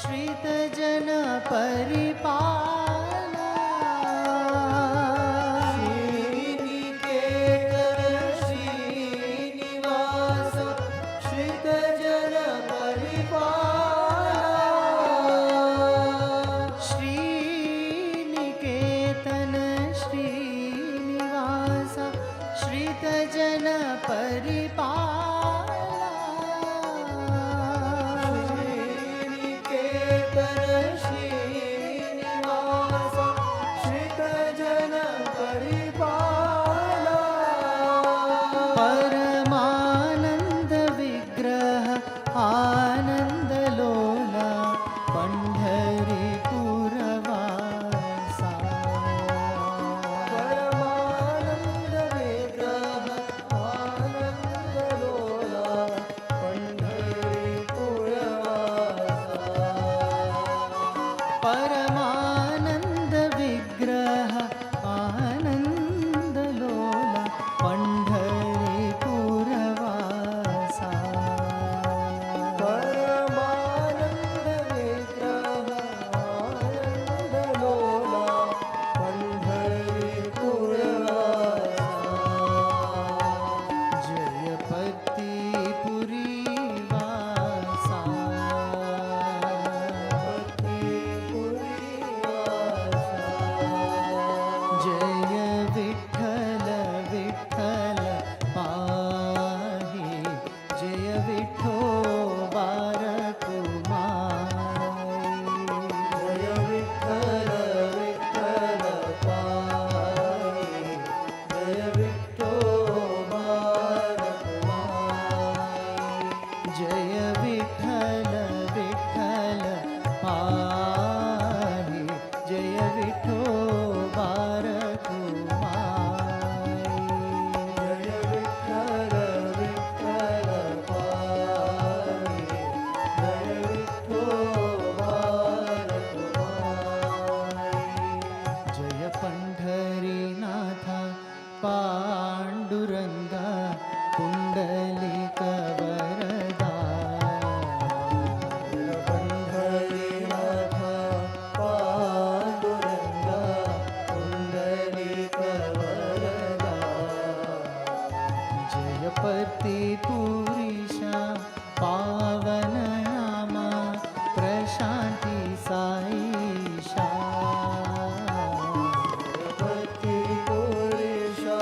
श्रितजन परिपाला श्रीनिकेतन श्रीनिवास श्रितजन परिपाला श्रीनिकेतन श्रीनिवास श्रितजन परिपाला परमानंद विग्रह आनंद लोला पंढरीपुरवासा परमानंद विग्रह आनंद लोला पंढरीपुरवासा परमानंद विग्रह आनंद लोला पंढरीपुरवासा परमानंद विग्रह आनंद लोला पंढरीपुरवासा जयपतिपुरी वासा जय विठ्ठल विठ्ठल पाहि जय विठोबार कुमारी जय विठ्ठल विठ्ठल पाहि जय विठोबार कुमारी जय विठ्ठल विठ्ठल पाहि जय विठोबार कुमारी जय विठ्ठल विठ्ठल पाहि जय विठोबार कुमारी जय पंढरीनाथ पांडुरंगा पुंडलिक वरदा जय पंढरीनाथ पांडुरंगा पुंडलिक वरदा जयपति पुरीशा पावन नामा प्रशांति साईशा जयपति पुरीशा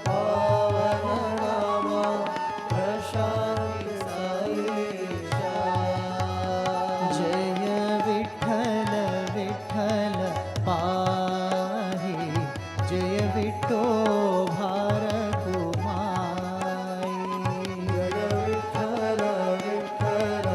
पावन नामा प्रशांति साईशा जय विठ्ठल विठ्ठल पाहि जय विठोबार कुमारी जय विठ्ठल विठ्ठल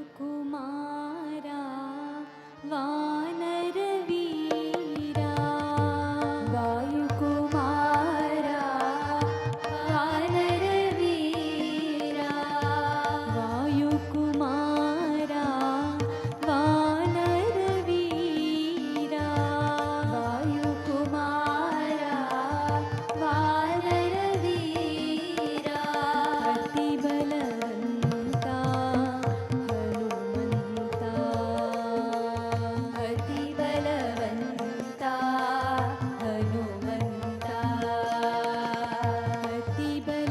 वायुकुमारा वानरवीरा वायुकुमारा वानरवीरा वायुकुमारा वानरवीरा वायुकुमारा वानरवीरा अतिबलवन्ता हनुमन्ता अतिबलवन्ता हनुमन्ता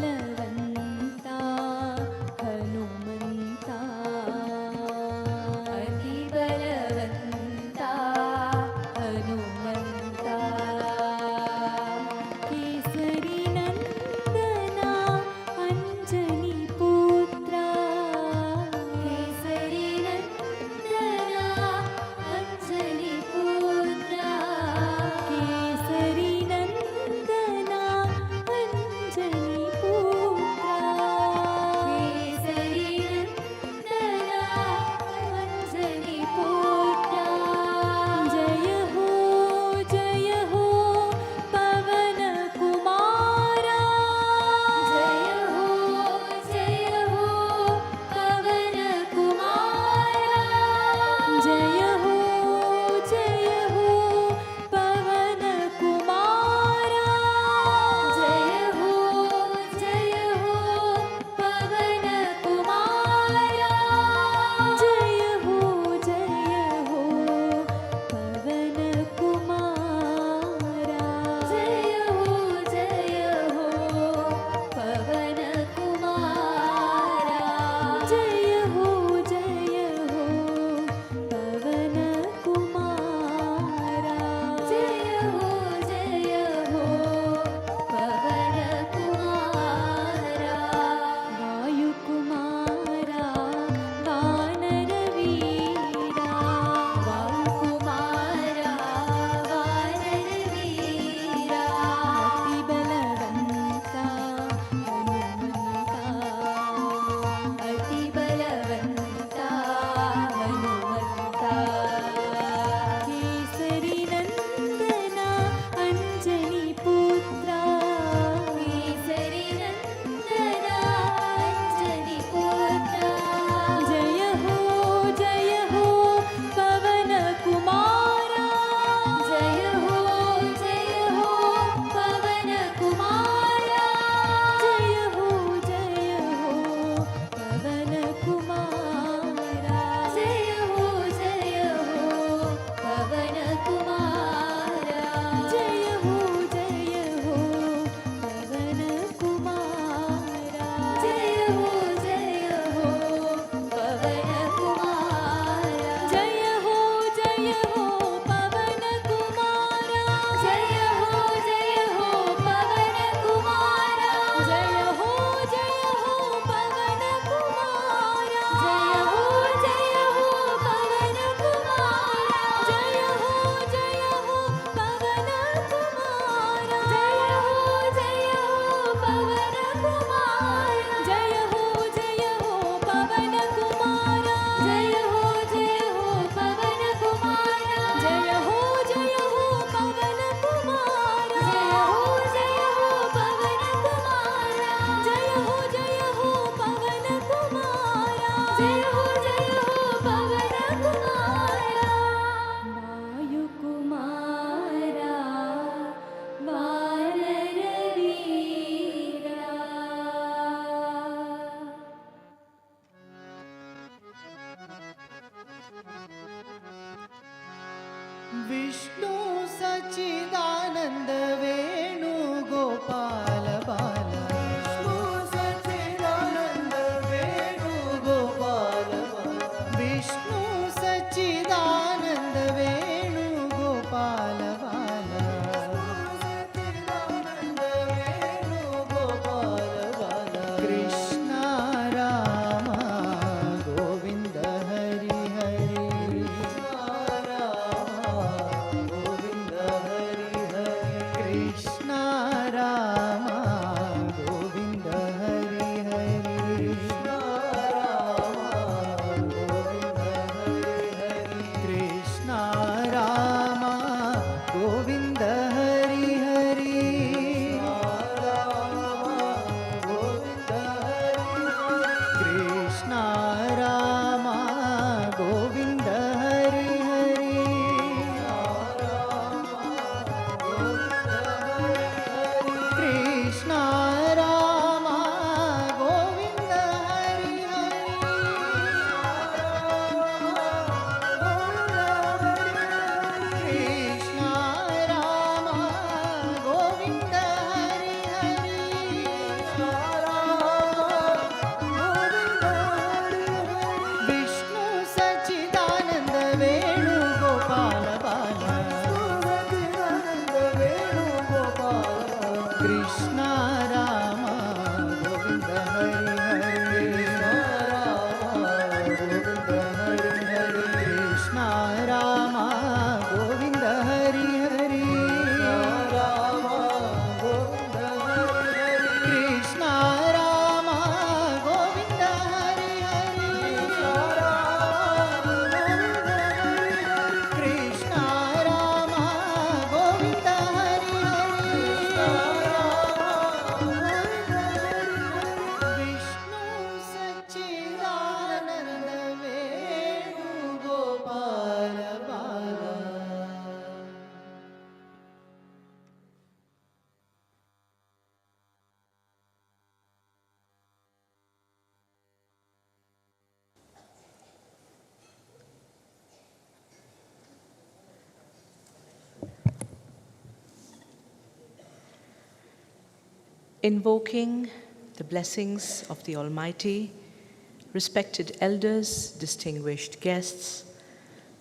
अतिबलवन्ता हनुमन्ता अतिबलवन्ता हनुमन्ता केसरीनन्दना अञ्जनीपुत्रा केसरीनन्दना अञ्जनीपुत्रा केसरीनन्दना अञ्जनीपुत्रा केसरीनन्दना अञ्जनीपुत्रा जय हो पवनकुमारा जय हो पवनकुमारा जय हो पवनकुमारा जय हो पवनकुमारा जय हो पवनकुमारा जय हो पवनकुमारा जय हो पवनकुमारा जय हो पवनकुमारा वायुकुमारा वानरवीरा वायुकुमारा वानरवीरा अतिबलवन्ता हनुमन्ता अतिबलवन्ता हनुमन्ता केसरीनन्दना अञ्जनीपुत्रा केसरीनन्दना अञ्जनीपुत्रा जय हो पवनकुमारा जय हो पवनकुमारा जय हो पवनकुमारा जय हो पवनकुमारा जय हो पवनकुमारा जय हो पवनकुमारा जय हो पवनकुमारा जय हो पवनकुमारा जय हो पवनकुमारा जय हो पवनकुमारा जय हो पवनकुमारा जय हो पवनकुमारा जय हो पवनकुमारा जय हो पवनकुमारा जय हो पवनकुमारा जय हो पवनकुमारा जय हो पवनकुमारा जय हो पवनकुमारा वायुकुमारा वानरवीरा विष्णु सच्चिदानंद वेणु गोपाल बाल विष्णु सच्चिदानंद वेणु गोपाल बाल विष्णु सच्चिदानंद वेणु गोपाल बाल सच्चिदानंद वेणु गोपाल बाल Krishna Ram Govind Hari Hari Krishna Ram Govind Invoking the blessings of the Almighty, respected elders, distinguished guests,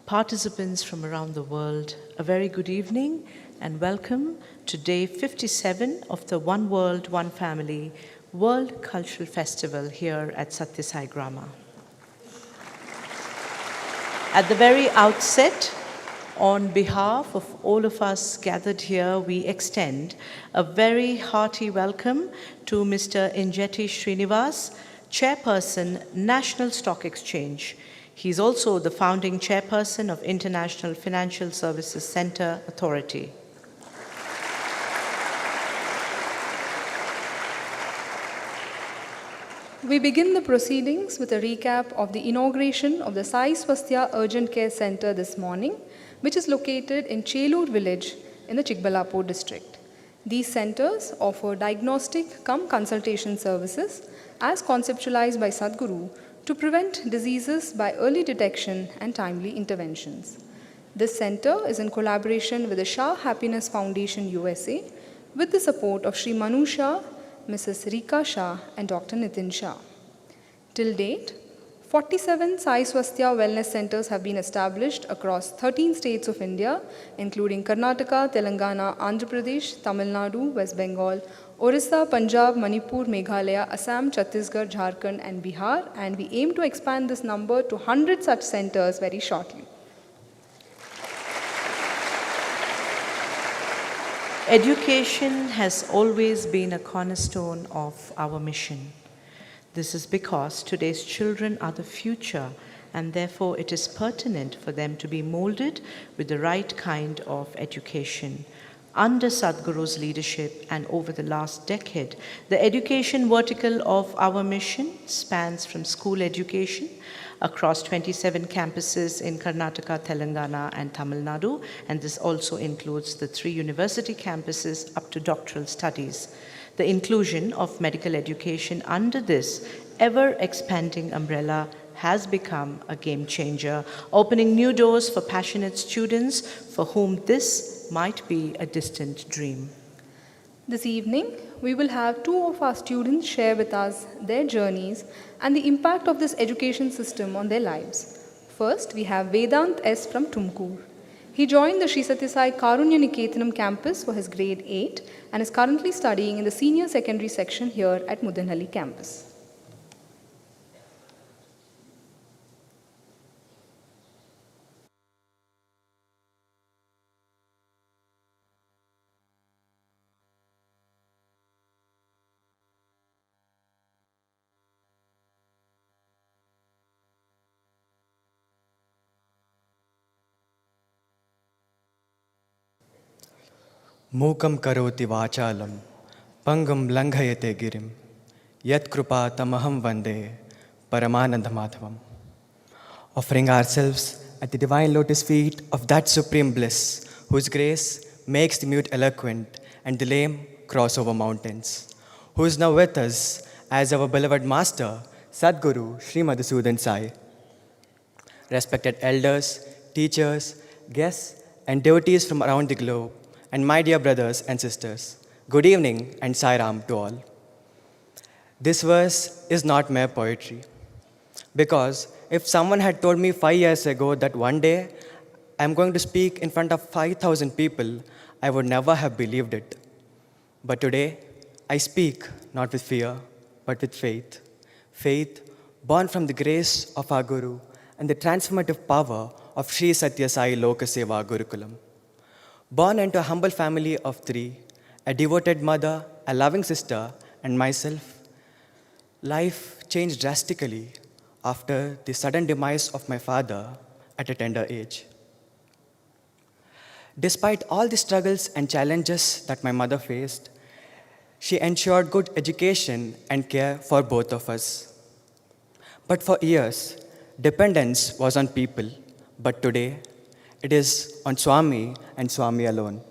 participants from around the world, a very good evening and welcome to day 57 of the One World, One Family World Cultural Festival here at Sathya Grama. At the very outset, on behalf of all of us gathered here, we extend a very hearty welcome to Mr. Injeti Srinivas, Chairperson, National Stock Exchange. He's also the founding chairperson of International Financial Services Center Authority. We begin the proceedings with a recap of the inauguration of the Sai Swasthya Urgent Care Center this morning, which is located in Chelur village in the Chikbalapur district. These centers offer diagnostic cum consultation services as conceptualized by Sadhguru to prevent diseases by early detection and timely interventions. This center is in collaboration with the Shah Happiness Foundation USA with the support of Sri Manu Shah, Mrs. Rika Shah and Dr. Nitin Shah. Till date, 47 Sai Swasthya Wellness Centers have been established across 13 states of India, including Karnataka, Telangana, Andhra Pradesh, Tamil Nadu, West Bengal, Orissa, Punjab, Manipur, Meghalaya, Assam, Chhattisgarh, Jharkhand and Bihar, and we aim to expand this number to 100 such centers very shortly. Education has always been a cornerstone of our mission. This is because today's children are the future, and therefore it is pertinent for them to be molded with the right kind of education. Under Sadhguru's leadership and over the last decade, the education vertical of our mission spans from school education across 27 campuses in Karnataka, Telangana, and Tamil Nadu, and this also includes the 3 university campuses up to doctoral studies. The inclusion of medical education under this ever-expanding umbrella has become a game changer, opening new doors for passionate students for whom this might be a distant dream. This evening, we will have 2 of our students share with us their journeys and the impact of this education system on their lives. First, we have Vedant S. from Tumkur. He joined the Sri Sathya Sai Karunya Niketanam campus for his grade 8 and is currently studying in the senior secondary section here at Muddenahalli campus. Mukam karoti vachalam, pangam langhayate girim, yat krupa tamaham vande, paramananda madhavam. Offering ourselves at the divine lotus feet of that supreme bliss, whose grace makes the mute eloquent and the lame cross over mountains, who is now with us as our beloved master, Sadhguru Sri Madhusudan Sai. Respected elders, teachers, guests, and devotees from around the globe, and my dear brothers and sisters, good evening and Sai Ram to all. This verse is not mere poetry, because if someone had told me 5 years ago that one day I'm going to speak in front of 5,000 people, I would never have believed it. But today, I speak not with fear, but with faith. Faith born from the grace of our Guru and the transformative power of Sri Sathya Sai Lokaseva Gurukulam. Born into a humble family of 3, a devoted mother, a loving sister, and myself, life changed drastically after the sudden demise of my father at a tender age. Despite all the struggles and challenges that my mother faced, she ensured good education and care for both of us. But for years, dependence was on people, but today, it is on Swami and Swami alone.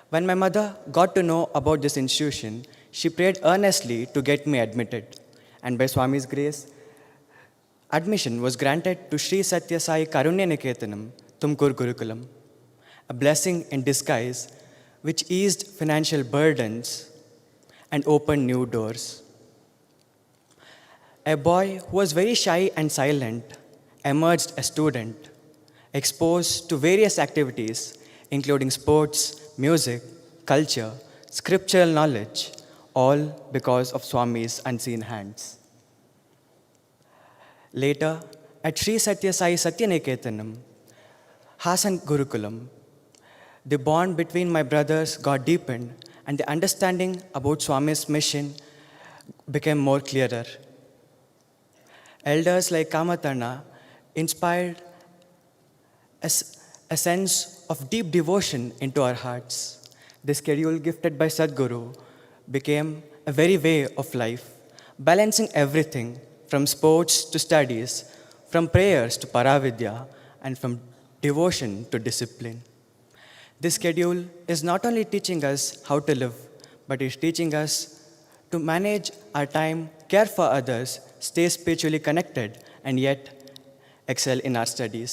When my mother got to know about this institution, she prayed earnestly to get me admitted. And by Swami's grace, admission was granted to Sri Sathya Sai Karunya Niketanam, Tumkur Gurukulam, a blessing in disguise which eased financial burdens and opened new doors. A boy who was very shy and silent emerged a student, exposed to various activities, including sports, music, culture, scriptural knowledge, all because of Swami's unseen hands. Later, at Sri Sathya Sai Satyaneketanam, Hasan Gurukulam, the bond between my brothers got deepened and the understanding about Swami's mission became more clearer. Elders like Kamatarna inspired a sense of deep devotion into our hearts. The schedule gifted by Sadhguru became a very way of life, balancing everything from sports to studies, from prayers to paravidya, and from devotion to discipline. This schedule is not only teaching us how to live, but is teaching us to manage our time, care for others, stay spiritually connected, and yet excel in our studies.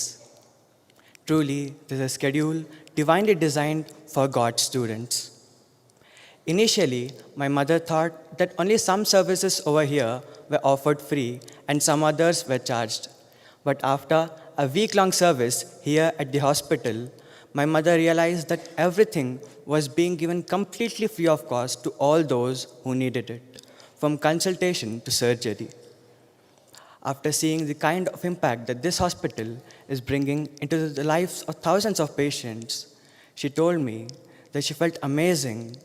Truly, this is a schedule divinely designed for God's students. Initially, my mother thought that only some services over here were offered free and some others were charged. But after a week-long service here at the hospital, my mother realized that everything was being given completely free of cost to all those who needed it, from consultation to surgery. After seeing the kind of impact that this hospital is bringing into the lives of thousands of patients, she told me that she felt amazing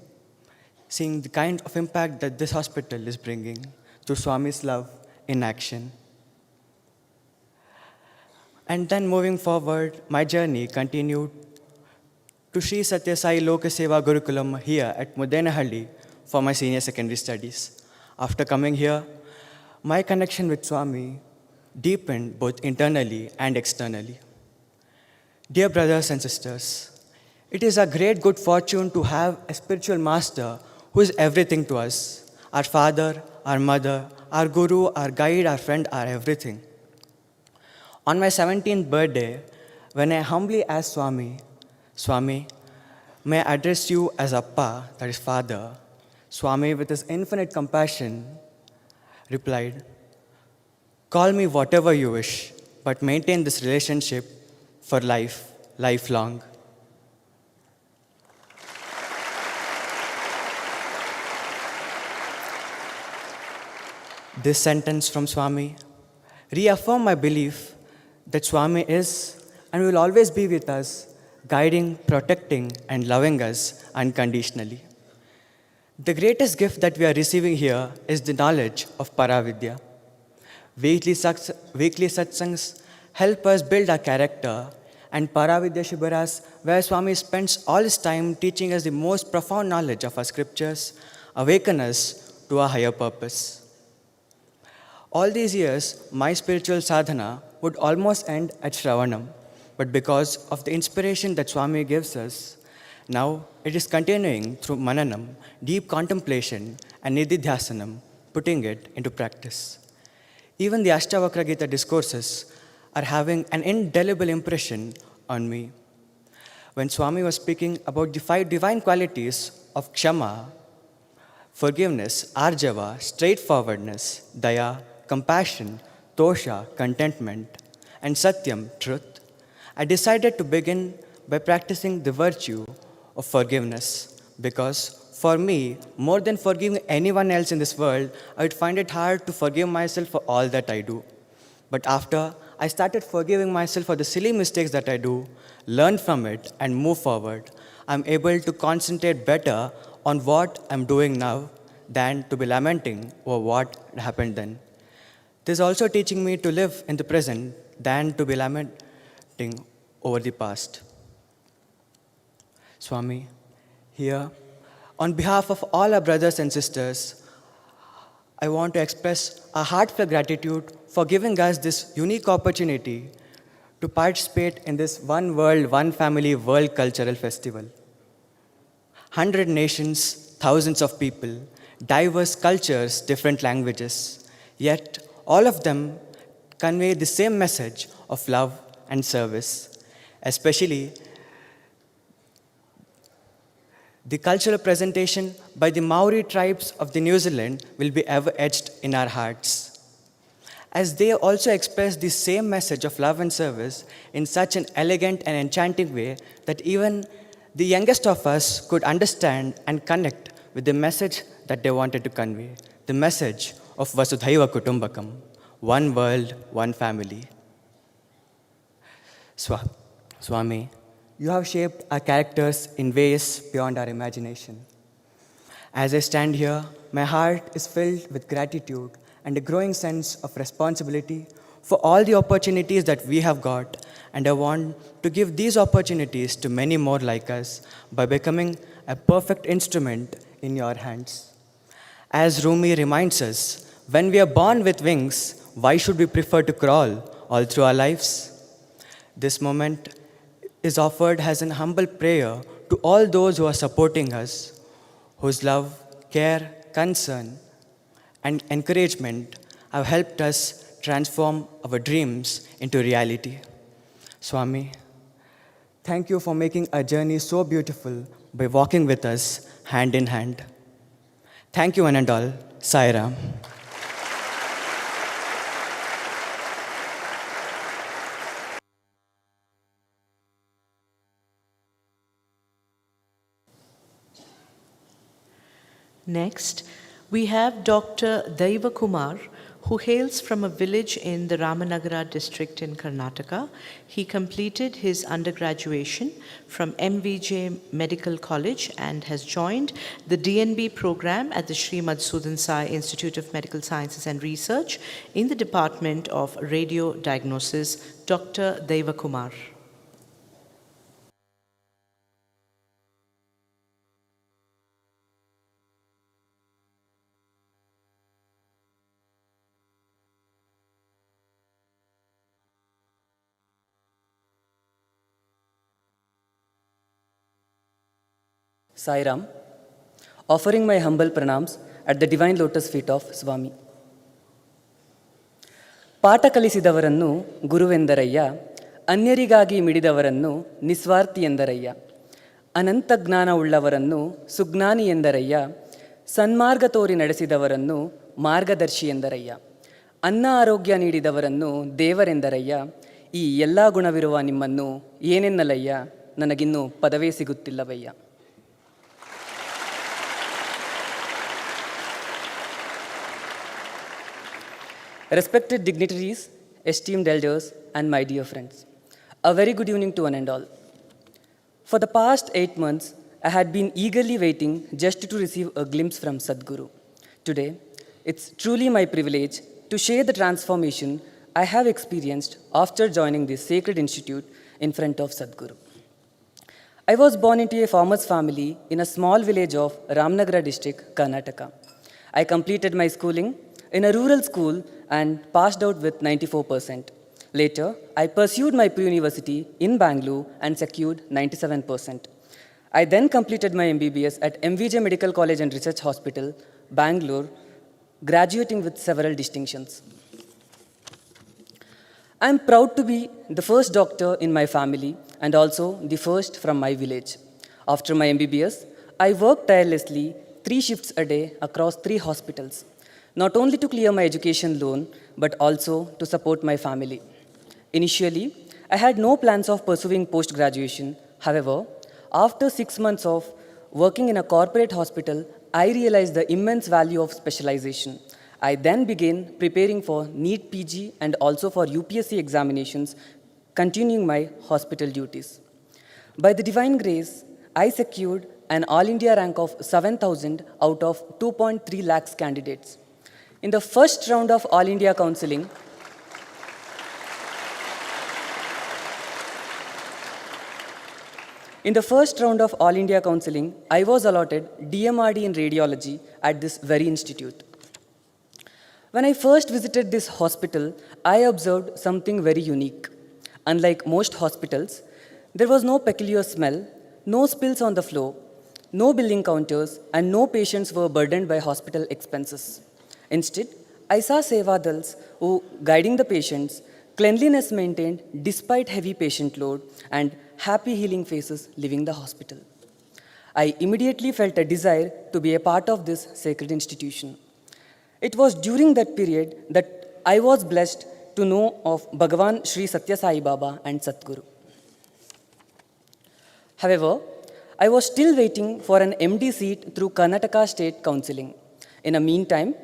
seeing the kind of impact that this hospital is bringing through Swami's love in action. And then moving forward, my journey continued to Sri Sathya Sai Lokaseva Gurukulam here at Muddenahalli for my senior secondary studies. After coming here, my connection with Swami deepened both internally and externally. Dear brothers and sisters, it is a great good fortune to have a spiritual master who is everything to us, our father, our mother, our guru, our guide, our friend, our everything. On my 17th birthday, when I humbly asked Swami, Swami, may I address you as Appa, that is father, Swami, with his infinite compassion, replied, call me whatever you wish, but maintain this relationship for life, lifelong. This sentence from Swami reaffirmed my belief that Swami is and will always be with us, guiding, protecting, and loving us unconditionally. The greatest gift that we are receiving here is the knowledge of Paravidya. Weekly satsangs help us build our character, and Paravidya Shibiras, where Swami spends all his time teaching us the most profound knowledge of our scriptures, awaken us to a higher purpose. All these years, my spiritual sadhana would almost end at Shravanam, but because of the inspiration that Swami gives us, now it is continuing through Mananam, deep contemplation, and Nididhyasanam, putting it into practice. Even the Ashtavakra Gita discourses are having an indelible impression on me. When Swami was speaking about the 5 divine qualities of Kshama, forgiveness, Arjava, straightforwardness, Daya, compassion, Tosha, contentment, and Satyam, truth, I decided to begin by practicing the virtue of forgiveness, because for me, more than forgiving anyone else in this world, I would find it hard to forgive myself for all that I do. But after I started forgiving myself for the silly mistakes that I do, learn from it, and move forward, I'm able to concentrate better on what I'm doing now than to be lamenting over what happened then. This is also teaching me to live in the present than to be lamenting over the past. Swami, here, on behalf of all our brothers and sisters, I want to express a heartfelt gratitude for giving us this unique opportunity to participate in this One World, One Family World Cultural Festival. 100 nations, thousands of people, diverse cultures, different languages, yet all of them convey the same message of love and service, especially The cultural presentation by the Maori tribes of the New Zealand will be ever etched in our hearts, as they also express the same message of love and service in such an elegant and enchanting way that even the youngest of us could understand and connect with the message that they wanted to convey, the message of Vasudhaiva Kutumbakam, one world, one family. Swami, you have shaped our characters in ways beyond our imagination. As I stand here, my heart is filled with gratitude and a growing sense of responsibility for all the opportunities that we have got, and I want to give these opportunities to many more like us by becoming a perfect instrument in your hands. As Rumi reminds us, when we are born with wings, why should we prefer to crawl all through our lives? This moment is offered as an humble prayer to all those who are supporting us, whose love, care, concern, and encouragement have helped us transform our dreams into reality. Swami, thank you for making our journey so beautiful by walking with us hand in hand. Thank you, one and all. Sai Ram. Next, we have Dr. Daiva Kumar, who hails from a village in the Ramanagara district in Karnataka. He completed his undergraduation from MVJ Medical College and has joined the DNB program at the Sri Madhusudan Sai Institute of Medical Sciences and Research in the Department of Radio Diagnosis. Dr. Daiva Kumar. Sai Ram, offering my humble pranams at the divine lotus feet of Swami. ಪಾಠ ಕಲಿಸಿದವರನ್ನು ಗುರುವೆಂದರಯ್ಯ, ಅನ್ಯರಿಗಾಗಿ ಮಿಡಿದವರನ್ನು ನಿಸ್ವಾರ್ಥಿ ಎಂದರಯ್ಯ, ಅನಂತ ಜ್ಞಾನವುಳ್ಳವರನ್ನು ಸುಜ್ಞಾನಿ ಎಂದರಯ್ಯ, ಸನ್ಮಾರ್ಗ ತೋರಿ ನಡೆಸಿದವರನ್ನು ಮಾರ್ಗದರ್ಶಿ ಎಂದರಯ್ಯ, ಅನ್ನ ಆರೋಗ್ಯ ನೀಡಿದವರನ್ನು ದೇವರೆಂದರಯ್ಯ, ಈ ಎಲ್ಲ ಗುಣವಿರುವ ನಿಮ್ಮನ್ನು ಏನೆನ್ನಲಯ್ಯ, ನನಗಿನ್ನೂ ಪದವೇ ಸಿಗುತ್ತಿಲ್ಲವಯ್ಯ. Respected dignitaries, esteemed elders, and my dear friends, a very good evening to one and all. For the past 8 months, I had been eagerly waiting just to receive a glimpse from Sadguru. Today, it's truly my privilege to share the transformation I have experienced after joining this sacred institute in front of Sadguru. I was born into a farmer's family in a small village of Ramanagara district, Karnataka. I completed my schooling in a rural school and passed out with 94%. Later, I pursued my pre-university in Bangalore and secured 97%. I then completed my MBBS at MVJ Medical College and Research Hospital, Bangalore, graduating with several distinctions. I am proud to be the first doctor in my family and also the first from my village. After my MBBS, I worked tirelessly 3 shifts a day across 3 hospitals, not only to clear my education loan, but also to support my family. Initially, I had no plans of pursuing post-graduation. However, after 6 months of working in a corporate hospital, I realized the immense value of specialization. I then began preparing for NEET PG and also for UPSC examinations, continuing my hospital duties. By the divine grace, I secured an All India rank of 7,000 out of 2.3 lakhs candidates. In the first round of All India counselling, I was allotted DMRD in radiology at this very institute. When I first visited this hospital, I observed something very unique. Unlike most hospitals, there was no peculiar smell, no spills on the floor, no billing counters, and no patients were burdened by hospital expenses. Instead, I saw Sevadals who guiding the patients, cleanliness maintained despite heavy patient load, and happy healing faces leaving the hospital. I immediately felt a desire to be a part of this sacred institution. It was during that period that I was blessed to know of Bhagavan Sri Sathya Sai Baba and Satguru. However, I was still waiting for an MD seat through Karnataka State Counseling. In the meantime,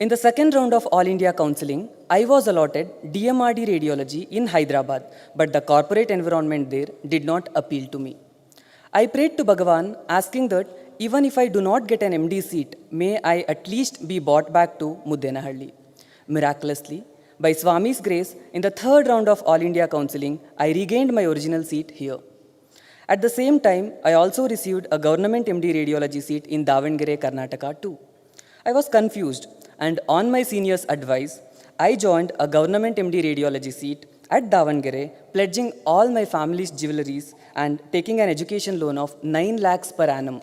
in the second round of All India Counseling, I was allotted DMRD Radiology in Hyderabad, but the corporate environment there did not appeal to me. I prayed to Bhagavan, asking that even if I do not get an MD seat, may I at least be brought back to Muddenahalli. Miraculously, by Swami's grace, in the third round of All India Counseling, I regained my original seat here. At the same time, I also received a government MD radiology seat in Davangere, Karnataka too. I was confused, and on my senior's advice, I joined a government MD radiology seat at Davangere, pledging all my family's jewelries and taking an education loan of 9 lakhs per annum.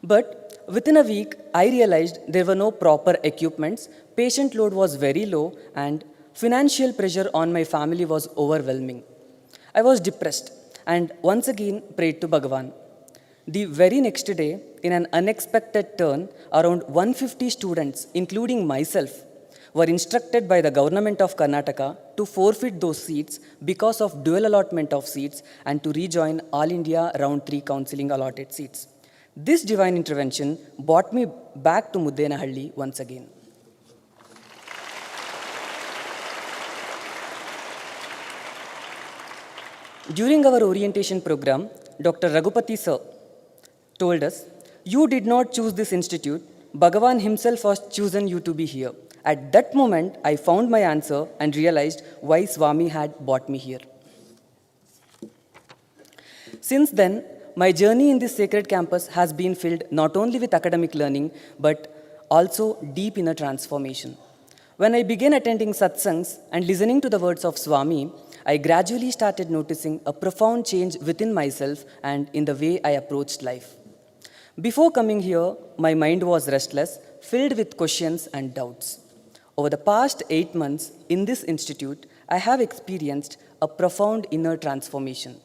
But within a week, I realized there were no proper equipments, patient load was very low, and financial pressure on my family was overwhelming. I was depressed and once again prayed to Bhagavan. The very next day, in an unexpected turn, around 150 students, including myself, were instructed by the government of Karnataka to forfeit those seats because of dual allotment of seats and to rejoin All India Round 3 Counseling allotted seats. This divine intervention brought me back to Muddenahalli once again. During our orientation program, Dr. Raghupati sir told us, "You did not choose this institute. Bhagavan himself has chosen you to be here." At that moment, I found my answer and realized why Swami had brought me here. Since then, my journey in this sacred campus has been filled not only with academic learning, but also deep inner transformation. When I began attending satsangs and listening to the words of Swami, I gradually started noticing a profound change within myself and in the way I approached life. Before coming here, my mind was restless, filled with questions and doubts. Over the past 8 months in this institute, I have experienced a profound inner transformation.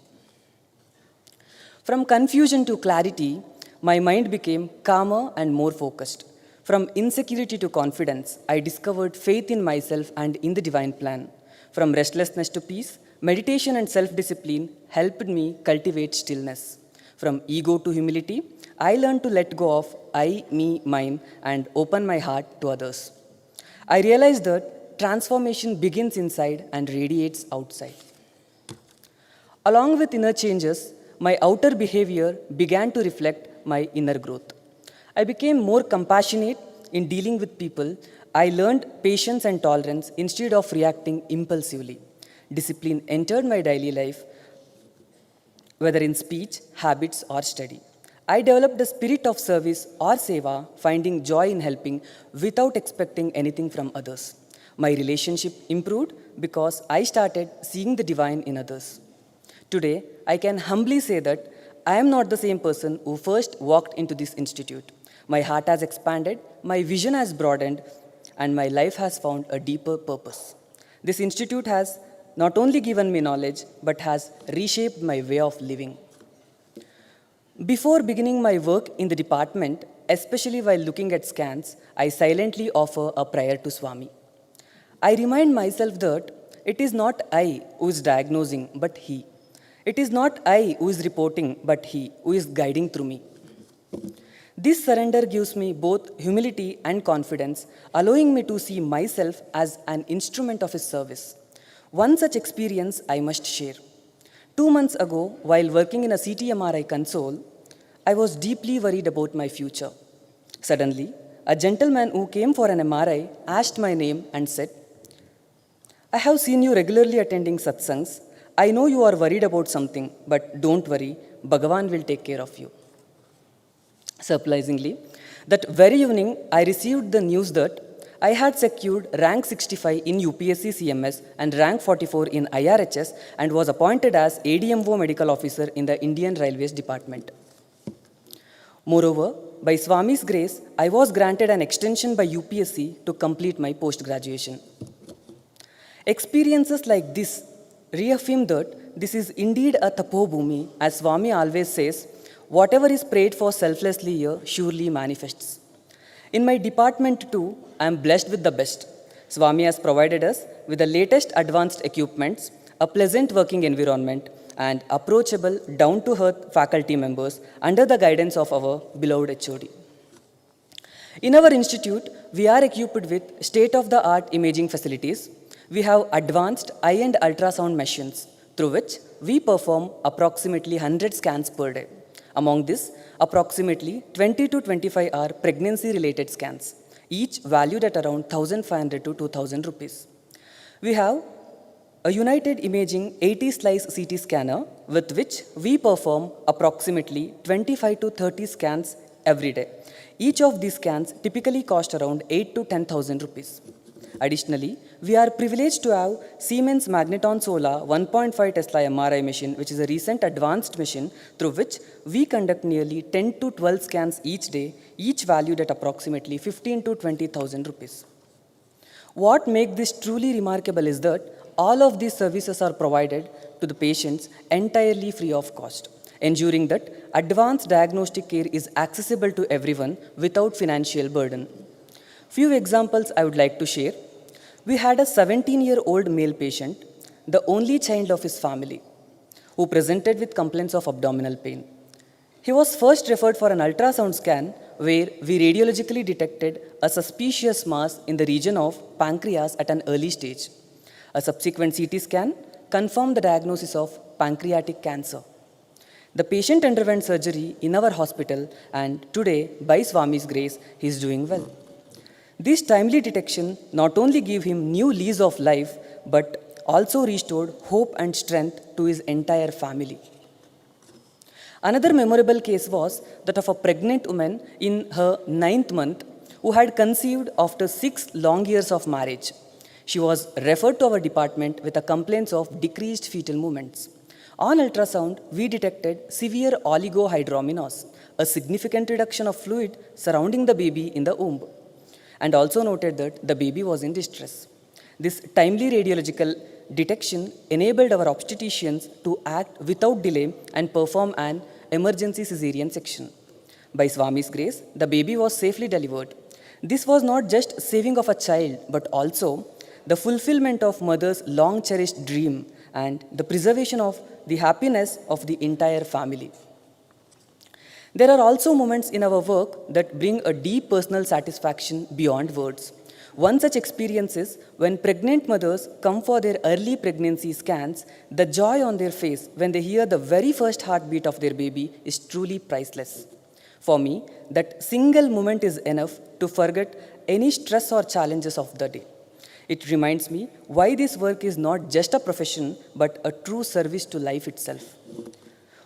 From confusion to clarity, my mind became calmer and more focused. From insecurity to confidence, I discovered faith in myself and in the divine plan. From restlessness to peace, meditation and self-discipline helped me cultivate stillness. From ego to humility, I learned to let go of I, me, mine, and open my heart to others. I realized that transformation begins inside and radiates outside. Along with inner changes, my outer behavior began to reflect my inner growth. I became more compassionate in dealing with people. I learned patience and tolerance instead of reacting impulsively. Discipline entered my daily life, whether in speech, habits, or study. I developed a spirit of service or seva, finding joy in helping without expecting anything from others. My relationship improved because I started seeing the divine in others. Today, I can humbly say that I am not the same person who first walked into this institute. My heart has expanded, my vision has broadened, and my life has found a deeper purpose. This institute has not only given me knowledge, but has reshaped my way of living. Before beginning my work in the department, especially while looking at scans, I silently offer a prayer to Swami. I remind myself that it is not I who is diagnosing, but He. It is not I who is reporting, but He who is guiding through me. This surrender gives me both humility and confidence, allowing me to see myself as an instrument of His service. One such experience I must share. 2 months ago, while working in a CT MRI console, I was deeply worried about my future. Suddenly, a gentleman who came for an MRI asked my name and said, "I have seen you regularly attending satsangs. I know you are worried about something, but don't worry, Bhagavan will take care of you." Surprisingly, that very evening, I received the news that I had secured rank 65 in UPSC CMS and rank 44 in IRHS and was appointed as ADMO Medical Officer in the Indian Railways Department. Moreover, by Swami's grace, I was granted an extension by UPSC to complete my post-graduation. Experiences like this reaffirm that this is indeed a tapobhumi, as Swami always says, whatever is prayed for selflessly here surely manifests. In my department too, I am blessed with the best. Swami has provided us with the latest advanced equipments, a pleasant working environment, and approachable, down-to-earth faculty members under the guidance of our beloved HOD. In our institute, we are equipped with state-of-the-art imaging facilities. We have advanced eye-and ultrasound machines through which we perform approximately 100 scans per day. Among this, approximately 20 to 25 are pregnancy-related scans, each valued at around 1,500 to 2,000 rupees. We have a United Imaging 80-slice CT scanner with which we perform approximately 25 to 30 scans every day. Each of these scans typically cost around 8 to 10,000 rupees. Additionally, we are privileged to have Siemens Magneton Solar 1.5 Tesla MRI machine, which is a recent advanced machine through which we conduct nearly 10 to 12 scans each day, each valued at approximately 15 to 20,000 rupees. What makes this truly remarkable is that all of these services are provided to the patients entirely free of cost, ensuring that advanced diagnostic care is accessible to everyone without financial burden. Few examples I would like to share. We had a 17-year-old male patient, the only child of his family, who presented with complaints of abdominal pain. He was first referred for an ultrasound scan where we radiologically detected a suspicious mass in the region of pancreas at an early stage. A subsequent CT scan confirmed the diagnosis of pancreatic cancer. The patient underwent surgery in our hospital, and today, by Swami's grace, he is doing well. This timely detection not only gave him new lease of life, but also restored hope and strength to his entire family. Another memorable case was that of a pregnant woman in her 9th month who had conceived after 6 long years of marriage. She was referred to our department with a complaint of decreased fetal movements. On ultrasound, we detected severe oligohydramnios, a significant reduction of fluid surrounding the baby in the womb, and also noted that the baby was in distress. This timely radiological detection enabled our obstetricians to act without delay and perform an emergency cesarean section. By Swami's grace, the baby was safely delivered. This was not just saving of a child, but also the fulfillment of mother's long-cherished dream and the preservation of the happiness of the entire family. There are also moments in our work that bring a deep personal satisfaction beyond words. One such experience is when pregnant mothers come for their early pregnancy scans, the joy on their face when they hear the very first heartbeat of their baby is truly priceless. For me, that single moment is enough to forget any stress or challenges of the day. It reminds me why this work is not just a profession, but a true service to life itself.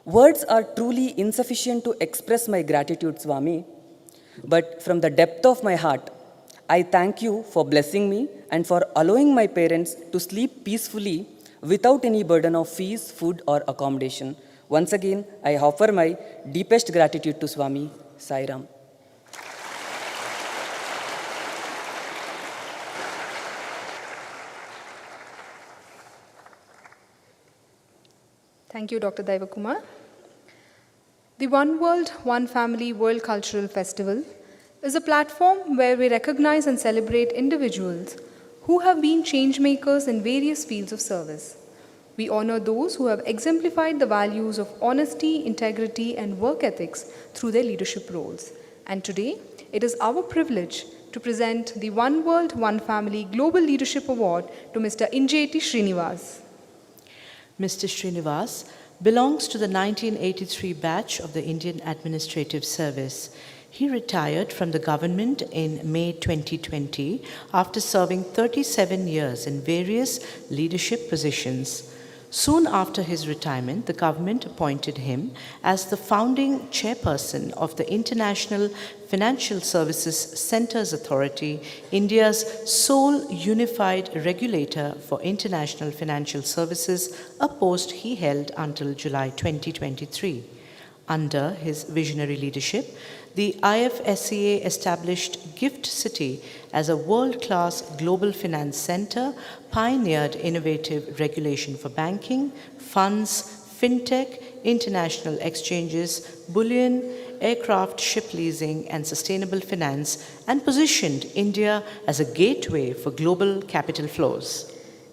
Words are truly insufficient to express my gratitude, Swami, but from the depth of my heart, I thank you for blessing me and for allowing my parents to sleep peacefully without any burden of fees, food, or accommodation. Once again, I offer my deepest gratitude to Swami Sai Ram. Thank you, Dr. Daivakumar. The One World, One Family World Cultural Festival is a platform where we recognize and celebrate individuals who have been changemakers in various fields of service. We honor those who have exemplified the values of honesty, integrity, and work ethics through their leadership roles. And today, it is our privilege to present the One World, One Family Global Leadership Award to Mr. Injeti Srinivas. Mr. Srinivas belongs to the 1983 batch of the Indian Administrative Service. He retired from the government in May 2020 after serving 37 years in various leadership positions. Soon after his retirement, the government appointed him as the founding chairperson of the International Financial Services Centres Authority, India's sole unified regulator for international financial services, a post he held until July 2023. Under his visionary leadership, the IFSCA established GIFT City as a world-class global finance center, pioneered innovative regulation for banking, funds, fintech, international exchanges, bullion, aircraft, ship leasing, and sustainable finance, and positioned India as a gateway for global capital flows.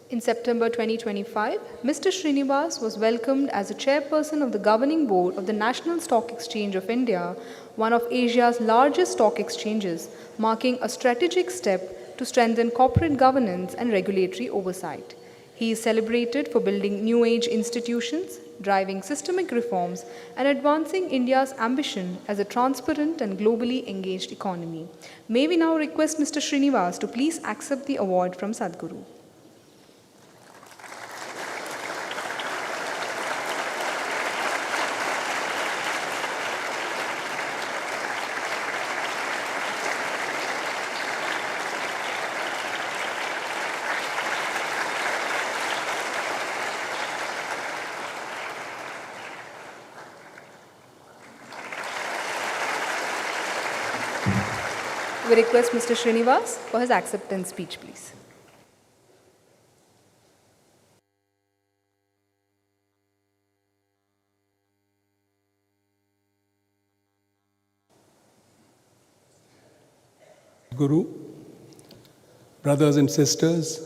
In September 2025, Mr. Srinivas was welcomed as a chairperson of the governing board of the National Stock Exchange of India, one of Asia's largest stock exchanges, marking a strategic step to strengthen corporate governance and regulatory oversight. He is celebrated for building new age institutions, driving systemic reforms, and advancing India's ambition as a transparent and globally engaged economy. May we now request Mr. Srinivas to please accept the award from Sadhguru. We request Mr. Srinivas for his acceptance speech, please. Guru, brothers and sisters,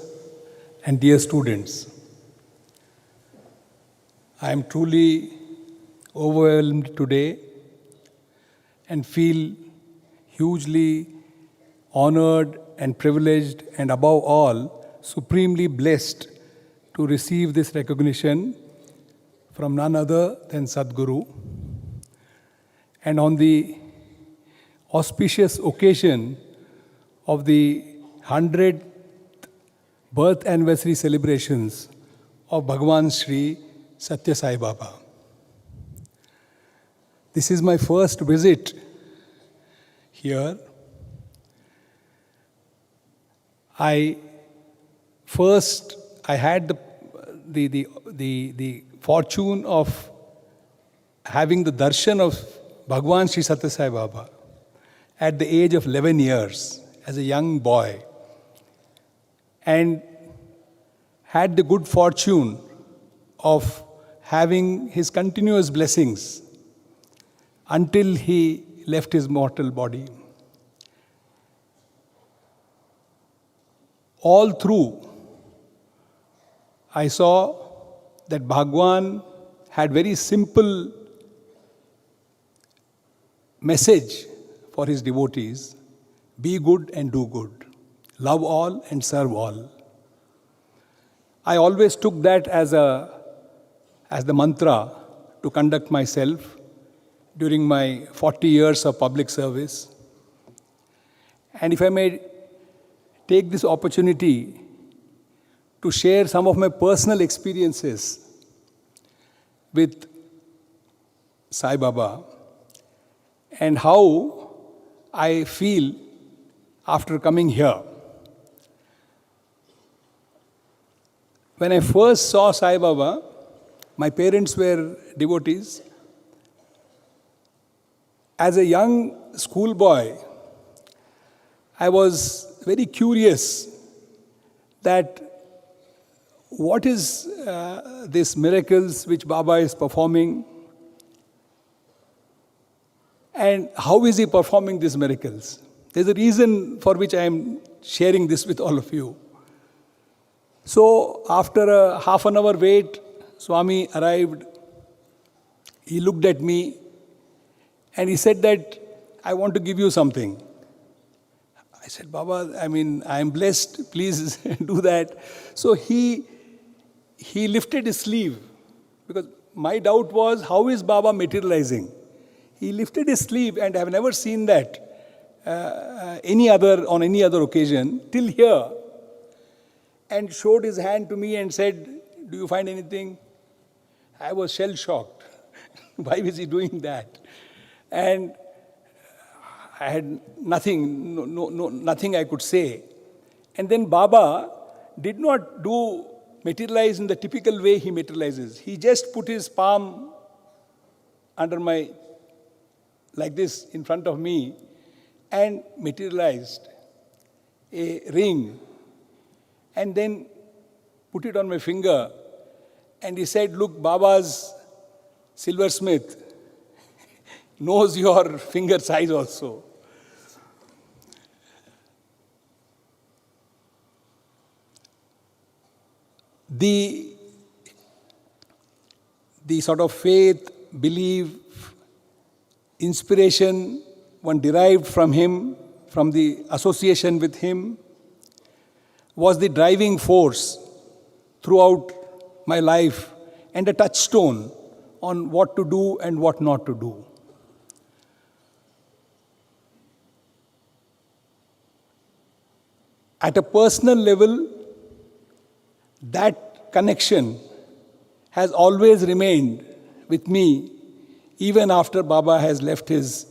and dear students, I am truly overwhelmed today and feel hugely honored and privileged, and above all, supremely blessed to receive this recognition from none other than Sadhguru. And on the auspicious occasion of the 100th birth anniversary celebrations of Bhagwan Sri Sathya Sai Baba. This is my first visit here. I had the fortune of having the darshan of Bhagwan Sri Sathya Sai Baba at the age of 11 years as a young boy, and had the good fortune of having his continuous blessings until he left his mortal body. All through, I saw that Bhagwan had very simple message for his devotees: be good and do good, love all and serve all. I always took that as the mantra to conduct myself during my 40 years of public service. And if I may take this opportunity to share some of my personal experiences with Sai Baba and how I feel after coming here. When I first saw Sai Baba, my parents were devotees. As a young schoolboy, I was very curious that what is these miracles which Baba is performing, and how is he performing these miracles? There's a reason for which I am sharing this with all of you. So after a half an hour wait, Swami arrived. He looked at me and he said that, I want to give you something. I said, Baba, I am blessed, please do that. So he lifted his sleeve, because my doubt was, how is Baba materializing? He lifted his sleeve, and I have never seen that on any other occasion till here, and showed his hand to me and said, do you find anything? I was shell-shocked. Why was he doing that? And I had nothing I could say. And then Baba did not materialize in the typical way he materializes. He just put his palm under like this, in front of me, and materialized a ring, and then put it on my finger. And he said, look, Baba's silversmith knows your finger size also. The sort of faith, belief, inspiration one derived from him, from the association with him, was the driving force throughout my life and a touchstone on what to do and what not to do. At a personal level, that connection has always remained with me even after Baba has left his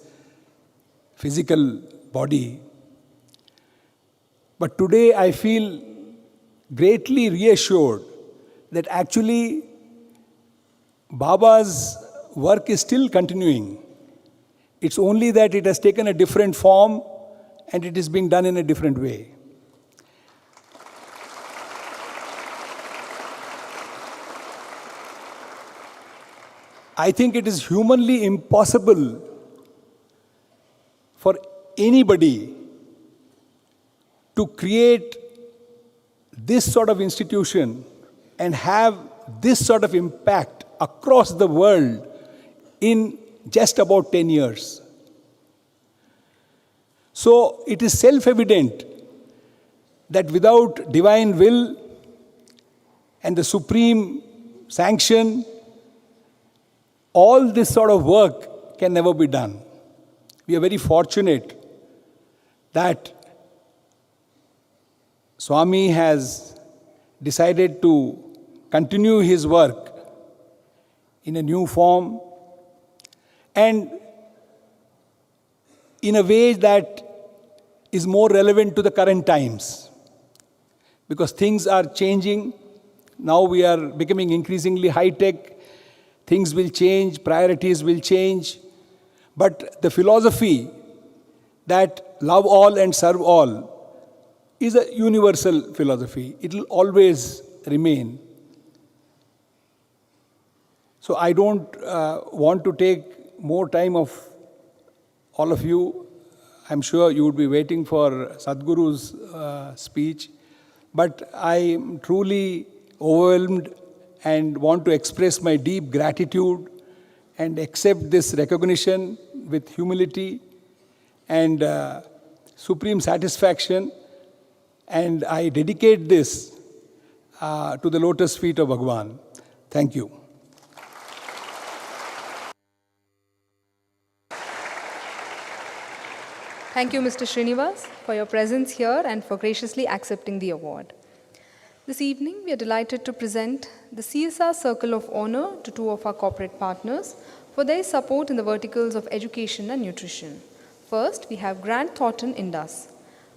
physical body. But today I feel greatly reassured that actually Baba's work is still continuing. It's only that it has taken a different form and it is being done in a different way. I think it is humanly impossible for anybody to create this sort of institution and have this sort of impact across the world in just about 10 years. So it is self-evident that without divine will and the supreme sanction, all this sort of work can never be done. We are very fortunate that Swami has decided to continue his work in a new form and in a way that is more relevant to the current times. Because things are changing. Now we are becoming increasingly high-tech. Things will change, priorities will change. But the philosophy that love all and serve all is a universal philosophy. It will always remain. So I don't want to take more time of all of you. I'm sure you would be waiting for Sadhguru's speech. But I am truly overwhelmed and want to express my deep gratitude and accept this recognition with humility and supreme satisfaction. And I dedicate this to the lotus feet of Bhagwan. Thank you. Thank you, Mr. Srinivas, for your presence here and for graciously accepting the award. This evening, we are delighted to present the CSR Circle of Honor to two of our corporate partners for their support in the verticals of education and nutrition. First, we have Grant Thornton Indus.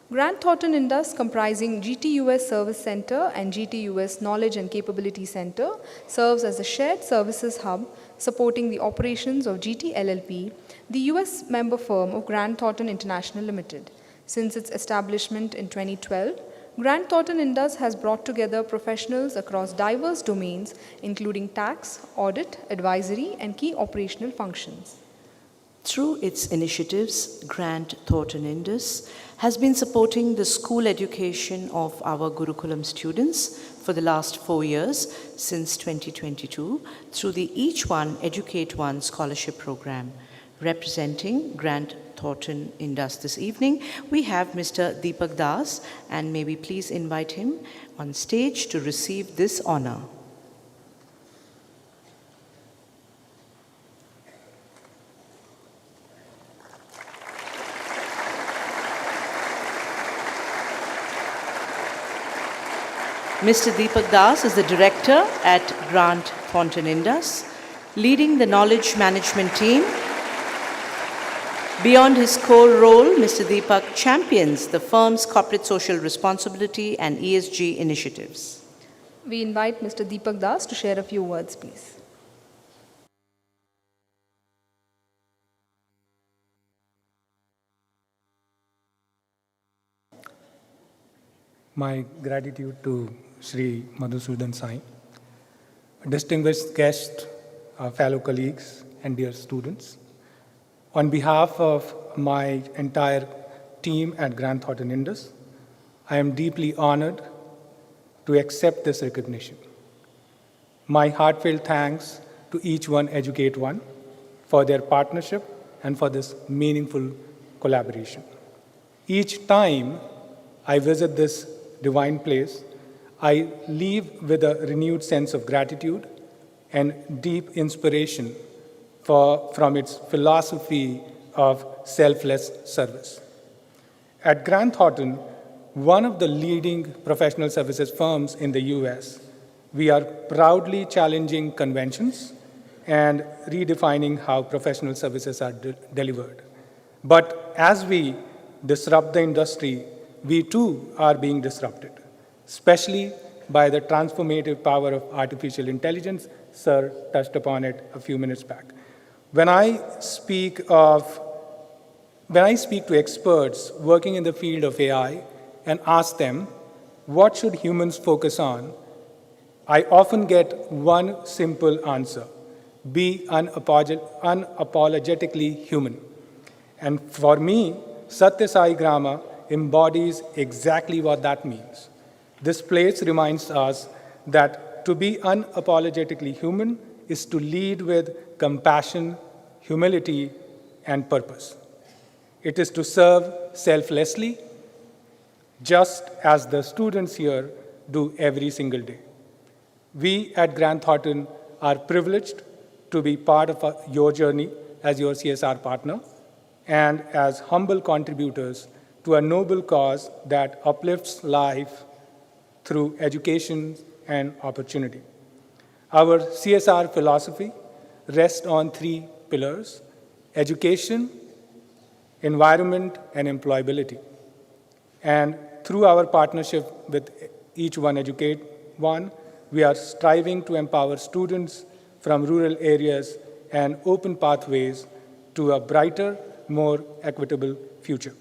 Grant Thornton Indus, comprising GTUS Service Center and GTUS Knowledge and Capability Center, serves as a shared services hub supporting the operations of GT LLP, the US member firm of Grant Thornton International Limited. Since its establishment in 2012, Grant Thornton Indus has brought together professionals across diverse domains, including tax, audit, advisory, and key operational functions. Through its initiatives, Grant Thornton Indus has been supporting the school education of our Gurukulam students for the last 4 years, since 2022, through the Each One Educate One scholarship program. Representing Grant Thornton Indus this evening, we have Mr. Deepak Das, and may we please invite him on stage to receive this honor. Mr. Deepak Das is the director at Grant Thornton Indus, leading the knowledge management team. Beyond his core role, Mr. Deepak champions the firm's corporate social responsibility and ESG initiatives. We invite Mr. Deepak Das to share a few words, please. My gratitude to Sri Madhusudan Sai, distinguished guests, fellow colleagues, and dear students. On behalf of my entire team at Grant Thornton Indus, I am deeply honored to accept this recognition. My heartfelt thanks to each one Educate One for their partnership and for this meaningful collaboration. Each time I visit this divine place, I leave with a renewed sense of gratitude and deep inspiration from its philosophy of selfless service. At Grant Thornton, one of the leading professional services firms in the US, we are proudly challenging conventions and redefining how professional services are delivered. But as we disrupt the industry, we too are being disrupted, especially by the transformative power of artificial intelligence. Sir touched upon it a few minutes back. When I speak to experts working in the field of AI and ask them, what should humans focus on? I often get one simple answer: be unapologetically human. And for me, Sathya Sai Grama embodies exactly what that means. This place reminds us that to be unapologetically human is to lead with compassion, humility, and purpose. It is to serve selflessly, just as the students here do every single day. We at Grant Thornton are privileged to be part of your journey as your CSR partner and as humble contributors to a noble cause that uplifts life through education and opportunity. Our CSR philosophy rests on 3 pillars: education, environment, and employability. And through our partnership with Each One Educate One, we are striving to empower students from rural areas and open pathways to a brighter, more equitable future.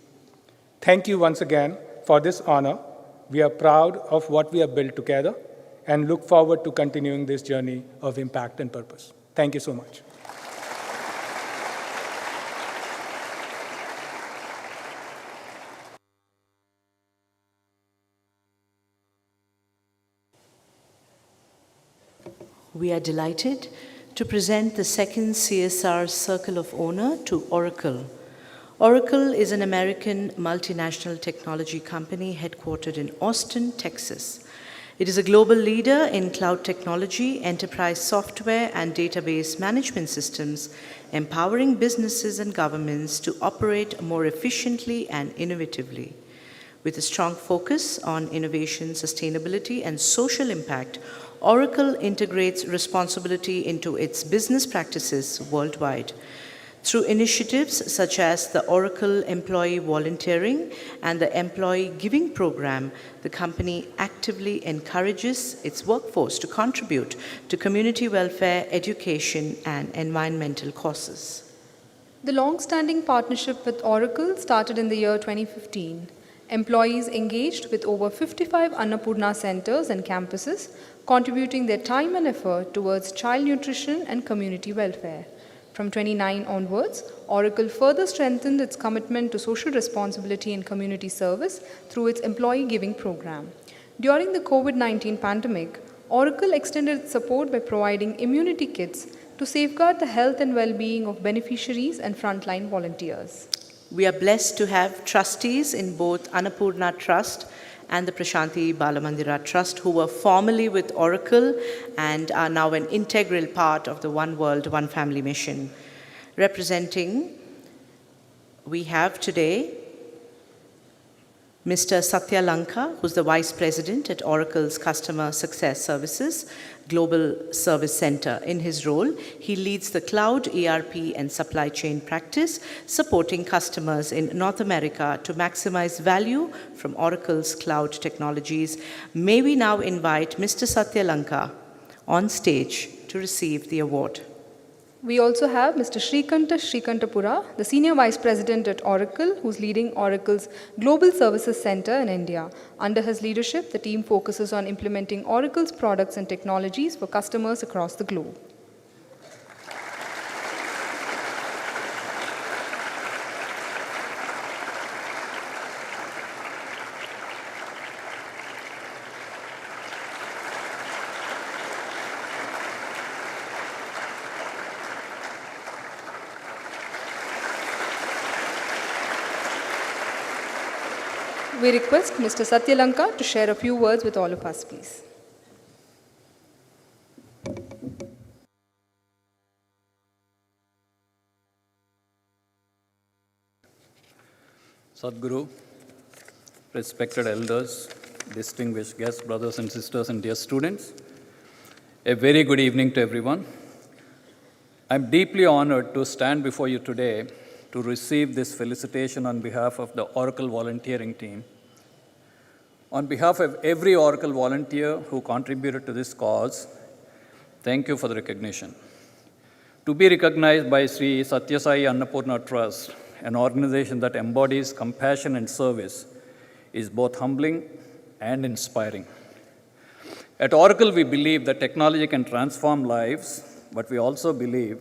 Thank you once again for this honor. We are proud of what we have built together and look forward to continuing this journey of impact and purpose. Thank you so much. We are delighted to present the second CSR Circle of Honor to Oracle. Oracle is an American multinational technology company headquartered in Austin, Texas. It is a global leader in cloud technology, enterprise software, and database management systems, empowering businesses and governments to operate more efficiently and innovatively. With a strong focus on innovation, sustainability, and social impact, Oracle integrates responsibility into its business practices worldwide. Through initiatives such as the Oracle Employee Volunteering and the Employee Giving Program, the company actively encourages its workforce to contribute to community welfare, education, and environmental causes. The long-standing partnership with Oracle started in the year 2015. Employees engaged with over 55 Annapurna centers and campuses, contributing their time and effort towards child nutrition and community welfare. From 2009 onwards, Oracle further strengthened its commitment to social responsibility and community service through its employee giving program. During the COVID-19 pandemic, Oracle extended its support by providing immunity kits to safeguard the health and well-being of beneficiaries and frontline volunteers. We are blessed to have trustees in both Annapurna Trust and the Prashanti Balamandira Trust, who were formerly with Oracle and are now an integral part of the One World, One Family mission. Representing, we have today Mr. Sathya Lanka, who's the Vice President at Oracle's Customer Success Services Global Service Center. In his role, he leads the cloud, ERP, and supply chain practice, supporting customers in North America to maximize value from Oracle's cloud technologies. May we now invite Mr. Sathya Lanka on stage to receive the award. We also have Mr. Shrikantapura, the Senior Vice President at Oracle, who's leading Oracle's Global Services Center in India. Under his leadership, the team focuses on implementing Oracle's products and technologies for customers across the globe. we request Mr. Sathya to share a few words with all of us, please. Sadhguru, respected elders, distinguished guests, brothers and sisters, and dear students, a very good evening to everyone. I'm deeply honored to stand before you today to receive this felicitation on behalf of the Oracle volunteering team. On behalf of every Oracle volunteer who contributed to this cause, thank you for the recognition. To be recognized by Sri Sathya Sai Annapurna Trust, an organization that embodies compassion and service, is both humbling and inspiring. At Oracle, we believe that technology can transform lives, but we also believe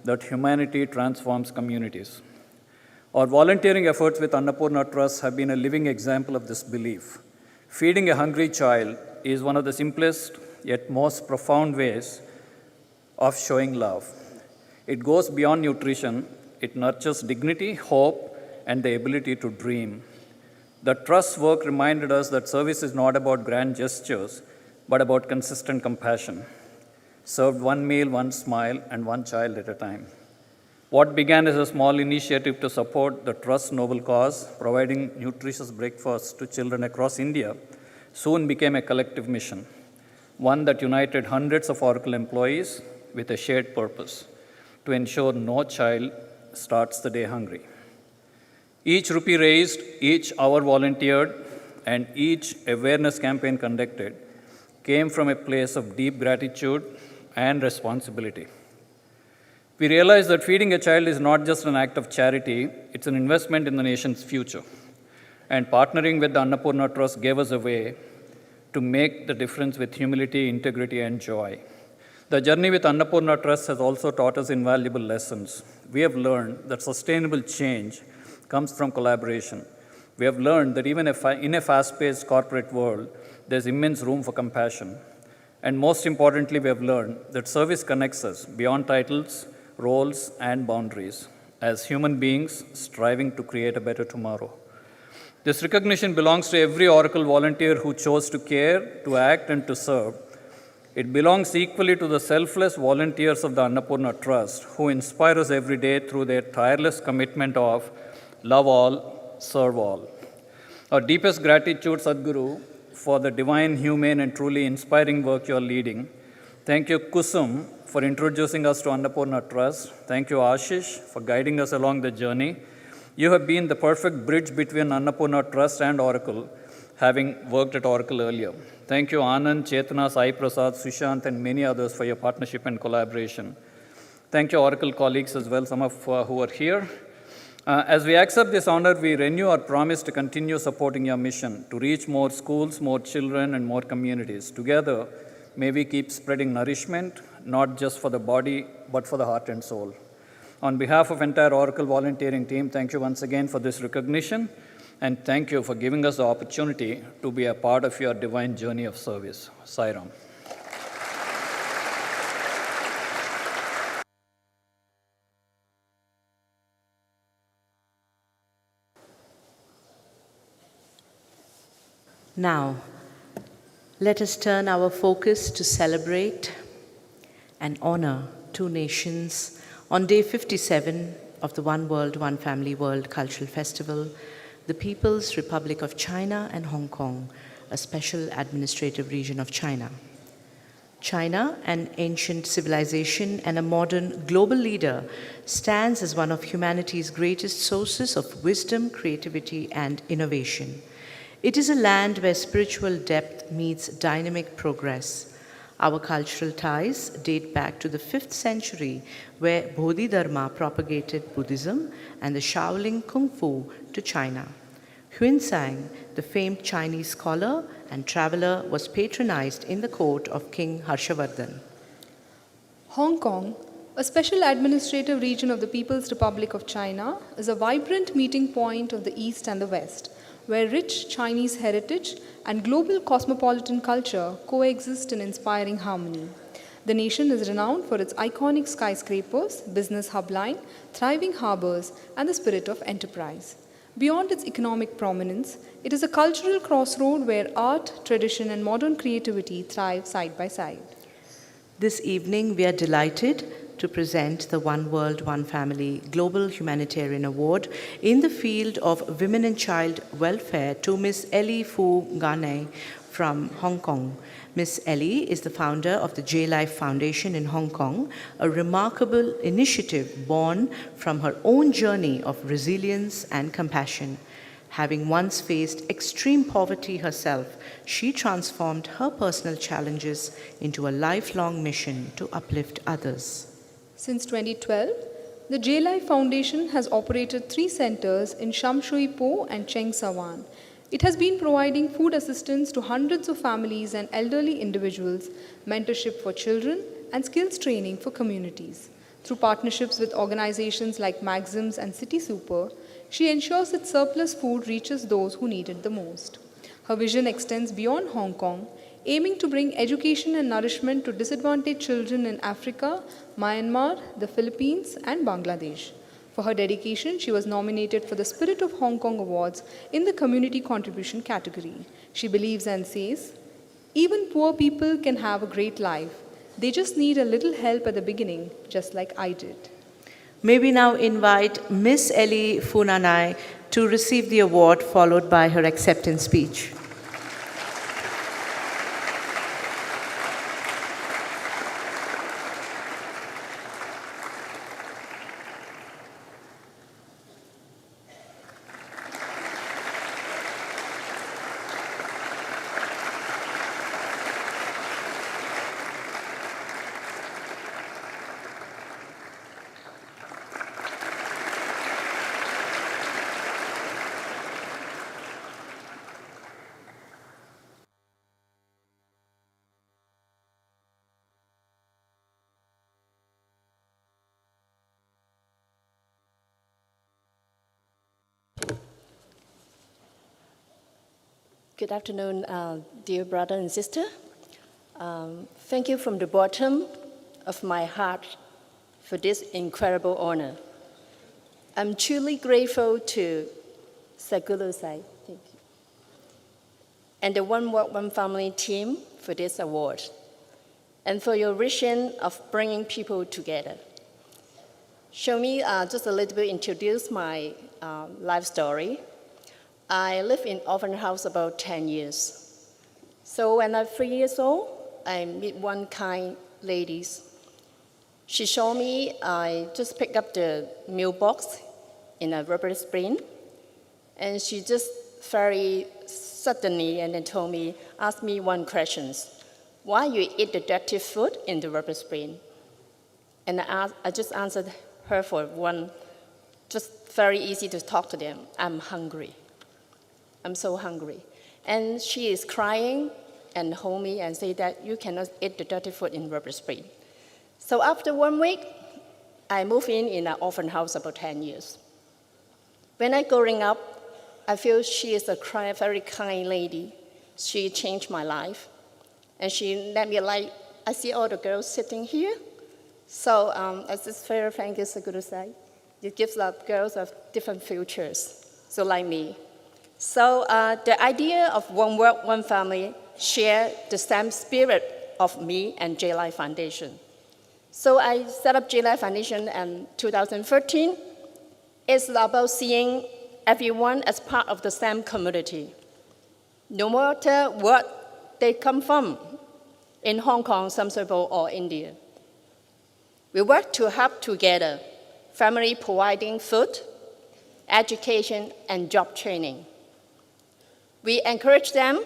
that humanity transforms communities. Our volunteering efforts with Annapurna Trust have been a living example of this belief. Feeding a hungry child is one of the simplest yet most profound ways of showing love. It goes beyond nutrition. It nurtures dignity, hope, and the ability to dream. The Trust work reminded us that service is not about grand gestures, but about consistent compassion. Served one meal, one smile, and one child at a time. What began as a small initiative to support the Trust's noble cause, providing nutritious breakfasts to children across India, soon became a collective mission, one that united hundreds of Oracle employees with a shared purpose: to ensure no child starts the day hungry. Each rupee raised, each hour volunteered, and each awareness campaign conducted came from a place of deep gratitude and responsibility. We realized that feeding a child is not just an act of charity, it's an investment in the nation's future. And partnering with the Annapurna Trust gave us a way to make the difference with humility, integrity, and joy. The journey with Annapurna Trust has also taught us invaluable lessons. We have learned that sustainable change comes from collaboration. We have learned that even in a fast-paced corporate world, there's immense room for compassion. And most importantly, we have learned that service connects us beyond titles, roles, and boundaries, as human beings striving to create a better tomorrow. This recognition belongs to every Oracle volunteer who chose to care, to act, and to serve. It belongs equally to the selfless volunteers of the Annapurna Trust, who inspire us every day through their tireless commitment of love all, serve all. Our deepest gratitude, Sadhguru, for the divine, humane, and truly inspiring work you are leading. Thank you, Kusum, for introducing us to Annapurna Trust. Thank you, Ashish, for guiding us along the journey. You have been the perfect bridge between Annapurna Trust and Oracle, having worked at Oracle earlier. Thank you, Anand, Chetna, Sai Prasad, Sushant, and many others for your partnership and collaboration. Thank you, Oracle colleagues as well, some of who are here. As we accept this honor, we renew our promise to continue supporting your mission, to reach more schools, more children, and more communities. Together, may we keep spreading nourishment, not just for the body, but for the heart and soul. On behalf of entire Oracle volunteering team, thank you once again for this recognition, and thank you for giving us the opportunity to be a part of your divine journey of service. Sai Ram. Now, let us turn our focus to celebrate and honor two nations on day 57 of the One World, One Family World Cultural Festival, the People's Republic of China and Hong Kong, a special administrative region of China. China, an ancient civilization and a modern global leader, stands as one of humanity's greatest sources of wisdom, creativity, and innovation. It is a land where spiritual depth meets dynamic progress. Our cultural ties date back to the 5th century, where Bodhidharma propagated Buddhism and the Shaolin Kung Fu to China. Huinsang, the famed Chinese scholar and traveler, was patronized in the court of King Harshavardhan. Hong Kong, a special administrative region of the People's Republic of China, is a vibrant meeting point of the East and the West, where rich Chinese heritage and global cosmopolitan culture coexist in inspiring harmony. The nation is renowned for its iconic skyscrapers, business hub line, thriving harbors, and the spirit of enterprise. Beyond its economic prominence, it is a cultural crossroad where art, tradition, and modern creativity thrive side by side. This evening, we are delighted to present the One World, One Family Global Humanitarian Award in the field of women and child welfare to Ms. Ellie Fu Ganei from Hong Kong. Ms. Ellie is the founder of the J-Life Foundation in Hong Kong, a remarkable initiative born from her own journey of resilience and compassion. Having once faced extreme poverty herself, she transformed her personal challenges into a lifelong mission to uplift others. Since 2012, the J-Life Foundation has operated 3 centers in Sham Shui Po and Cheng Sawan. It has been providing food assistance to hundreds of families and elderly individuals, mentorship for children, and skills training for communities. Through partnerships with organizations like Maxims and City Super, she ensures that surplus food reaches those who need it the most. Her vision extends beyond Hong Kong, aiming to bring education and nourishment to disadvantaged children in Africa, Myanmar, the Philippines, and Bangladesh. For her dedication, she was nominated for the Spirit of Hong Kong Awards in the Community Contribution category. She believes and says, "Even poor people can have a great life. They just need a little help at the beginning, just like I did." May we now invite Miss Ellie Funanai to receive the award, followed by her acceptance speech. Good afternoon, dear brother and sister. Thank you from the bottom of my heart for this incredible honor. I'm truly grateful to Sadhguru Sai, thank you, and the One World, One Family team for this award, and for your vision of bringing people together. Show me just a little bit introduce my life story. I lived in orphan house about 10 years. So when I'm 3 years old, I meet one kind lady. She showed me, I just picked up the milk box in a rubber spoon, and she just very suddenly and then told me, asked me one question: why you eat the dirty food in the rubber spoon? And I just answered her for one, just very easy to talk to them, I'm hungry. I'm so hungry. And she is crying and hold me and say that you cannot eat the dirty food in rubber spoon. So after 1 week, I moved in an orphan house about 10 years. When I growing up, I feel she is a very kind lady. She changed my life. And she let me like, I see all the girls sitting here. So I just very thank you, Sadhguru Sai. It gives the girls of different futures, so like me. So the idea of One World, One Family share the same spirit of me and J-Life Foundation. So I set up J-Life Foundation in 2013. It's about seeing everyone as part of the same community, no matter what they come from, in Hong Kong, Samsonville, or India. We work to help together, family providing food, education, and job training. We encourage them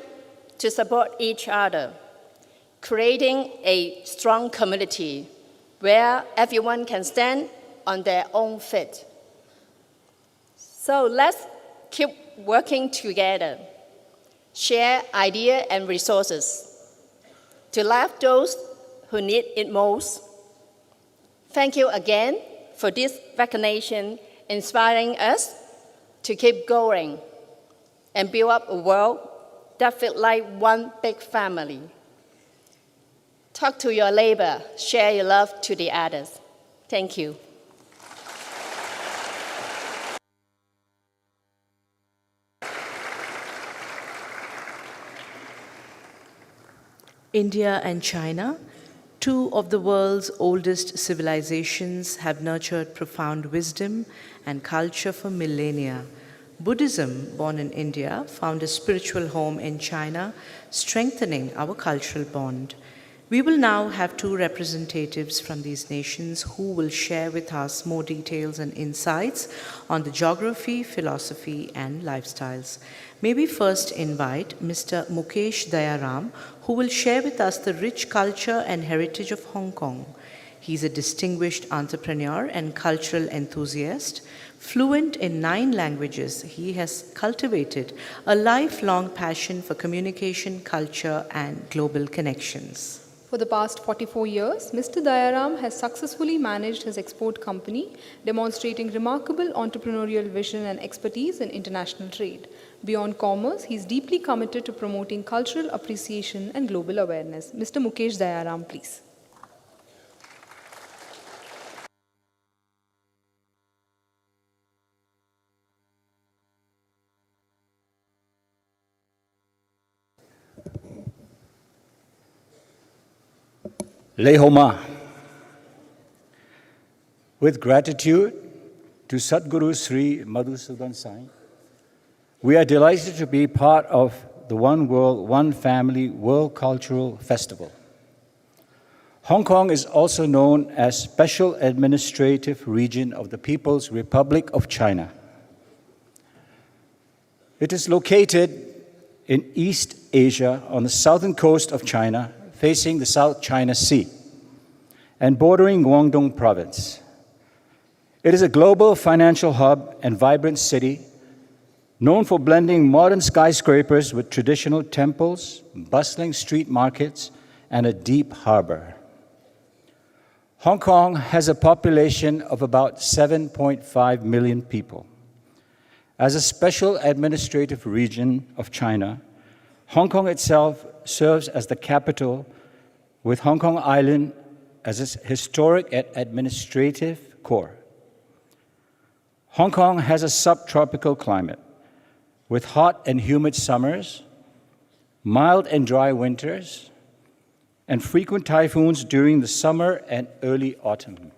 to support each other, creating a strong community where everyone can stand on their own feet. So let's keep working together, share ideas and resources to help those who need it most. Thank you again for this recognition, inspiring us to keep going and build up a world that feels like one big family. Talk to your neighbor, share your love to the others. Thank you. India and China, two of the world's oldest civilizations, have nurtured profound wisdom and culture for millennia. Buddhism, born in India, found a spiritual home in China, strengthening our cultural bond. We will now have two representatives from these nations who will share with us more details and insights on the geography, philosophy, and lifestyles. May we first invite Mr. Mukesh Dayaram, who will share with us the rich culture and heritage of Hong Kong. He's a distinguished entrepreneur and cultural enthusiast. Fluent in 9 languages, he has cultivated a lifelong passion for communication, culture, and global connections. For the past 44 years, Mr. Dayaram has successfully managed his export company, demonstrating remarkable entrepreneurial vision and expertise in international trade. Beyond commerce, he is deeply committed to promoting cultural appreciation and global awareness. Mr. Mukesh Dayaram, please. Lehoma. With gratitude to Sadhguru Sri Madhusudan Sai, we are delighted to be part of the One World, One Family World Cultural Festival. Hong Kong is also known as Special Administrative Region of the People's Republic of China. It is located in East Asia on the southern coast of China, facing the South China Sea and bordering Guangdong province. It is a global financial hub and vibrant city known for blending modern skyscrapers with traditional temples, bustling street markets, and a deep harbor. Hong Kong has a population of about 7.5 million people. As a special administrative region of China, Hong Kong itself serves as the capital, with Hong Kong Island as its historic and administrative core. Hong Kong has a subtropical climate, with hot and humid summers, mild and dry winters, and frequent typhoons during the summer and early autumn.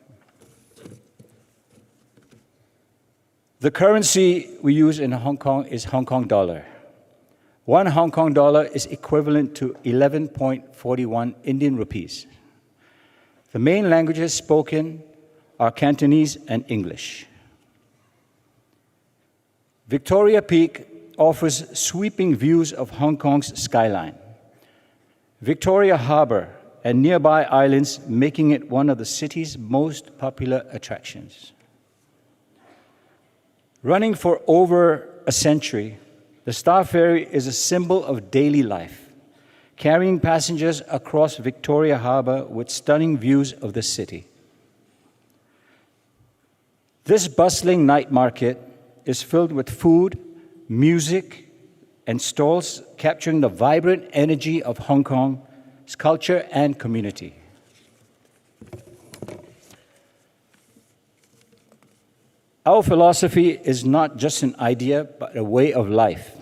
The currency we use in Hong Kong is Hong Kong dollar. 1 Hong Kong dollar is equivalent to 11.41 Indian rupees. The main languages spoken are Cantonese and English. Victoria Peak offers sweeping views of Hong Kong's skyline. Victoria Harbour and nearby islands making it one of the city's most popular attractions. Running for over a century, the Star Ferry is a symbol of daily life, carrying passengers across Victoria Harbour with stunning views of the city. This bustling night market is filled with food, music, and stalls capturing the vibrant energy of Hong Kong's culture and community. Our philosophy is not just an idea, but a way of life,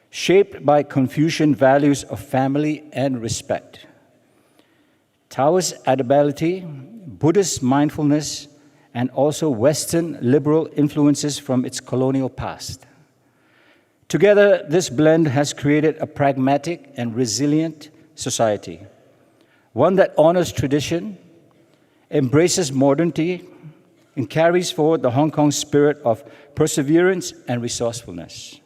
shaped by Confucian values of family and respect. Taoist adaptability, Buddhist mindfulness, and also Western liberal influences from its colonial past. Together, this blend has created a pragmatic and resilient society, one that honors tradition, embraces modernity, and carries forward the Hong Kong spirit of perseverance and resourcefulness.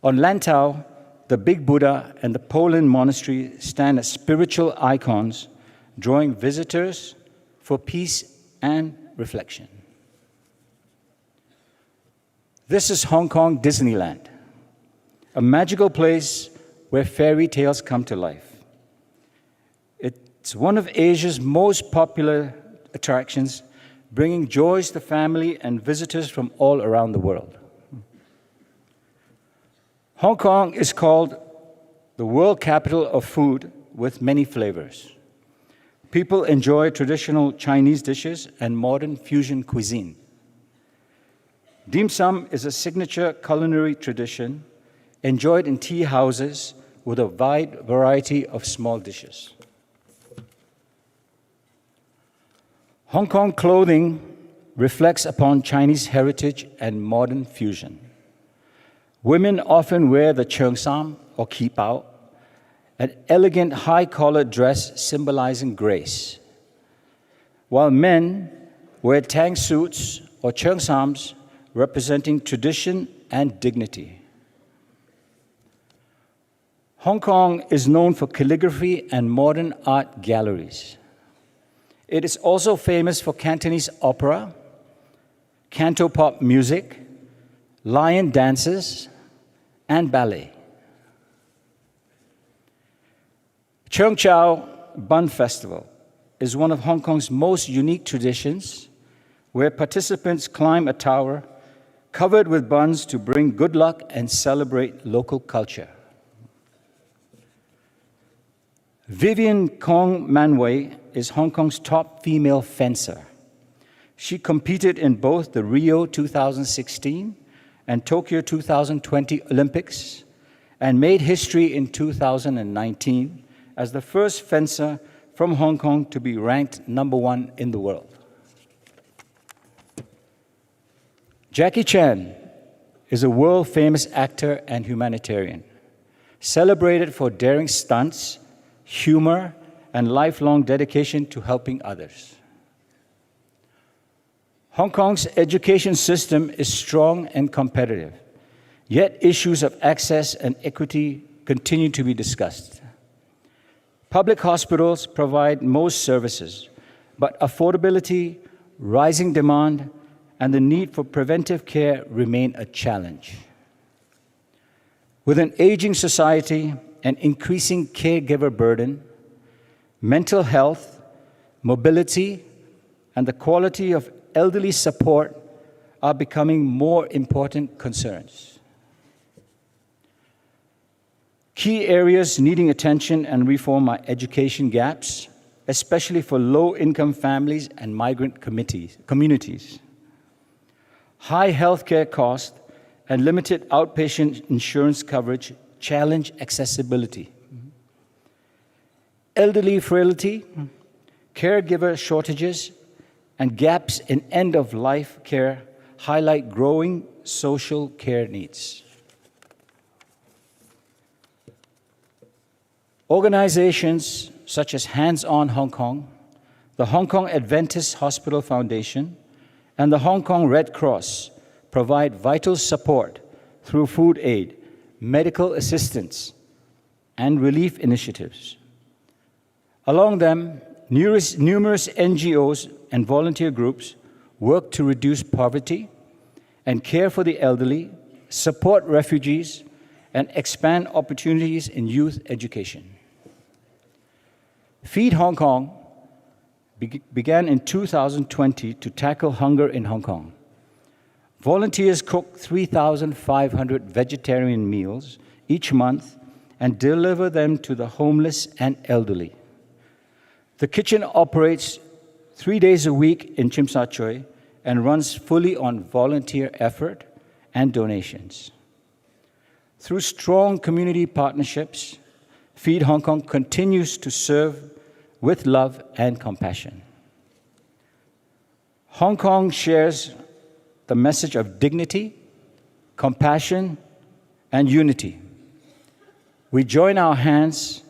On Lantau, the Big Buddha and the Poland Monastery stand as spiritual icons, drawing visitors for peace and reflection. This is Hong Kong Disneyland, a magical place where fairy tales come to life. It's one of Asia's most popular attractions, bringing joys to family and visitors from all around the world. Hong Kong is called the world capital of food with many flavors. People enjoy traditional Chinese dishes and modern fusion cuisine. Dim sum is a signature culinary tradition enjoyed in tea houses with a wide variety of small dishes. Hong Kong clothing reflects upon Chinese heritage and modern fusion. Women often wear the cheongsam or qipao, an elegant high-collared dress symbolizing grace, while men wear tang suits or cheongsams representing tradition and dignity. Hong Kong is known for calligraphy and modern art galleries. It is also famous for Cantonese opera, cantopop music, lion dances, and ballet. Cheung Chau Bun Festival is one of Hong Kong's most unique traditions, where participants climb a tower covered with buns to bring good luck and celebrate local culture. Vivian Kong Manway is Hong Kong's top female fencer. She competed in both the Rio 2016 and Tokyo 2020 Olympics and made history in 2019 as the first fencer from Hong Kong to be ranked #1 in the world. Jackie Chan is a world-famous actor and humanitarian, celebrated for daring stunts, humor, and lifelong dedication to helping others. Hong Kong's education system is strong and competitive, yet issues of access and equity continue to be discussed. Public hospitals provide most services, but affordability, rising demand, and the need for preventive care remain a challenge. With an aging society and increasing caregiver burden, mental health, mobility, and the quality of elderly support are becoming more important concerns. Key areas needing attention and reform are education gaps, especially for low-income families and migrant communities. High healthcare costs and limited outpatient insurance coverage challenge accessibility. Elderly frailty, caregiver shortages, and gaps in end-of-life care highlight growing social care needs. Organizations such as Hands On Hong Kong, the Hong Kong Adventist Hospital Foundation, and the Hong Kong Red Cross provide vital support through food aid, medical assistance, and relief initiatives. Along them, numerous NGOs and volunteer groups work to reduce poverty and care for the elderly, support refugees, and expand opportunities in youth education. Feed Hong Kong began in 2020 to tackle hunger in Hong Kong. Volunteers cook 3,500 vegetarian meals each month and deliver them to the homeless and elderly. The kitchen operates 3 days a week in Tsim Sha Tsui and runs fully on volunteer effort and donations. Through strong community partnerships, Feed Hong Kong continues to serve with love and compassion. Hong Kong shares the message of dignity, compassion, and unity. We join our hands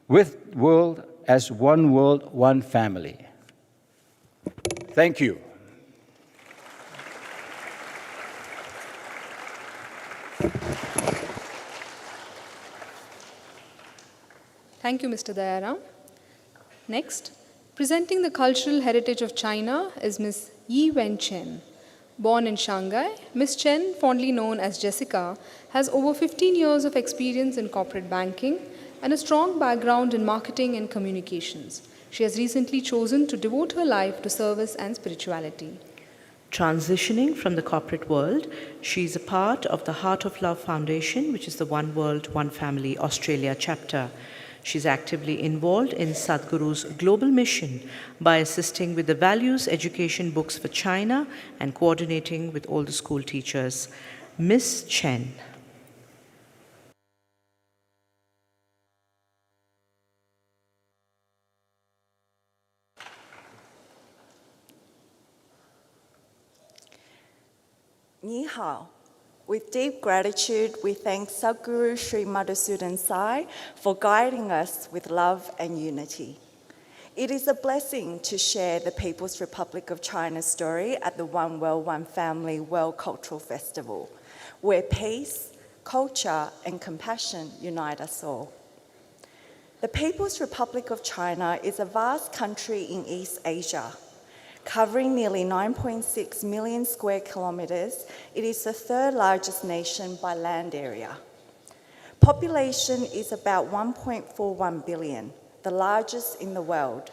with the world as one world, one family. Thank you. Thank you, Mr. Dayaram. Next, presenting the cultural heritage of China is Ms. Yi Wen Chen. Born in Shanghai, Ms. Chen, fondly known as Jessica, has over 15 years of experience in corporate banking and a strong background in marketing and communications. She has recently chosen to devote her life to service and spirituality. Transitioning from the corporate world, she is a part of the Heart of Love Foundation, which is the One World, One Family Australia chapter. She's actively involved in Sadhguru's global mission by assisting with the values education books for China and coordinating with all the school teachers. Ms. Chen. Ni hao. With deep gratitude, we thank Sadhguru Sri Madhusudan Sai for guiding us with love and unity. It is a blessing to share the People's Republic of China's story at the One World, One Family World Cultural Festival, where peace, culture, and compassion unite us all. The People's Republic of China is a vast country in East Asia. Covering nearly 9.6 million square kilometres, it is the third largest nation by land area. Population is about 1.41 billion, the largest in the world.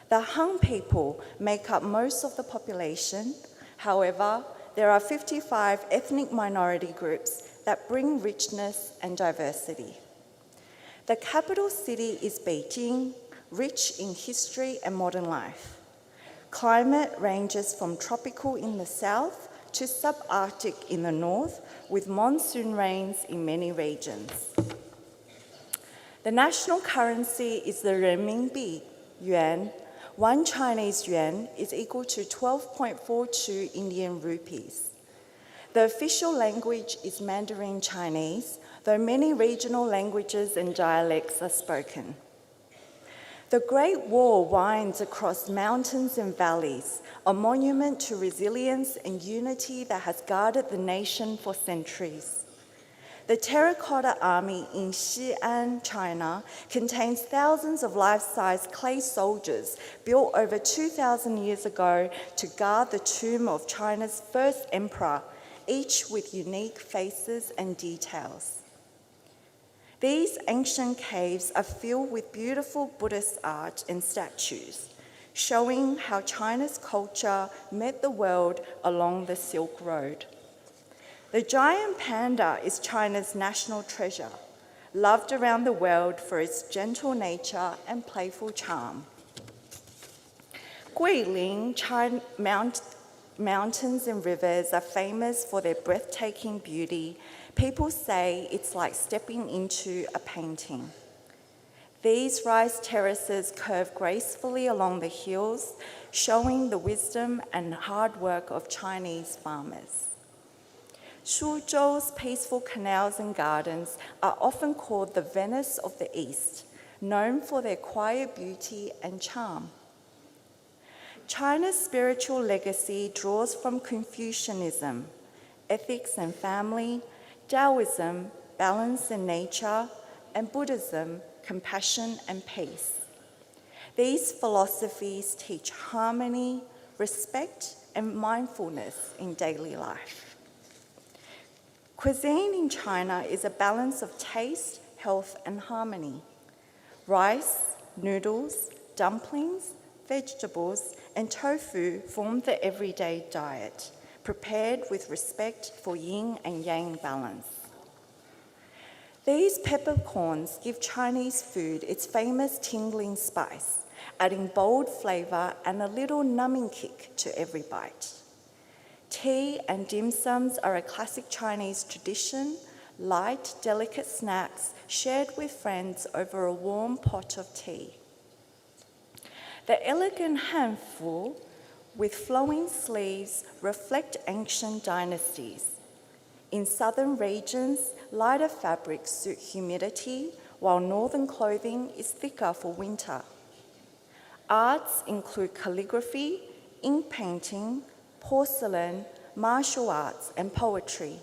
The Han people make up most of the population. However, there are 55 ethnic minority groups that bring richness and diversity. The capital city is Beijing, rich in history and modern life. Climate ranges from tropical in the south to subarctic in the north, with monsoon rains in many regions. The national currency is the renminbi, yuan. 1 Chinese yuan is equal to 12.42 Indian rupees. The official language is Mandarin Chinese, though many regional languages and dialects are spoken. The Great Wall winds across mountains and valleys, a monument to resilience and unity that has guarded the nation for centuries. The Terracotta Army in Xi'an, China, contains thousands of life-size clay soldiers built over 2,000 years ago to guard the tomb of China's first emperor, each with unique faces and details. These ancient caves are filled with beautiful Buddhist art and statues, showing how China's culture met the world along the Silk Road. The giant panda is China's national treasure, loved around the world for its gentle nature and playful charm. Guilin mountains and rivers are famous for their breathtaking beauty. People say it's like stepping into a painting. These rice terraces curve gracefully along the hills, showing the wisdom and hard work of Chinese farmers. Suzhou's peaceful canals and gardens are often called the Venice of the East, known for their quiet beauty and charm. China's spiritual legacy draws from Confucianism, ethics and family, Taoism, balance and nature, and Buddhism, compassion and peace. These philosophies teach harmony, respect, and mindfulness in daily life. Cuisine in China is a balance of taste, health, and harmony. Rice, noodles, dumplings, vegetables, and tofu form the everyday diet, prepared with respect for yin and yang balance. These peppercorns give Chinese food its famous tingling spice, adding bold flavour and a little numbing kick to every bite. Tea and dim sums are a classic Chinese tradition, light, delicate snacks shared with friends over a warm pot of tea. The elegant hanfu with flowing sleeves reflect ancient dynasties. In southern regions, lighter fabrics suit humidity, while northern clothing is thicker for winter. Arts include calligraphy, ink painting, porcelain, martial arts, and poetry.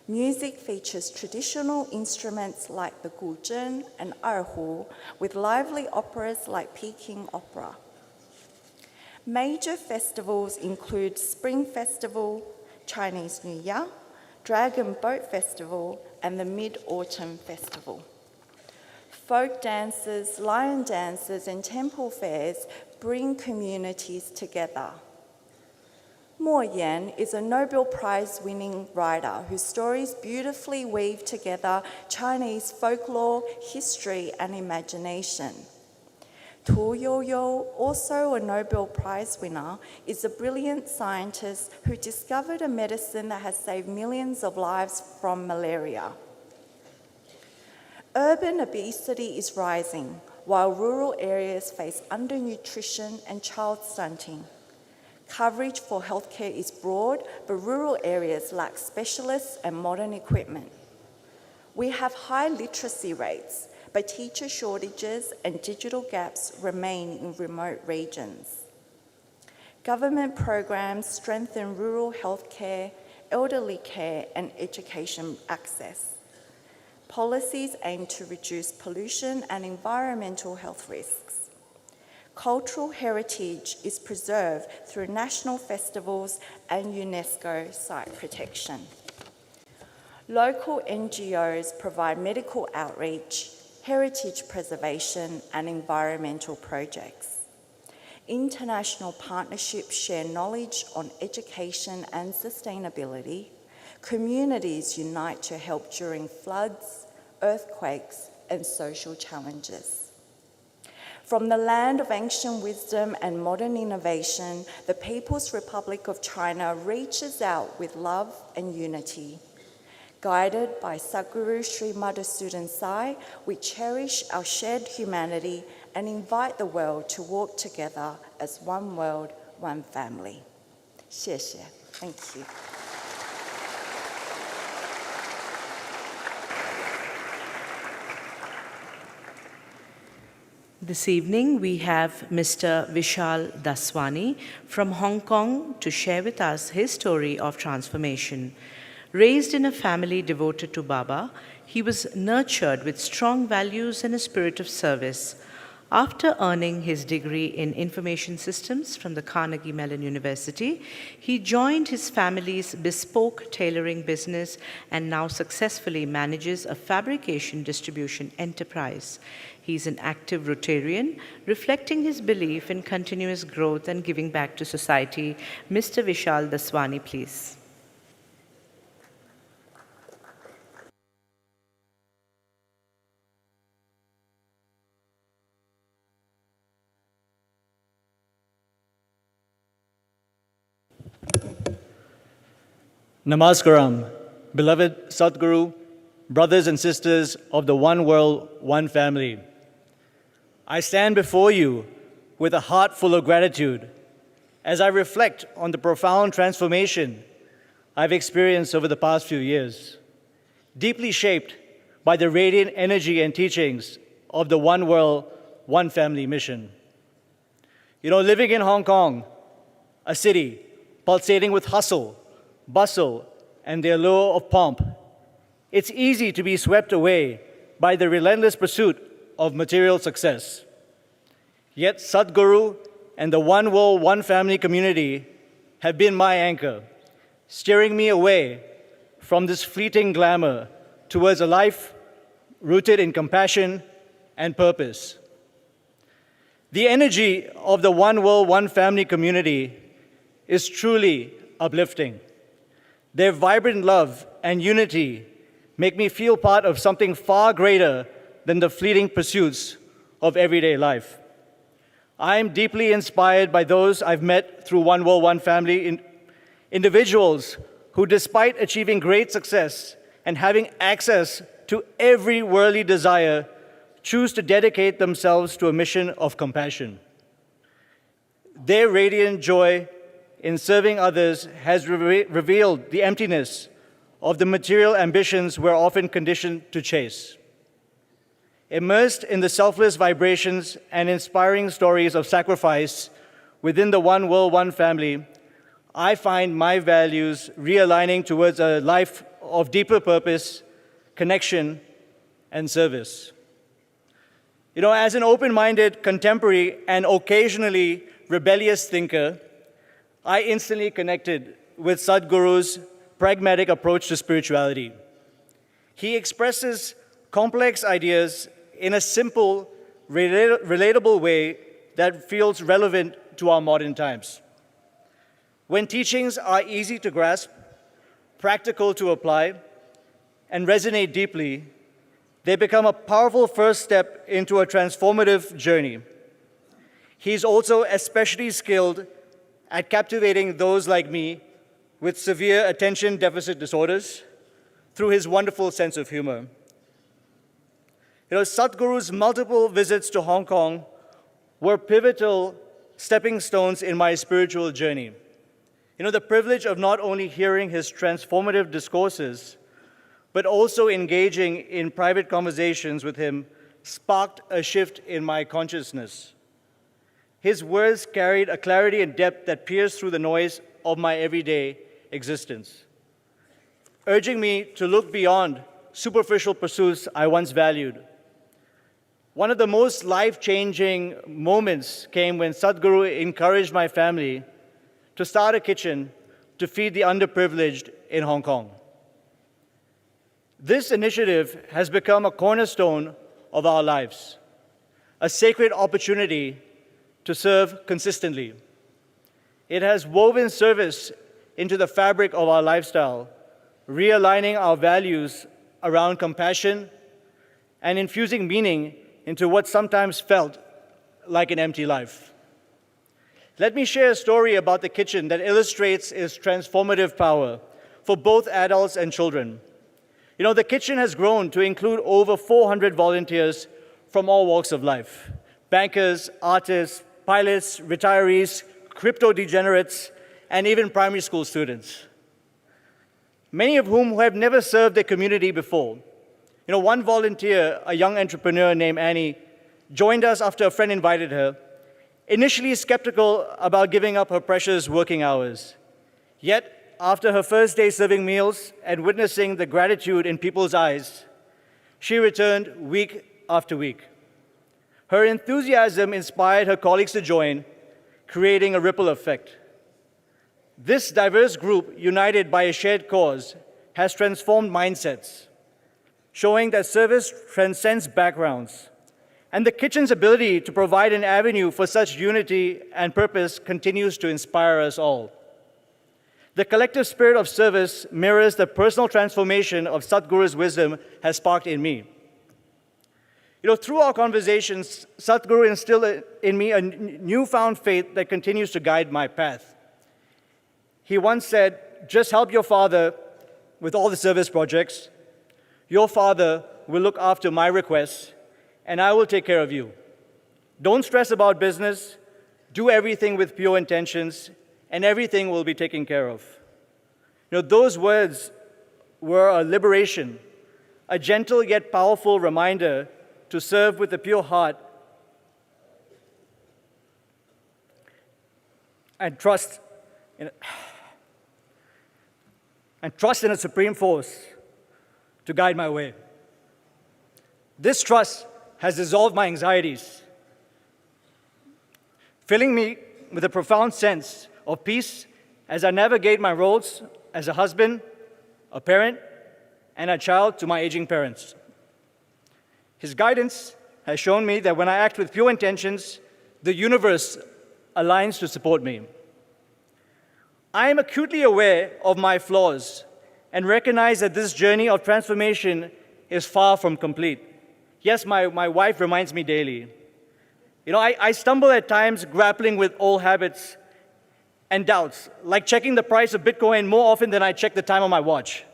Music features traditional instruments like the guzheng and erhu, with lively operas like Peking Opera. Major festivals include Spring Festival, Chinese New Year, Dragon Boat Festival, and the Mid-Autumn Festival. Folk dances, lion dances, and temple fairs bring communities together. Mo Yan is a Nobel Prize-winning writer whose stories beautifully weave together Chinese folklore, history, and imagination. Tu Youyou, also a Nobel Prize winner, is a brilliant scientist who discovered a medicine that has saved millions of lives from malaria. Urban obesity is rising, while rural areas face undernutrition and child stunting. Coverage for healthcare is broad, but rural areas lack specialists and modern equipment. We have high literacy rates, but teacher shortages and digital gaps remain in remote regions. Government programs strengthen rural healthcare, elderly care, and education access. Policies aim to reduce pollution and environmental health risks. Cultural heritage is preserved through national festivals and UNESCO site protection. Local NGOs provide medical outreach, heritage preservation, and environmental projects. International partnerships share knowledge on education and sustainability. Communities unite to help during floods, earthquakes, and social challenges. From the land of ancient wisdom and modern innovation, the People's Republic of China reaches out with love and unity. Guided by Sadhguru Sri Madhusudan Sai, we cherish our shared humanity and invite the world to walk together as one world, one family. 谢谢. Thank you. This evening, we have Mr. Vishal Daswani from Hong Kong to share with us his story of transformation. Raised in a family devoted to Baba, he was nurtured with strong values and a spirit of service. After earning his degree in information systems from the Carnegie Mellon University, he joined his family's bespoke tailoring business and now successfully manages a fabrication distribution enterprise. He's an active Rotarian, reflecting his belief in continuous growth and giving back to society. Mr. Vishal Daswani, please. Namaskaram, beloved Sadhguru, brothers and sisters of the One World, One Family. I stand before you with a heart full of gratitude as I reflect on the profound transformation I've experienced over the past few years, deeply shaped by the radiant energy and teachings of the One World, One Family mission. You know, living in Hong Kong, a city pulsating with hustle, bustle, and the allure of pomp, it's easy to be swept away by the relentless pursuit of material success. Yet Sadhguru and the One World, One Family community have been my anchor, steering me away from this fleeting glamour towards a life rooted in compassion and purpose. The energy of the One World, One Family community is truly uplifting. Their vibrant love and unity make me feel part of something far greater than the fleeting pursuits of everyday life. I am deeply inspired by those I've met through One World, One Family, individuals who, despite achieving great success and having access to every worldly desire, choose to dedicate themselves to a mission of compassion. Their radiant joy in serving others has revealed the emptiness of the material ambitions we're often conditioned to chase. Immersed in the selfless vibrations and inspiring stories of sacrifice within the One World, One Family, I find my values realigning towards a life of deeper purpose, connection, and service. You know, as an open-minded, contemporary, and occasionally rebellious thinker, I instantly connected with Sadhguru's pragmatic approach to spirituality. He expresses complex ideas in a simple, relatable way that feels relevant to our modern times. When teachings are easy to grasp, practical to apply, and resonate deeply, they become a powerful first step into a transformative journey. He's also especially skilled at captivating those like me with severe attention deficit disorders through his wonderful sense of humor. You know, Sadhguru's multiple visits to Hong Kong were pivotal stepping stones in my spiritual journey. The privilege of not only hearing his transformative discourses, but also engaging in private conversations with him sparked a shift in my consciousness. His words carried a clarity and depth that pierced through the noise of my everyday existence, urging me to look beyond superficial pursuits I once valued. One of the most life-changing moments came when Sadhguru encouraged my family to start a kitchen to feed the underprivileged in Hong Kong. This initiative has become a cornerstone of our lives, a sacred opportunity to serve consistently. It has woven service into the fabric of our lifestyle, realigning our values around compassion and infusing meaning into what sometimes felt like an empty life. Let me share a story about the kitchen that illustrates its transformative power for both adults and children. The kitchen has grown to include over 400 volunteers from all walks of life: bankers, artists, pilots, retirees, crypto degenerates, and even primary school students, many of whom have never served their community before. One volunteer, a young entrepreneur named Annie, joined us after a friend invited her, initially skeptical about giving up her precious working hours. Yet, after her first day serving meals and witnessing the gratitude in people's eyes, she returned week after week. Her enthusiasm inspired her colleagues to join, creating a ripple effect. This diverse group, united by a shared cause, has transformed mindsets, showing that service transcends backgrounds. And the kitchen's ability to provide an avenue for such unity and purpose continues to inspire us all. The collective spirit of service mirrors the personal transformation of Sadhguru's wisdom has sparked in me. Through our conversations, Sadhguru instilled in me a newfound faith that continues to guide my path. He once said, "Just help your father with all the service projects. Your father will look after my requests, and I will take care of you. Don't stress about business. Do everything with pure intentions, and everything will be taken care of." Those words were a liberation, a gentle yet powerful reminder to serve with a pure heart and trust in a supreme force to guide my way. This trust has dissolved my anxieties, filling me with a profound sense of peace as I navigate my roles as a husband, a parent, and a child to my aging parents. His guidance has shown me that when I act with pure intentions, the universe aligns to support me. I am acutely aware of my flaws and recognize that this journey of transformation is far from complete. Yes, my wife reminds me daily. I stumble at times grappling with old habits and doubts, like checking the price of Bitcoin more often than I check the time on my watch.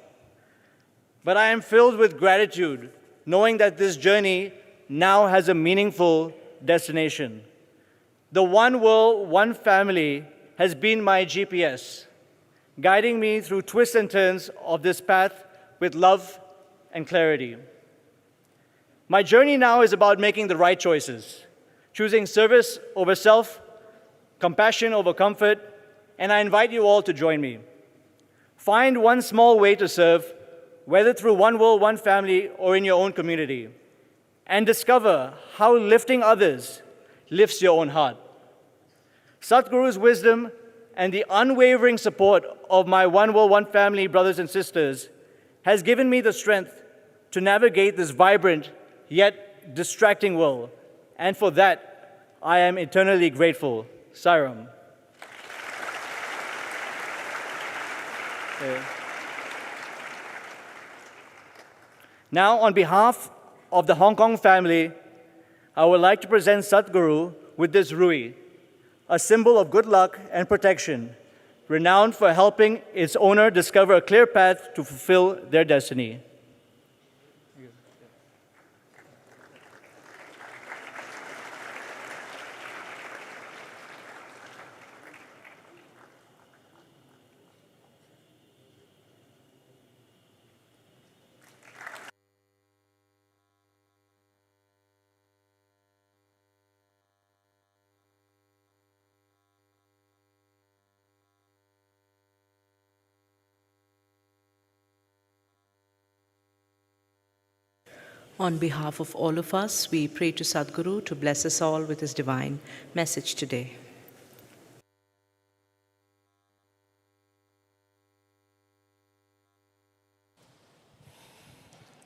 But I am filled with gratitude, knowing that this journey now has a meaningful destination. The One World, One Family has been my GPS, guiding me through twists and turns of this path with love and clarity. My journey now is about making the right choices, choosing service over self, compassion over comfort, and I invite you all to join me. Find one small way to serve, whether through One World, One Family or in your own community, and discover how lifting others lifts your own heart. Sadhguru's wisdom and the unwavering support of my One World, One Family brothers and sisters has given me the strength to navigate this vibrant yet distracting world, and for that, I am eternally grateful. Sairam. Now, on behalf of the Hong Kong family, I would like to present Sadhguru with this Rui, a symbol of good luck and protection, renowned for helping its owner discover a clear path to fulfill their destiny. On behalf of all of us, we pray to Sadhguru to bless us all with his divine message today.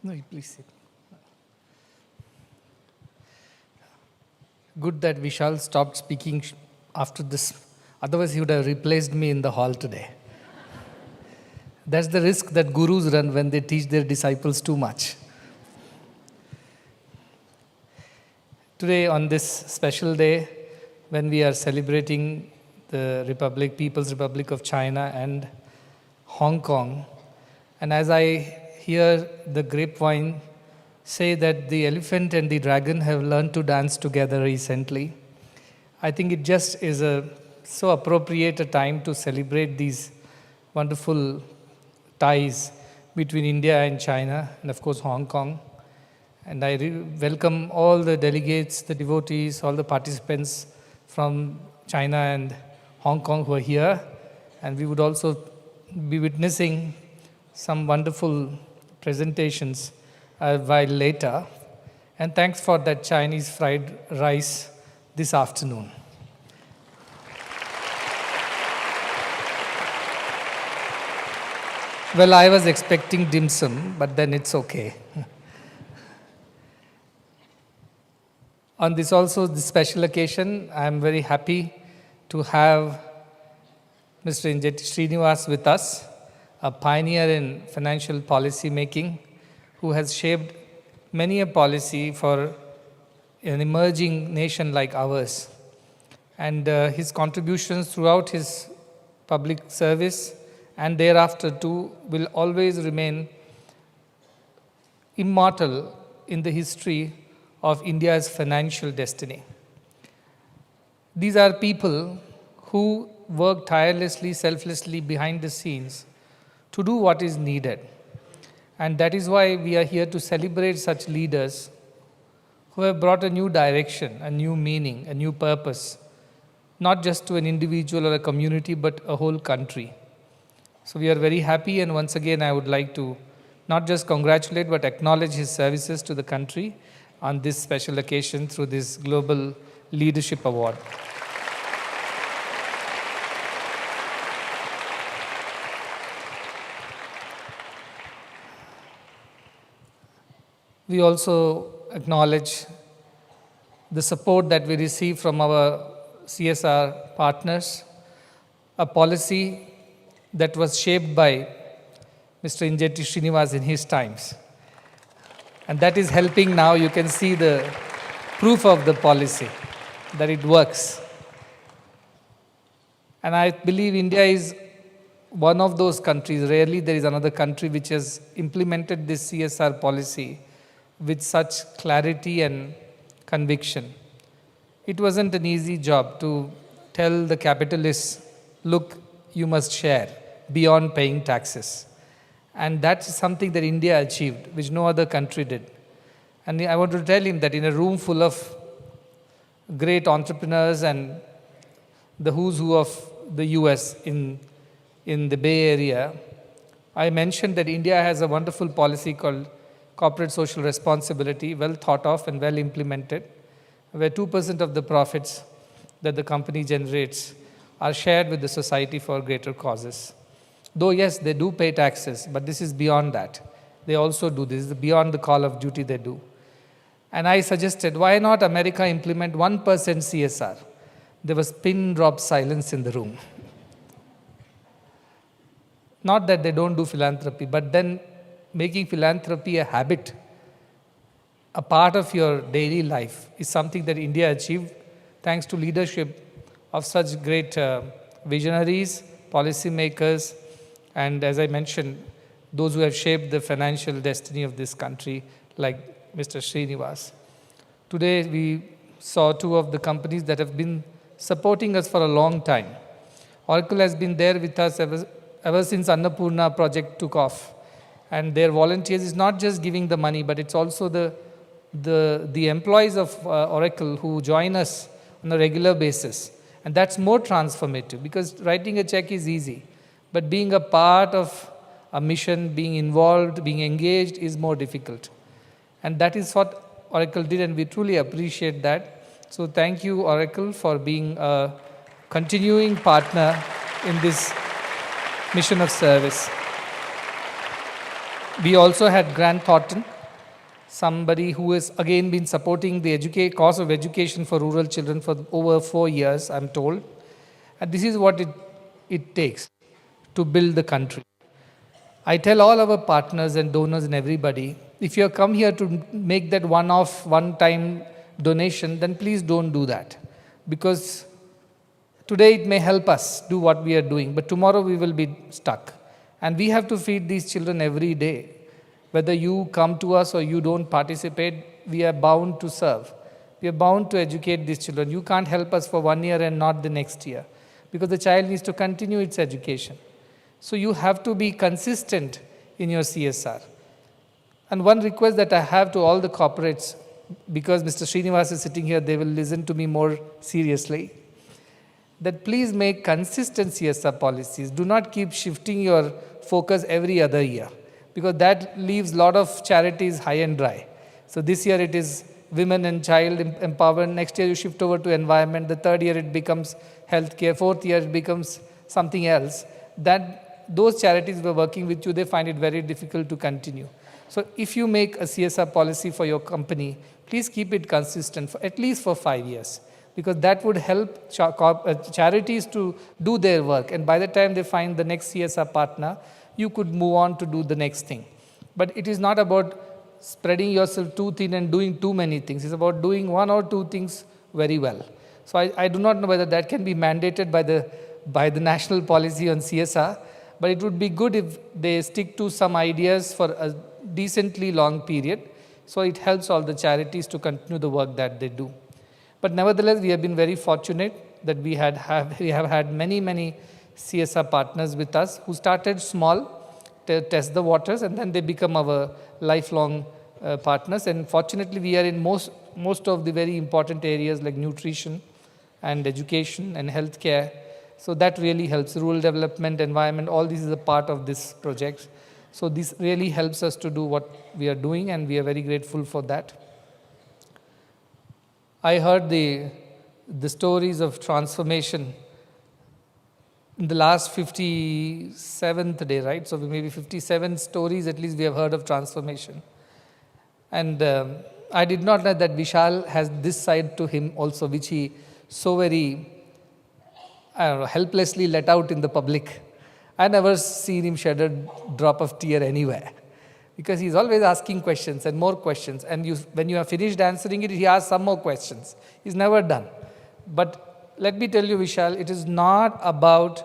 No, please sit. Good that Vishal stopped speaking after this. Otherwise, he would have replaced me in the hall today. That's the risk that gurus run when they teach their disciples too much. Today, on this special day, when we are celebrating the People's Republic of China and Hong Kong, and as I hear the grapevine say that the elephant and the dragon have learned to dance together recently, I think it just is so appropriate a time to celebrate these wonderful ties between India and China, and of course Hong Kong. And I welcome all the delegates, the devotees, all the participants from China and Hong Kong who are here. And we would also be witnessing some wonderful presentations a while later. And thanks for that Chinese fried rice this afternoon. Well, I was expecting dim sum, but then it's okay. On this special occasion, I am very happy to have Mr. Injetti Srinivas with us, a pioneer in financial policy making, who has shaped many a policy for an emerging nation like ours. And his contributions throughout his public service and thereafter too will always remain immortal in the history of India's financial destiny. These are people who work tirelessly, selflessly behind the scenes to do what is needed. And that is why we are here to celebrate such leaders who have brought a new direction, a new meaning, a new purpose, not just to an individual or a community, but a whole country. So we are very happy, and once again I would like to not just congratulate but acknowledge his services to the country on this special occasion through this Global Leadership Award. We also acknowledge the support that we receive from our CSR partners, a policy that was shaped by Mr. Injetti Srinivas in his times. And that is helping now. You can see the proof of the policy, that it works. And I believe India is one of those countries. Rarely there is another country which has implemented this CSR policy with such clarity and conviction. It wasn't an easy job to tell the capitalists, look, you must share beyond paying taxes. And that's something that India achieved, which no other country did. And I want to tell him that in a room full of great entrepreneurs and the who's who of the US in the Bay Area, I mentioned that India has a wonderful policy called corporate social responsibility, well thought of and well implemented, where 2% of the profits that the company generates are shared with the society for greater causes. Though yes, they do pay taxes, but this is beyond that. They also do this, beyond the call of duty they do. And I suggested, why not America implement 1% CSR? There was pin drop silence in the room. Not that they don't do philanthropy, but then making philanthropy a habit, a part of your daily life, is something that India achieved thanks to leadership of such great visionaries, policymakers, and as I mentioned, those who have shaped the financial destiny of this country, like Mr. Srinivas. Today, we saw two of the companies that have been supporting us for a long time. Oracle has been there with us ever since Annapurna project took off. And their volunteers is not just giving the money, but it's also the employees of Oracle who join us on a regular basis. And that's more transformative, because writing a check is easy. But being a part of a mission, being involved, being engaged is more difficult. And that is what Oracle did, and we truly appreciate that. So thank you, Oracle, for being a continuing partner in this mission of service. We also had Grant Thornton, somebody who has again been supporting the cause of education for rural children for over 4 years, I'm told. And this is what it takes to build the country. I tell all our partners and donors and everybody, if you have come here to make that one-off, one-time donation, then please don't do that. Because today it may help us do what we are doing, but tomorrow we will be stuck. And we have to feed these children every day. Whether you come to us or you don't participate, we are bound to serve. We are bound to educate these children. You can't help us for 1 year and not the next year, because the child needs to continue its education. So you have to be consistent in your CSR. And one request that I have to all the corporates, because Mr. Srinivas is sitting here, they will listen to me more seriously, that please make consistent CSR policies. Do not keep shifting your focus every other year, because that leaves a lot of charities high and dry. So this year it is women and child empowerment. Next year you shift over to environment. The third year it becomes healthcare. Fourth year it becomes something else. Those charities who are working with you, they find it very difficult to continue. So if you make a CSR policy for your company, please keep it consistent for at least for 5 years, because that would help charities to do their work. And by the time they find the next CSR partner, you could move on to do the next thing. But it is not about spreading yourself too thin and doing too many things. It's about doing 1 or 2 things very well. So I do not know whether that can be mandated by the national policy on CSR, but it would be good if they stick to some ideas for a decently long period, so it helps all the charities to continue the work that they do. But nevertheless, we have been very fortunate that we have had many CSR partners with us who started small, to test the waters, and then they become our lifelong partners. And fortunately, we are in most of the very important areas like nutrition and education and healthcare. So that really helps. Rural development, environment, all this is a part of this project. So this really helps us to do what we are doing, and we are very grateful for that. I heard the stories of transformation in the last 57th day, right? So maybe 57 stories at least we have heard of transformation. And I did not know that Vishal has this side to him also, which he so very helplessly let out in the public. I never seen him shed a drop of tear anywhere, because he's always asking questions and more questions. And when you have finished answering it, he asks some more questions. He's never done. But let me tell you, Vishal, it is not about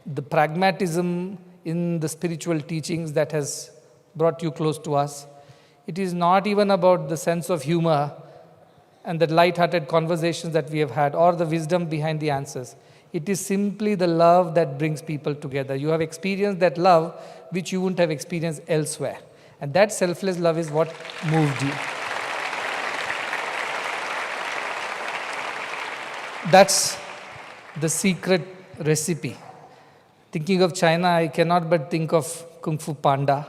the pragmatism in the spiritual teachings that has brought you close to us. It is not even about the sense of humor and the light-hearted conversations that we have had, or the wisdom behind the answers. It is simply the love that brings people together. You have experienced that love which you wouldn't have experienced elsewhere. And that selfless love is what moved you. That's the secret recipe. Thinking of China, I cannot but think of Kung Fu Panda.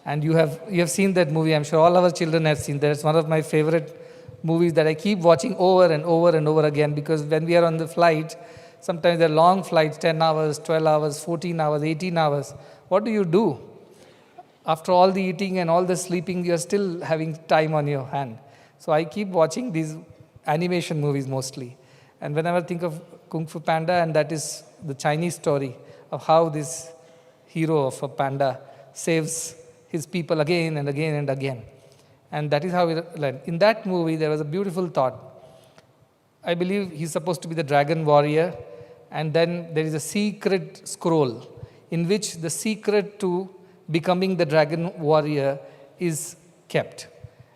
And you have seen that movie. I'm sure all our children have seen that. It's one of my favorite movies that I keep watching over and over and over again, because when we are on the flight, sometimes they're long flights, 10 hours, 12 hours, 14 hours, 18 hours. What do you do? After all the eating and all the sleeping, you're still having time on your hand. So I keep watching these animation movies mostly. And whenever I think of Kung Fu Panda, and that is the Chinese story of how this hero of a panda saves his people again and again and again. And that is how we learn. In that movie, there was a beautiful thought. I believe he's supposed to be the dragon warrior, and then there is a secret scroll in which the secret to becoming the dragon warrior is kept.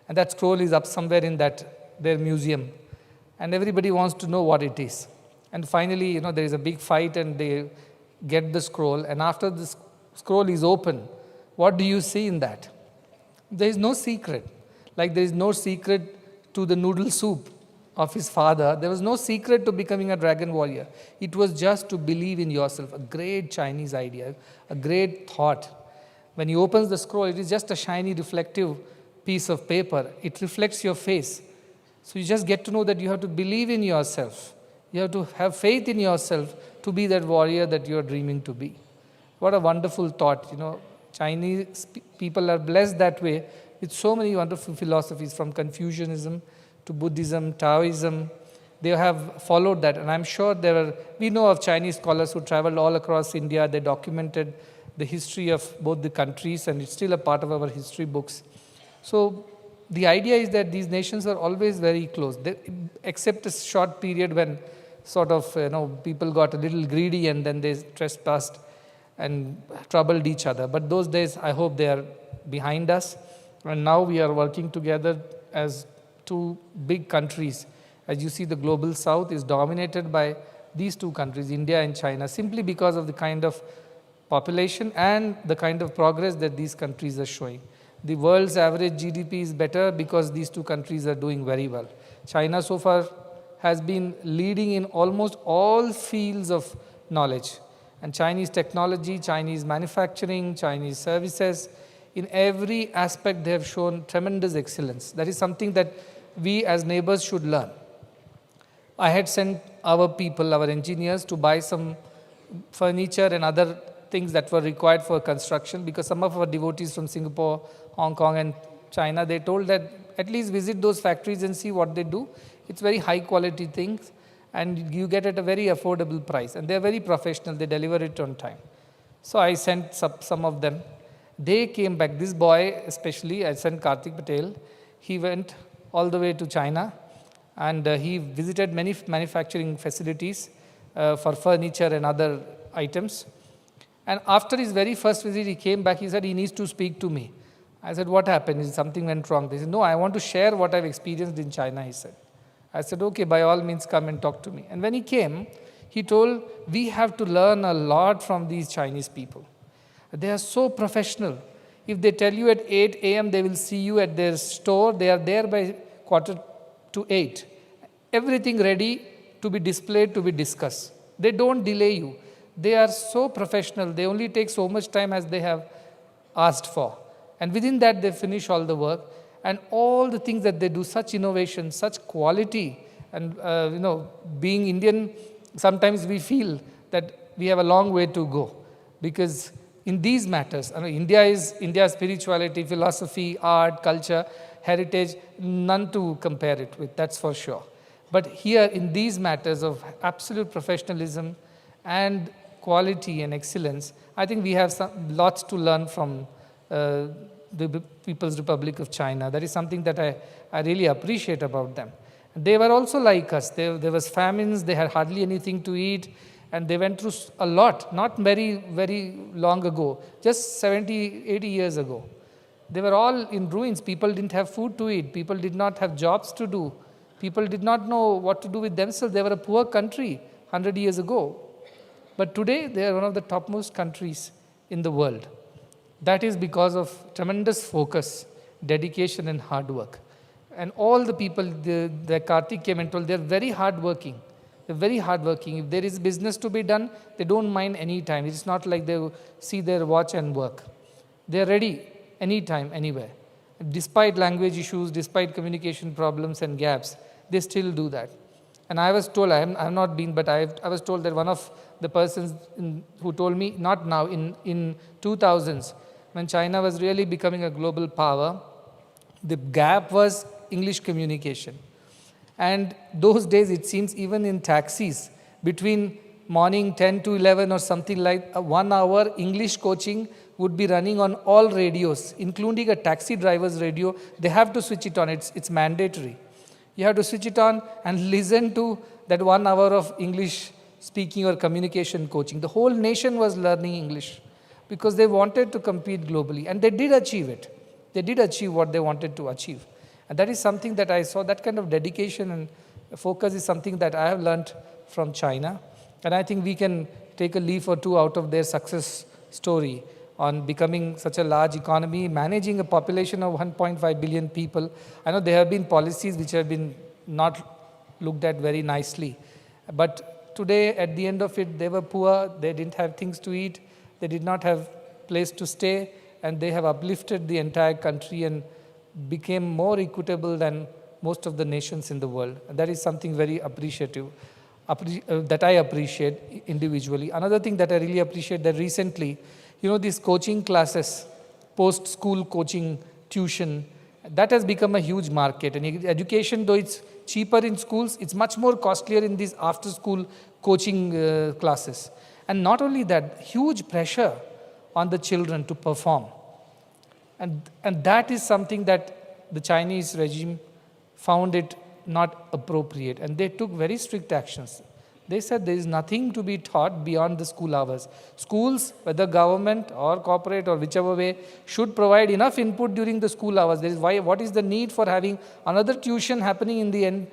And that scroll is up somewhere in their museum. And everybody wants to know what it is. And finally, there is a big fight, and they get the scroll. And after the scroll is open, what do you see in that? There is no secret. Like there is no secret to the noodle soup of his father. There was no secret to becoming a dragon warrior. It was just to believe in yourself. A great Chinese idea, a great thought. When he opens the scroll, it is just a shiny reflective piece of paper, it reflects your face. So you just get to know that you have to believe in yourself. You have to have faith in yourself to be that warrior that you are dreaming to be. What a wonderful thought. Chinese people are blessed that way with so many wonderful philosophies, from Confucianism to Buddhism, Taoism. They have followed that, and I'm sure we know of Chinese scholars who traveled all across India. They documented the history of both the countries, and it's still a part of our history books. So the idea is that these nations are always very close, except a short period when sort of people got a little greedy and then they trespassed and troubled each other. But those days, I hope they are behind us, and now we are working together as two big countries. As you see, the global south is dominated by these two countries, India and China, simply because of the kind of population and the kind of progress that these countries are showing. The world's average GDP is better because these two countries are doing very well. China so far has been leading in almost all fields of knowledge. And Chinese technology, Chinese manufacturing, Chinese services, in every aspect they have shown tremendous excellence. That is something that we as neighbors should learn. I had sent our people, our engineers, to buy some furniture and other things that were required for construction, because some of our devotees from Singapore, Hong Kong and China, they told that at least visit those factories and see what they do. It's very high quality things and you get at a very affordable price, and they're very professional, they deliver it on time. So I sent some of them. They came back, this boy especially, I sent Karthik Patel, he went all the way to China and he visited many manufacturing facilities for furniture and other items. And after his very first visit, he came back, he said he needs to speak to me. I said, what happened? Is something went wrong? They said, no, I want to share what I've experienced in China, he said. I said, okay, by all means come and talk to me. And when he came, he told, we have to learn a lot from these Chinese people. They are so professional. If they tell you at 8 a.m., they will see you at their store. They are there by 7:45. Everything ready to be displayed, to be discussed. They don't delay you. They are so professional. They only take so much time as they have asked for. And within that, they finish all the work. And all the things that they do, such innovation, such quality. And, being Indian, sometimes we feel that we have a long way to go. Because in these matters, India's spirituality, philosophy, art, culture, heritage, none to compare it with, that's for sure. But here, in these matters of absolute professionalism and quality and excellence, I think we have lots to learn from the People's Republic of China. That is something that I really appreciate about them. They were also like us. There was famines, they had hardly anything to eat, and they went through a lot, not very, very long ago, just 70, 80 years ago. They were all in ruins. People didn't have food to eat. People did not have jobs to do. People did not know what to do with themselves. They were a poor country 100 years ago. But today, they are one of the topmost countries in the world. That is because of tremendous focus, dedication, and hard work. And all the people that Karthik came and told, they're very hardworking. They're very hardworking. If there is business to be done, they don't mind any time. It's not like they see their watch and work. They're ready anytime, anywhere. Despite language issues, despite communication problems and gaps, they still do that. And I was told, I have not been, but I was told that one of the persons who told me, not now, in 2000s, when China was really becoming a global power, the gap was English communication. And those days, it seems, even in taxis, between morning 10 to 11 or something like 1 hour, English coaching would be running on all radios, including a taxi driver's radio. They have to switch it on. It's mandatory. You have to switch it on and listen to that 1 hour of English speaking or communication coaching. The whole nation was learning English because they wanted to compete globally. And they did achieve it. They did achieve what they wanted to achieve. And that is something that I saw, that kind of dedication and focus is something that I have learned from China. And I think we can take a leaf or two out of their success story on becoming such a large economy, managing a population of 1.5 billion people. I know there have been policies which have been not looked at very nicely. But today, at the end of it, they were poor, they didn't have things to eat, they did not have place to stay, and they have uplifted the entire country and became more equitable than most of the nations in the world. And that is something very appreciative, that I appreciate individually. Another thing that I really appreciate that recently, these coaching classes, post-school coaching, tuition, that has become a huge market. And education, though it's cheaper in schools, it's much more costlier in these after-school coaching classes. And not only that, huge pressure on the children to perform. And that is something that the Chinese regime found it not appropriate. And they took very strict actions. They said there is nothing to be taught beyond the school hours. Schools, whether government or corporate or whichever way, should provide enough input during the school hours. What is the need for having another tuition happening in the end,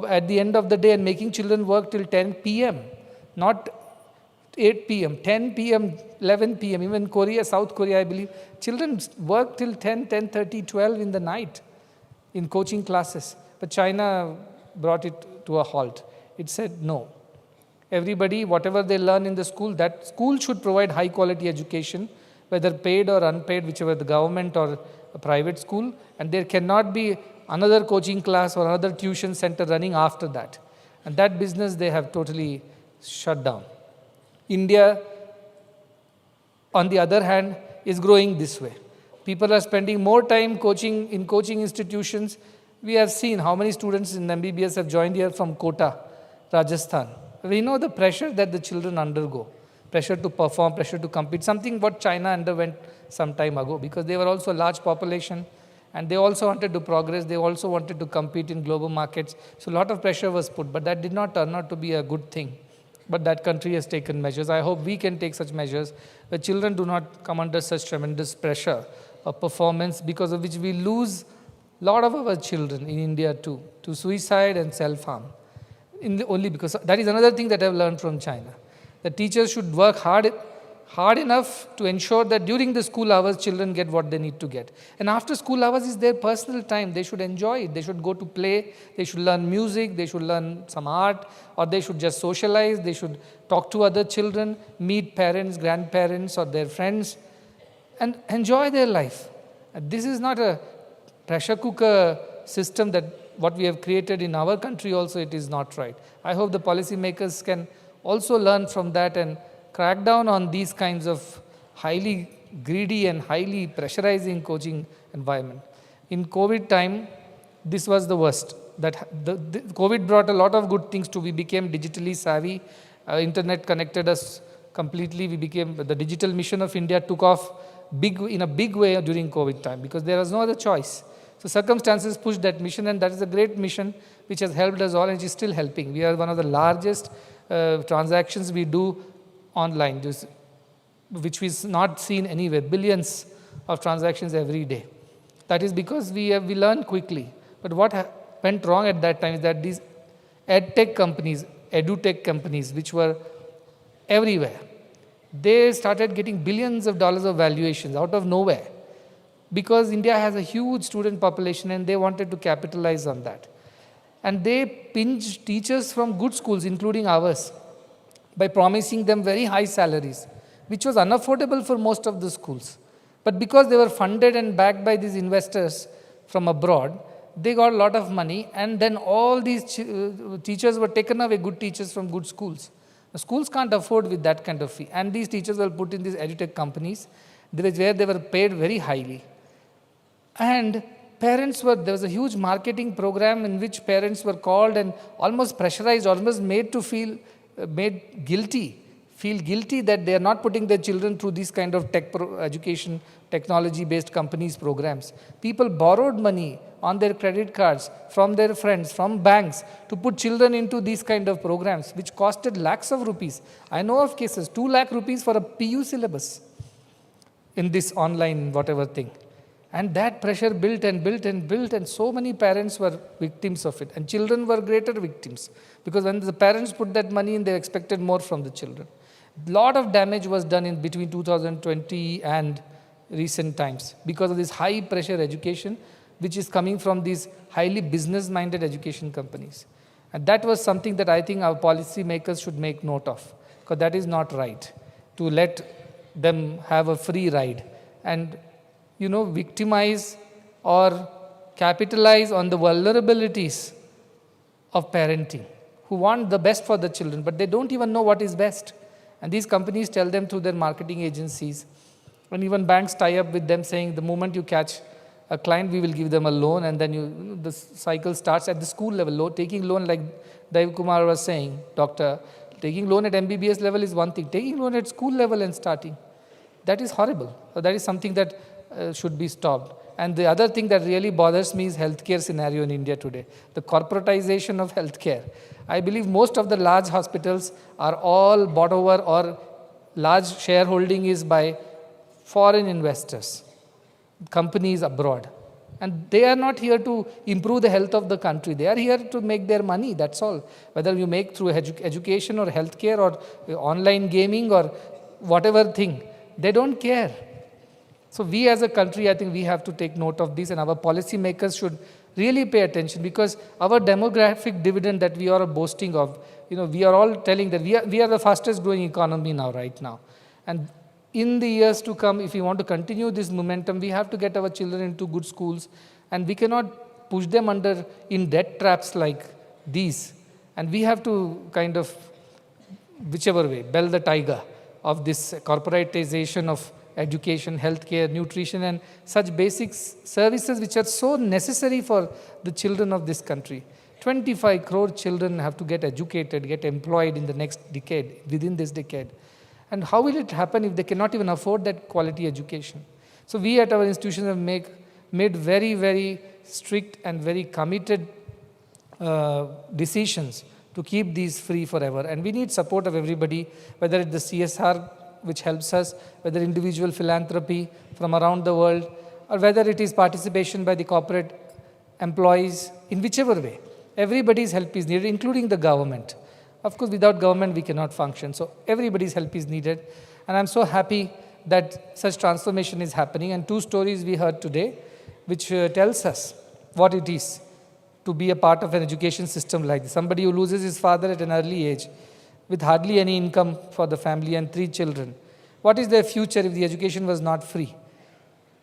at the end of the day and making children work till 10 p.m., not 8 p.m., 10 p.m., 11 p.m. Even Korea, South Korea, I believe, children work till 10, 10:30, 12 in the night in coaching classes. But China brought it to a halt. It said no. Everybody, whatever they learn in the school, that school should provide high quality education, whether paid or unpaid, whichever the government or a private school, and there cannot be another coaching class or another tuition center running after that. And that business they have totally shut down. India, on the other hand, is growing this way. People are spending more time in coaching institutions. We have seen how many students in MBBS have joined here from Kota, Rajasthan. We know the pressure that the children undergo, pressure to perform, pressure to compete, something what China underwent some time ago, because they were also a large population and they also wanted to progress, they also wanted to compete in global markets. So a lot of pressure was put, but that did not turn out to be a good thing. But that country has taken measures. I hope we can take such measures where children do not come under such tremendous pressure of performance, because of which we lose a lot of our children in India too, to suicide and self-harm. Only because that is another thing that I've learned from China. The teachers should work hard enough to ensure that during the school hours, children get what they need to get. And after school hours is their personal time. They should enjoy it. They should go to play. They should learn music. They should learn some art. Or they should just socialize. They should talk to other children, meet parents, grandparents, or their friends, and enjoy their life. And this is not a pressure cooker system that what we have created in our country also. It is not right. I hope the policymakers can also learn from that and crack down on these kinds of highly greedy and highly pressurizing coaching environment. In COVID time, this was the worst. COVID brought a lot of good things too. We became digitally savvy. Internet connected us completely. The digital mission of India took off in a big way during COVID time, because there was no other choice. So circumstances pushed that mission, and that is a great mission which has helped us all and is still helping. We are one of the largest transactions we do online, which is not seen anywhere. Billions of transactions every day. That is because we learn quickly. But what went wrong at that time is that these edtech companies, edutech companies, which were everywhere, they started getting billions of dollars of valuations out of nowhere, because India has a huge student population and they wanted to capitalize on that. And they pinched teachers from good schools, including ours, by promising them very high salaries, which was unaffordable for most of the schools. But because they were funded and backed by these investors from abroad, they got a lot of money, and then all these teachers were taken away, good teachers from good schools. The schools can't afford with that kind of fee, and these teachers were put in these edutech companies, where they were paid very highly. And there was a huge marketing program in which parents were called and almost pressurized, almost made guilty that they are not putting their children through these kind of education, technology-based companies programs. People borrowed money on their credit cards from their friends, from banks, to put children into these kind of programs, which costed lakhs of rupees. I know of cases, 2 lakh rupees for a PU syllabus in this online whatever thing. And that pressure built and built and built, and so many parents were victims of it. And children were greater victims, because when the parents put that money in, they expected more from the children. A lot of damage was done in between 2020 and recent times because of this high pressure education, which is coming from these highly business-minded education companies. And that was something that I think our policy makers should make note of, because that is not right, to let them have a free ride and victimize or capitalize on the vulnerabilities of parenting, who want the best for the children, but they don't even know what is best. And these companies tell them through their marketing agencies, and even banks tie up with them saying the moment you catch a client, we will give them a loan, and then the cycle starts at the school level. Taking loan, like Daiv Kumar was saying, doctor, taking loan at MBBS level is one thing. Taking loan at school level and starting, that is horrible. So that is something that should be stopped. And the other thing that really bothers me is healthcare scenario in India today. The corporatization of healthcare. I believe most of the large hospitals are all bought over, or large shareholding is by foreign investors, companies abroad. And they are not here to improve the health of the country. They are here to make their money, that's all. Whether you make through education or healthcare or online gaming or whatever thing, they don't care. So we as a country, I think we have to take note of this, and our policy makers should really pay attention, because our demographic dividend that we are boasting of, we are all telling that we are the fastest growing economy now, right now. And in the years to come, if we want to continue this momentum, we have to get our children into good schools, and we cannot push them in debt traps like these. And we have to kind of, whichever way, bell the tiger of this corporatization of education, healthcare, nutrition, and such basic services which are so necessary for the children of this country. 25 crore children have to get educated, get employed in the next decade, within this decade. And how will it happen if they cannot even afford that quality education? So we at our institutions have made very, very strict and very committed decisions to keep these free forever. And we need support of everybody, whether it's the CSR, which helps us, whether individual philanthropy from around the world, or whether it is participation by the corporate employees, in whichever way. Everybody's help is needed, including the government. Of course, without government, we cannot function. So everybody's help is needed. And I'm so happy that such transformation is happening. And 2 stories we heard today, which tells us what it is to be a part of an education system like this. Somebody who loses his father at an early age, with hardly any income for the family and 3 children. What is their future if the education was not free?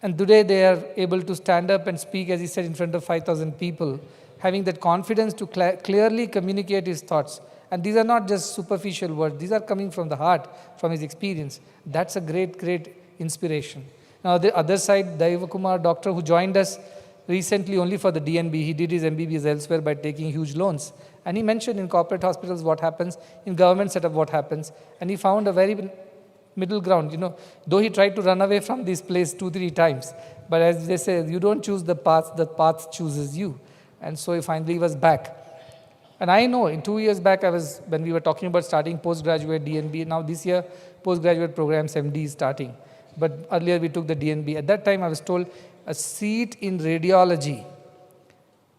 And today they are able to stand up and speak, as he said, in front of 5,000 people, having that confidence to clearly communicate his thoughts. And these are not just superficial words. These are coming from the heart, from his experience. That's a great, great inspiration. Now, the other side, Daiva Kumar, doctor who joined us recently only for the DNB, he did his MBBS elsewhere by taking huge loans. And he mentioned in corporate hospitals what happens, in government setup what happens. And he found a very middle ground, though he tried to run away from this place 2-3 times. But as they say, you don't choose the path chooses you. And so he finally was back. And I know, in 2 years back, when we were talking about starting postgraduate DNB, now this year, postgraduate programs MD is starting. But earlier we took the DNB. At that time, I was told a seat in radiology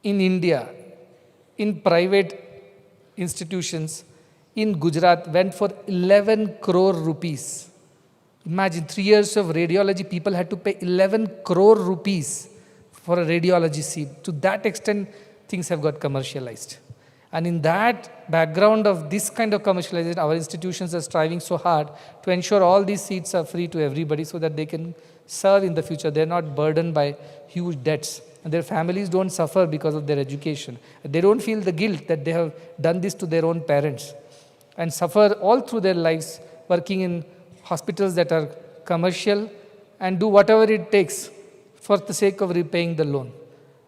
in India, in private institutions in Gujarat, went for 11 crore rupees. Imagine, 3 years of radiology, people had to pay 11 crore rupees for a radiology seat. To that extent, things have got commercialized. And in that background of this kind of commercialization, our institutions are striving so hard to ensure all these seats are free to everybody so that they can serve in the future. They're not burdened by huge debts. And their families don't suffer because of their education. They don't feel the guilt that they have done this to their own parents and suffer all through their lives working in hospitals that are commercial and do whatever it takes for the sake of repaying the loan.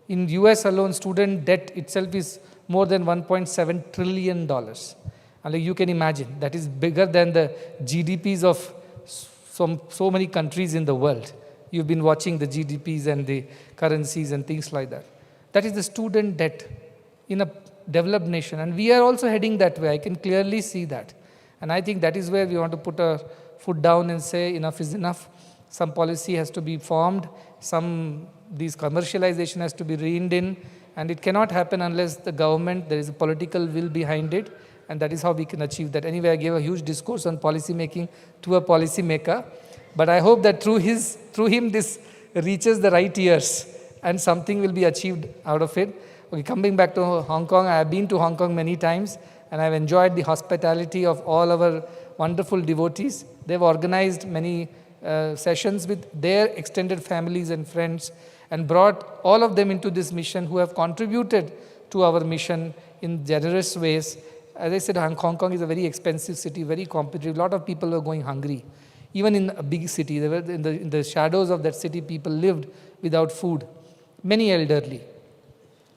In US alone, student debt itself is more than $1.7 trillion. And like you can imagine, that is bigger than the GDPs of so many countries in the world. You've been watching the GDPs and the currencies and things like that. That is the student debt in a developed nation. And we are also heading that way. I can clearly see that. And I think that is where we want to put our foot down and say enough is enough. Some policy has to be formed. These commercialization has to be reined in. And it cannot happen unless the government, there is a political will behind it. And that is how we can achieve that. Anyway, I gave a huge discourse on policy making to a policy maker. But I hope that through him this reaches the right ears and something will be achieved out of it. Okay, coming back to Hong Kong, I have been to Hong Kong many times and I've enjoyed the hospitality of all our wonderful devotees. They've organized many sessions with their extended families and friends. and brought all of them into this mission who have contributed to our mission in generous ways. As I said, Hong Kong is a very expensive city, very competitive. A lot of people were going hungry. Even in a big city, they were in the shadows of that city, people lived without food. Many elderly.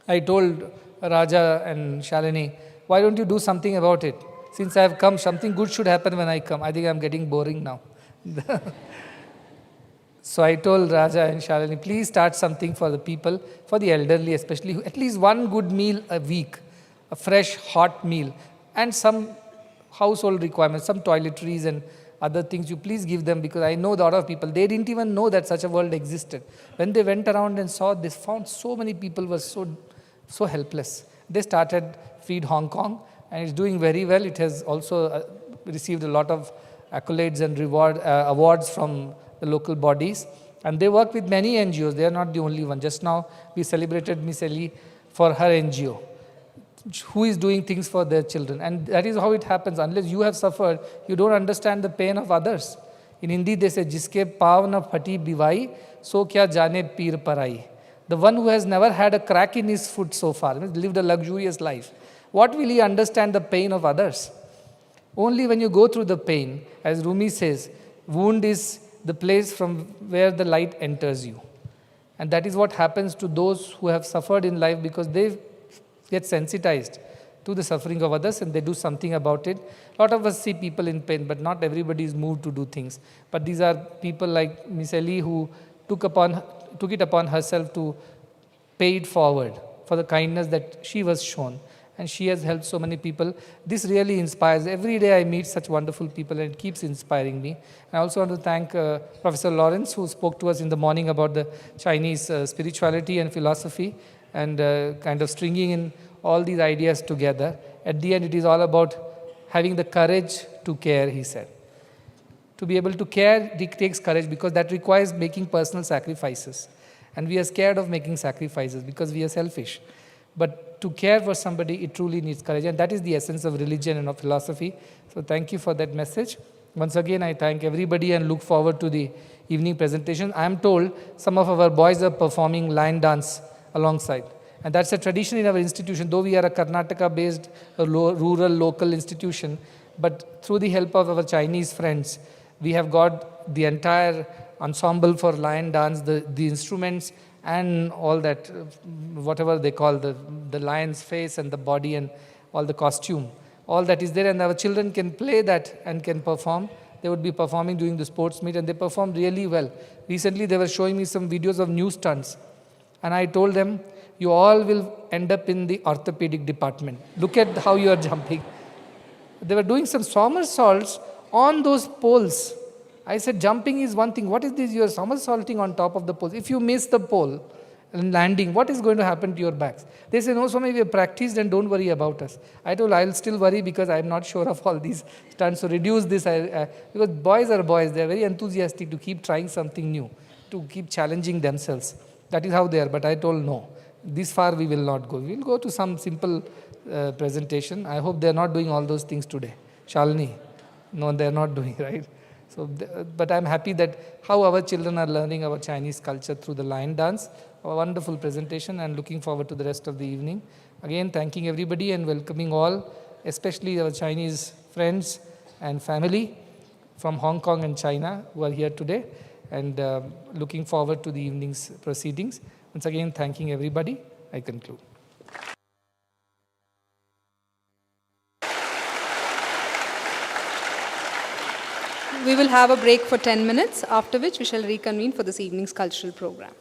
I told Raja and Shalini, why don't you do something about it? Since I have come, something good should happen when I come. I think I'm getting boring now. So I told Raja and Shalini, please start something for the people, for the elderly especially, at least one good meal a week, a fresh, hot meal, and some household requirements, some toiletries and other things you please give them, because I know a lot of people, they didn't even know that such a world existed. When they went around and saw this, found so many people were so helpless. They started Feed Hong Kong, and it's doing very well. It has also received a lot of accolades and awards from the local bodies. And they work with many NGOs. They are not the only one. Just now, we celebrated Miss Ellie for her NGO, who is doing things for their children. And that is how it happens. Unless you have suffered, you don't understand the pain of others. In Hindi, they say, Jiske paav na phati bivai, so kya jane peer parai. The one who has never had a crack in his foot so far, lived a luxurious life, what will he understand the pain of others? Only when you go through the pain, as Rumi says, wound is the place from where the light enters you. And that is what happens to those who have suffered in life, because they get sensitized to the suffering of others and they do something about it. A lot of us see people in pain, but not everybody is moved to do things. But these are people like Miss Ellie who took it upon herself to pay it forward for the kindness that she was shown. And she has helped so many people. This really inspires. Every day I meet such wonderful people, and it keeps inspiring me. I also want to thank Professor Lawrence, who spoke to us in the morning about the Chinese spirituality and philosophy, and kind of stringing in all these ideas together. At the end, it is all about having the courage to care, he said. To be able to care, it takes courage, because that requires making personal sacrifices. And we are scared of making sacrifices because we are selfish. But to care for somebody, it truly needs courage. And that is the essence of religion and of philosophy. So thank you for that message. Once again, I thank everybody and look forward to the evening presentation. I am told some of our boys are performing lion dance alongside. And that's a tradition in our institution, though we are a Karnataka-based rural local institution. But through the help of our Chinese friends, we have got the entire ensemble for lion dance, the instruments, and all that, whatever they call the lion's face and the body and all the costume. All that is there, and our children can play that and can perform. They would be performing during the sports meet, and they perform really well. Recently, they were showing me some videos of new stunts. And I told them, you all will end up in the orthopedic department. Look at how you are jumping. They were doing some somersaults on those poles. I said, jumping is one thing. What is this? You are somersaulting on top of the pole. If you miss the pole and landing, what is going to happen to your backs? They say, no, Swami, we have practiced and don't worry about us. I told, I'll still worry because I'm not sure of all these stunts. So reduce this. Because boys are boys. They're very enthusiastic to keep trying something new, to keep challenging themselves. That is how they are. But I told, no, this far we will not go. We will go to some simple presentation. I hope they're not doing all those things today. Shalini, no, they're not doing, right? So, but I'm happy that how our children are learning our Chinese culture through the lion dance. A wonderful presentation, and looking forward to the rest of the evening. Again, thanking everybody and welcoming all, especially our Chinese friends and family from Hong Kong and China who are here today, and looking forward to the evening's proceedings. Once again, thanking everybody. I conclude. We will have a break for 10 minutes, after which we shall reconvene for this evening's cultural program.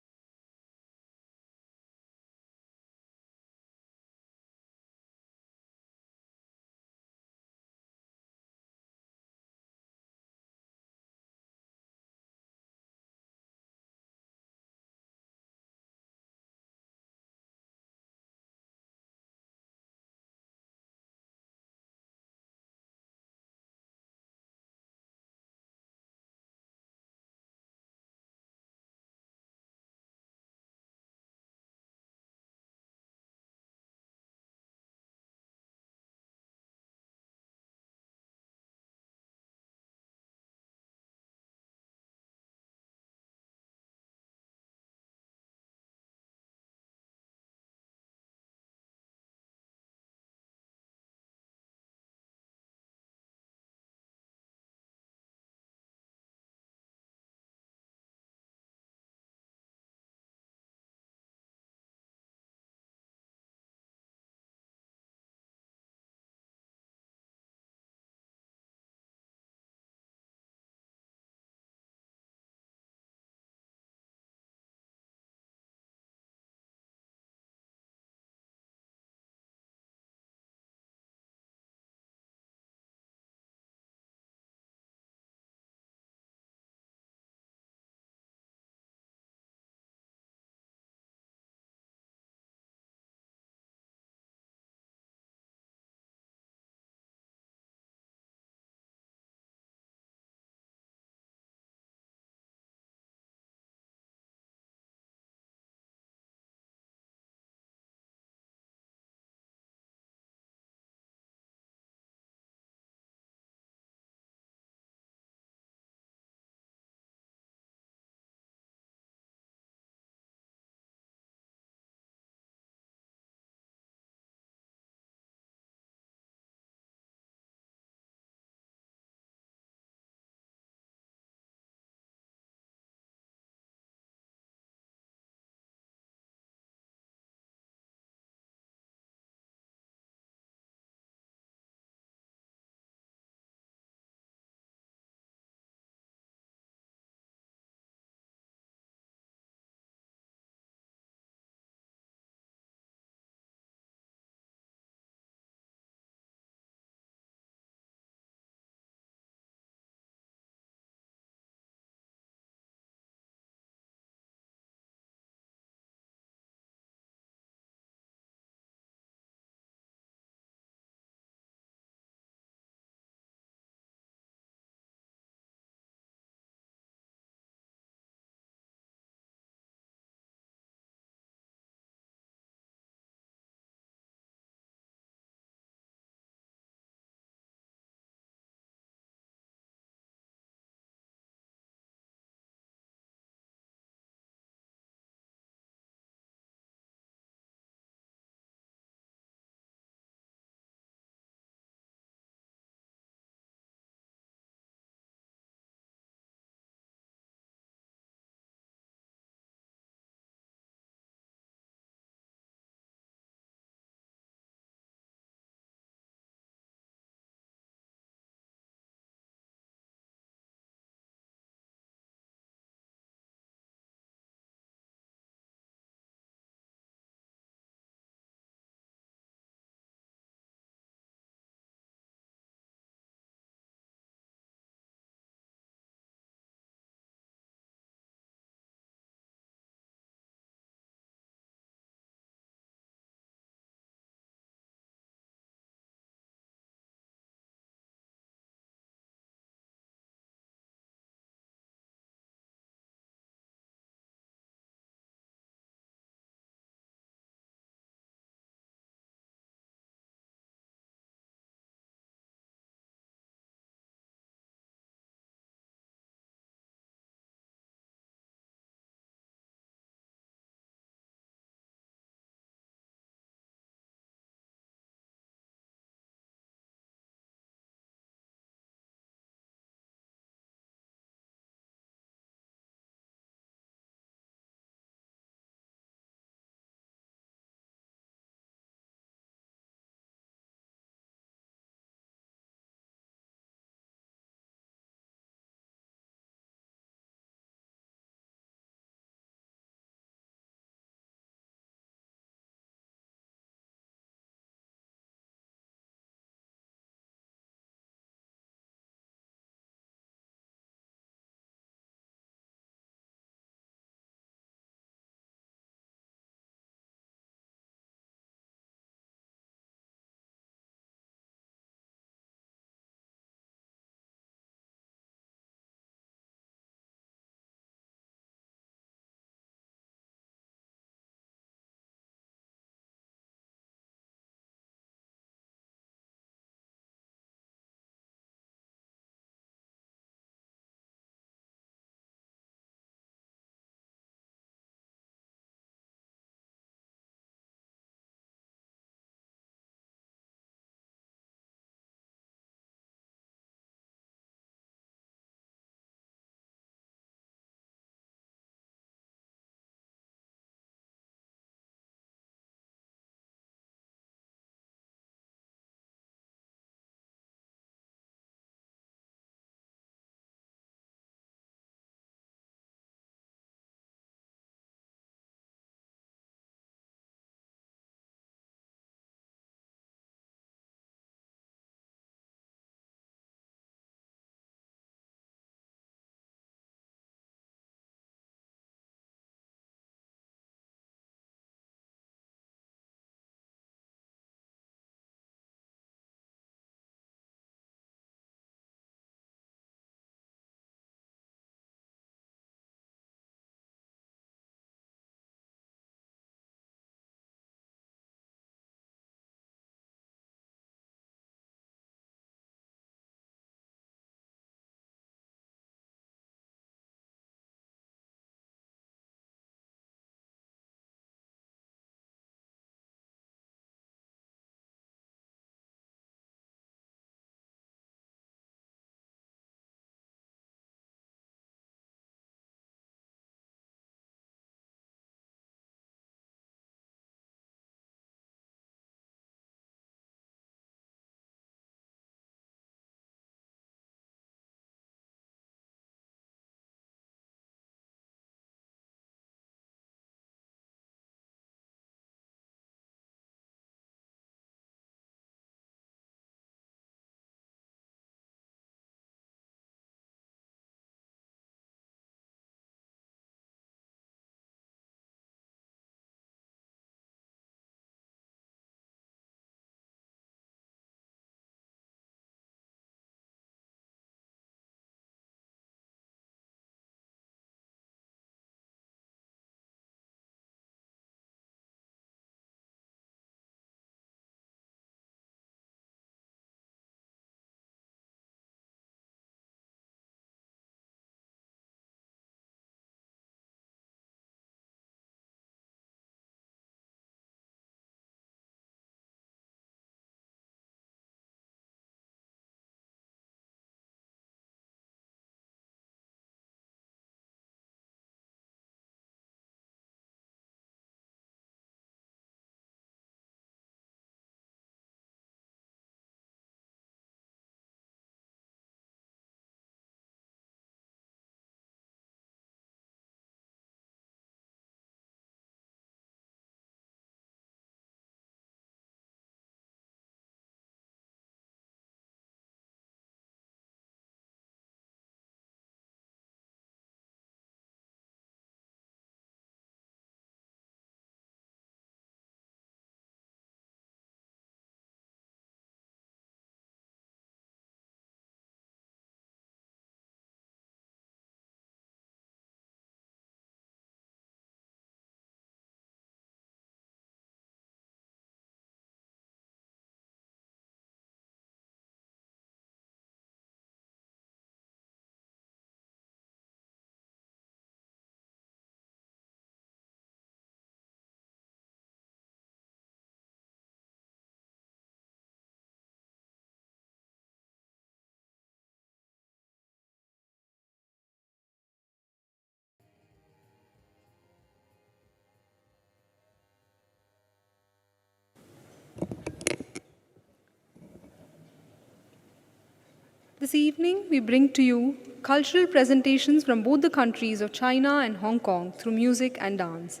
This evening, we bring to you cultural presentations from both the countries of China and Hong Kong through music and dance.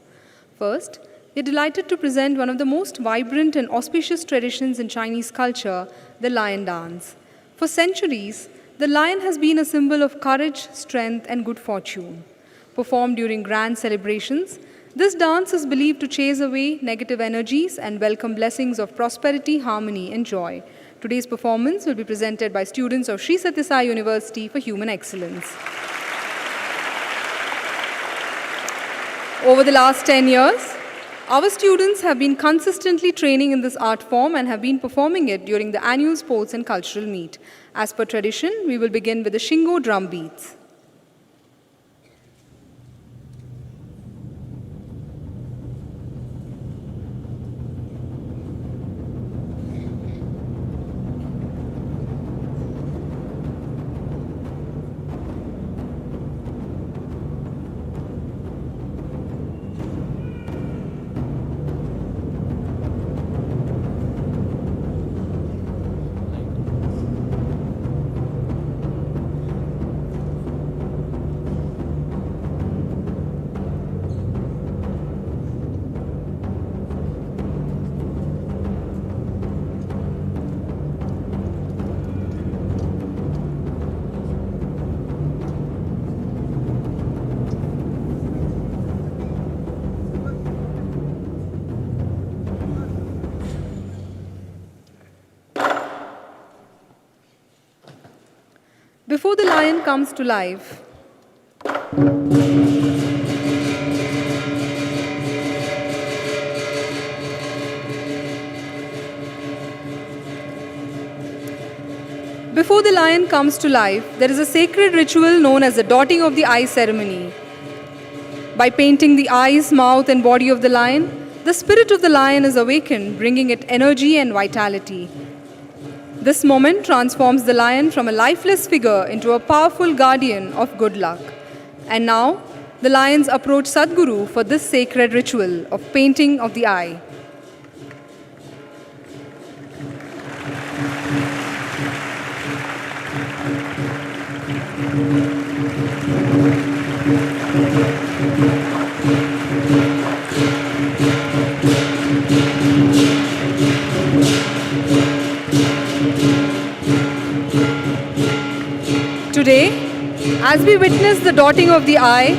First, we are delighted to present one of the most vibrant and auspicious traditions in Chinese culture, the lion dance. For centuries, the lion has been a symbol of courage, strength, and good fortune. Performed during grand celebrations, this dance is believed to chase away negative energies and welcome blessings of prosperity, harmony, and joy. Today's performance will be presented by students of Sri Sathya Sai University for Human Excellence. Over the last 10 years, our students have been consistently training in this art form and have been performing it during the annual sports and cultural meet. As per tradition, we will begin with the Shingo drum beats. Before the lion comes to life, there is a sacred ritual known as the dotting of the eye ceremony. By painting the eyes, mouth, and body of the lion, the spirit of the lion is awakened, bringing it energy and vitality. This moment transforms the lion from a lifeless figure into a powerful guardian of good luck. And now, the lions approach Sadhguru for this sacred ritual of painting of the eye. Today, as we witness the dotting of the eye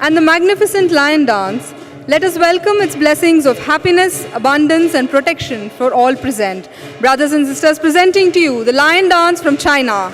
and the magnificent lion dance, let us welcome its blessings of happiness, abundance, and protection for all present. Brothers and sisters, presenting to you the lion dance from China.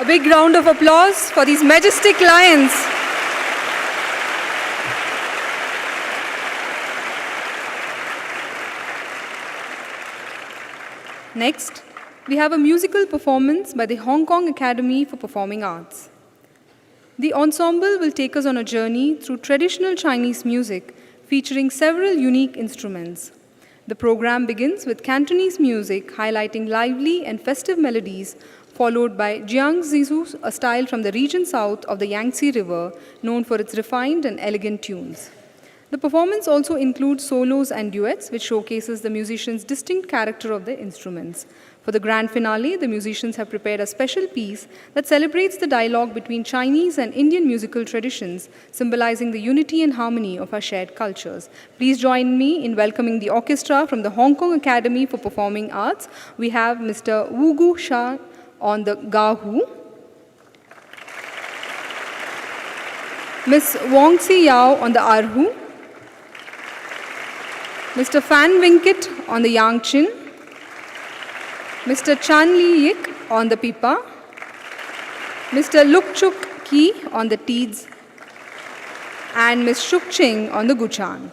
big round of applause for these majestic lions. Next, we have a musical performance by the Hong Kong Academy for Performing Arts. The ensemble will take us on a journey through traditional Chinese music featuring several unique instruments. The program begins with Cantonese music highlighting lively and festive melodies, followed by Jiangzisu, a style from the region south of the Yangtze River, known for its refined and elegant tunes. The performance also includes solos and duets, which showcases the musicians' distinct character of their instruments. For the grand finale, the musicians have prepared a special piece that celebrates the dialogue between Chinese and Indian musical traditions, symbolizing the unity and harmony of our shared cultures. Please join me in welcoming the orchestra from the Hong Kong Academy for Performing Arts. We have Mr. Wu Gu Sha on the Gahu, Ms. Wong Si Yao on the Arhu, Mr. Fan Winkit on the Yangchin, Mr. Chan Li Yik on the Pipa, Mr. Luk Chuk Ki on the Teeds, and Ms. Shuk Ching on the Guchan.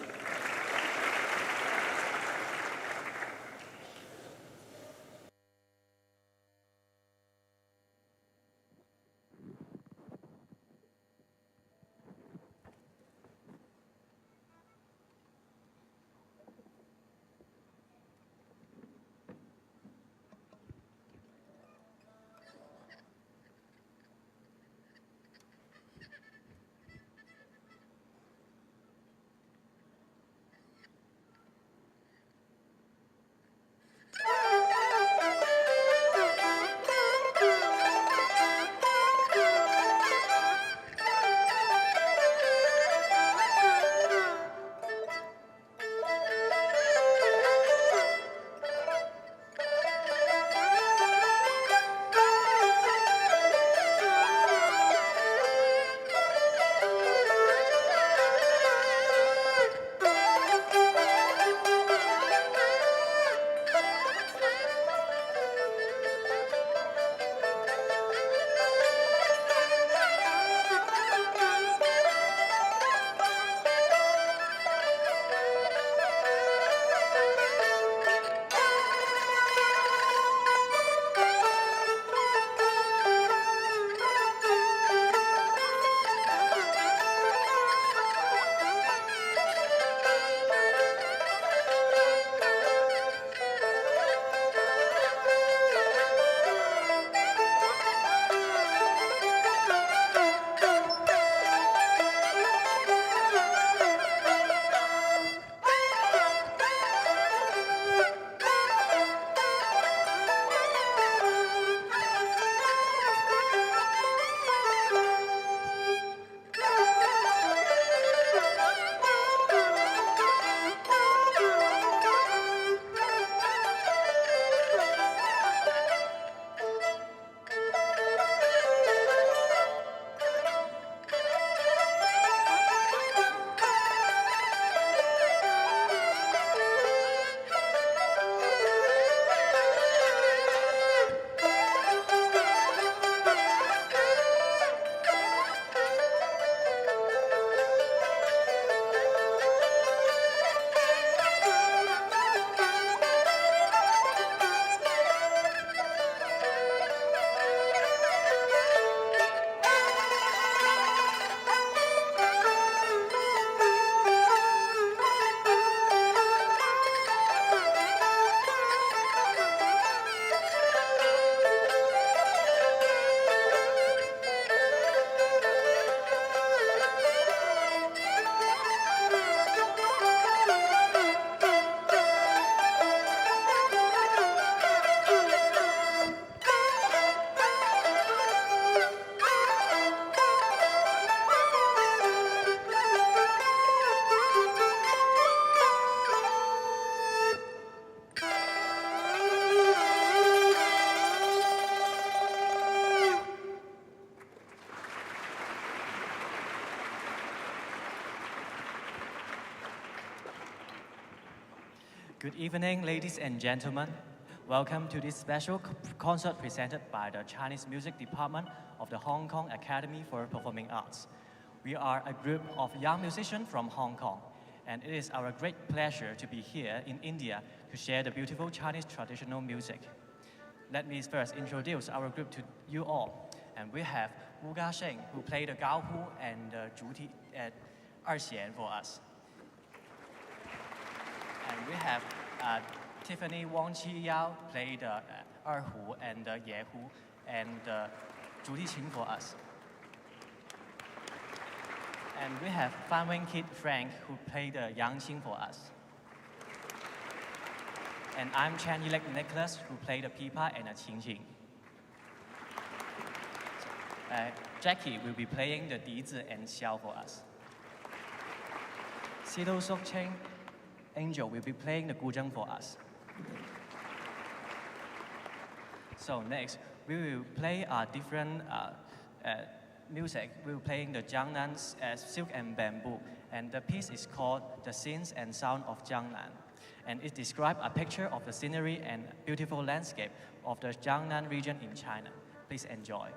Good evening, ladies and gentlemen. Welcome to this special concert presented by the Chinese Music Department of the Hong Kong Academy for Performing Arts. We are a group of young musicians from Hong Kong, and it is our great pleasure to be here in India to share the beautiful Chinese traditional music. Let me first introduce our group to you all. And we have Wu Ga-sheng, who played the Gaohu and Zhuti at Erxian for us. And we have Tiffany Wang Qi Yao played Erhu and Yehu and Zhuti Qin for us. And we have Fan Wing Kid Frank, who played Yang Qing for us. And I'm Chan Yilek Nicholas, who played the pipa and the Qing Qing. Jackie will be playing the Dizi and Xiao for us. Sito Sok Cheng, Angel, will be playing the Guzheng for us. So next, we will play different music. We will play the Jiangnan Silk and Bamboo, and the piece is called The Scenes and Sound of Jiangnan. And it describes a picture of the scenery and beautiful landscape of the Jiangnan region in China. Please enjoy.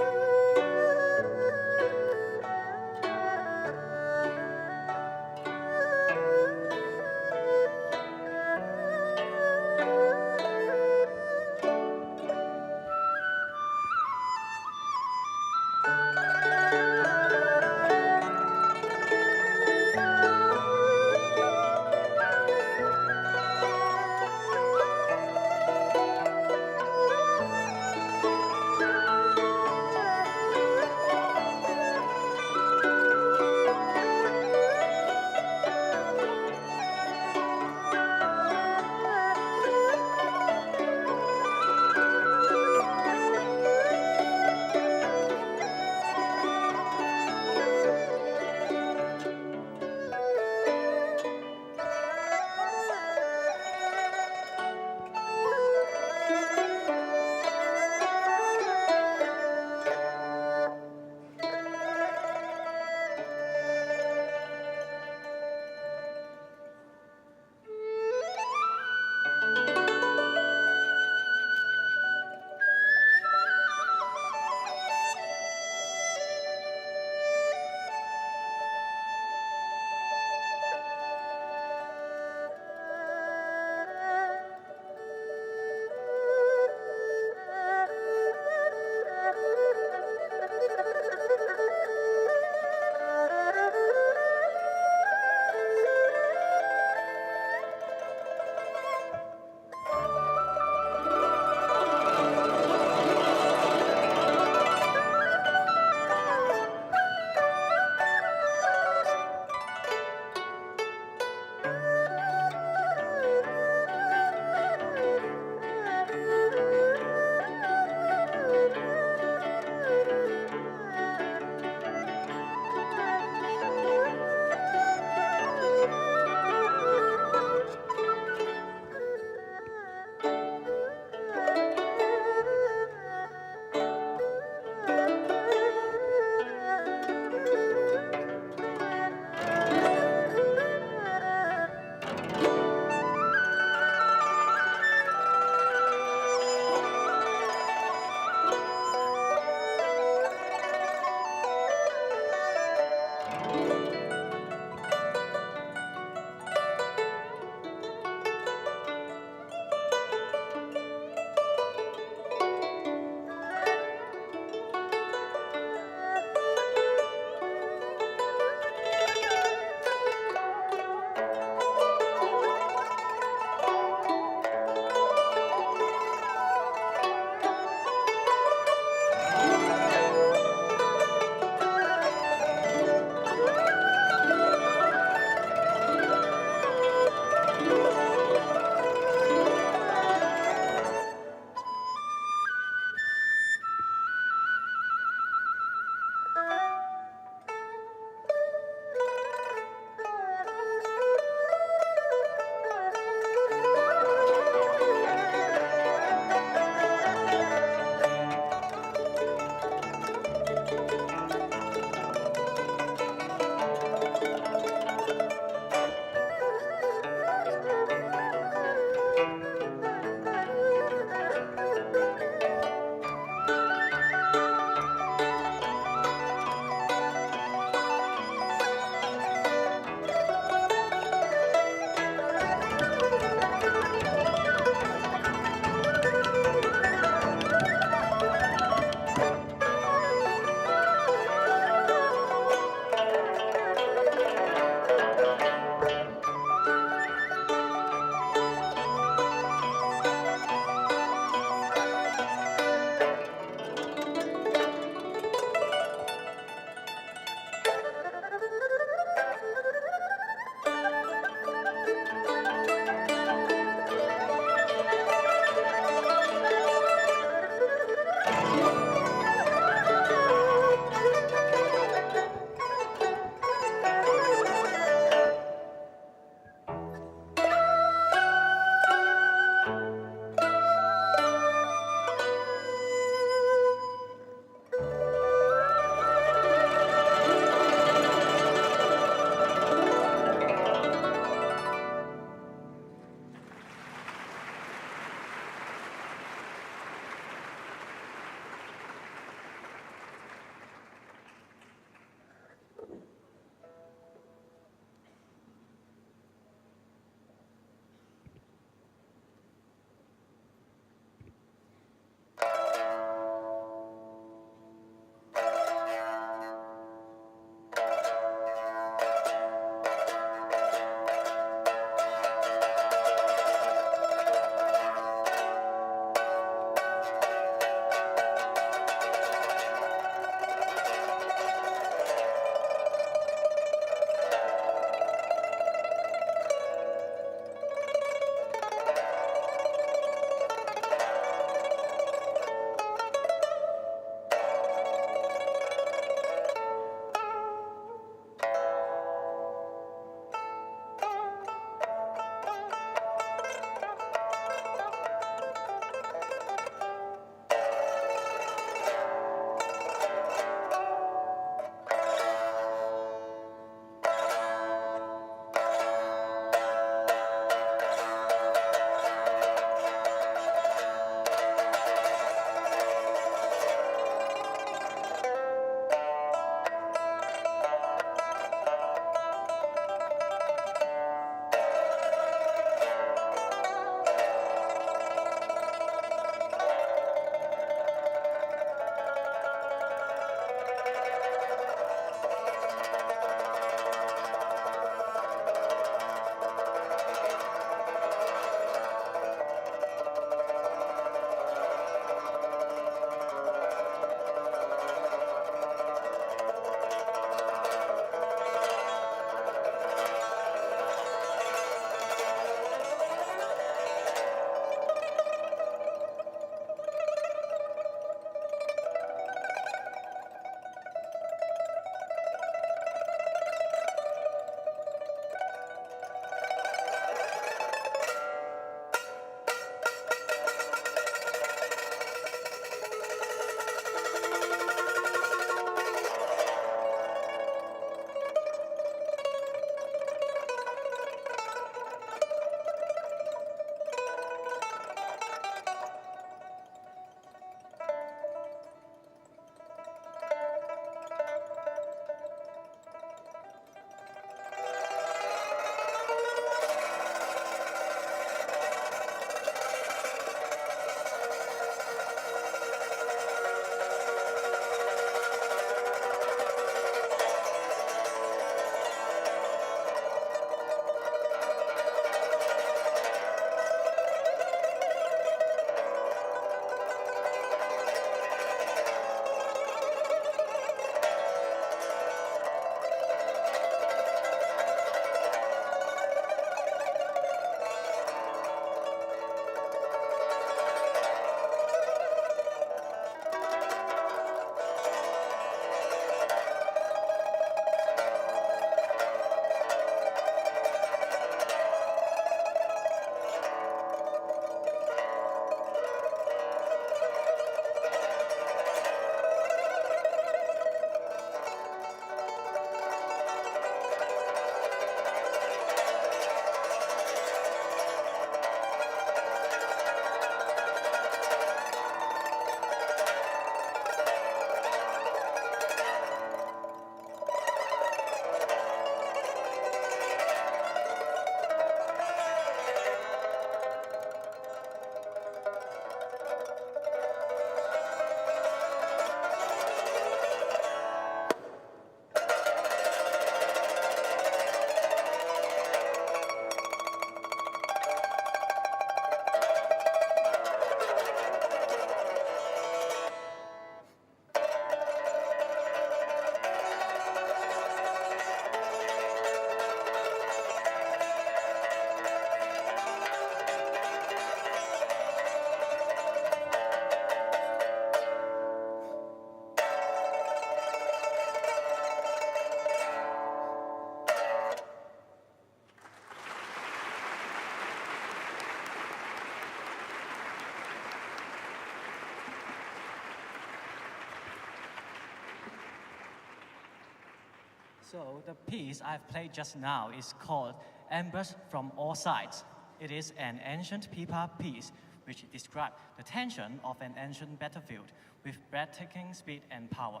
So the piece I've played just now is called Ambush from All Sides. It is an ancient pipa piece which describes the tension of an ancient battlefield with breathtaking speed and power.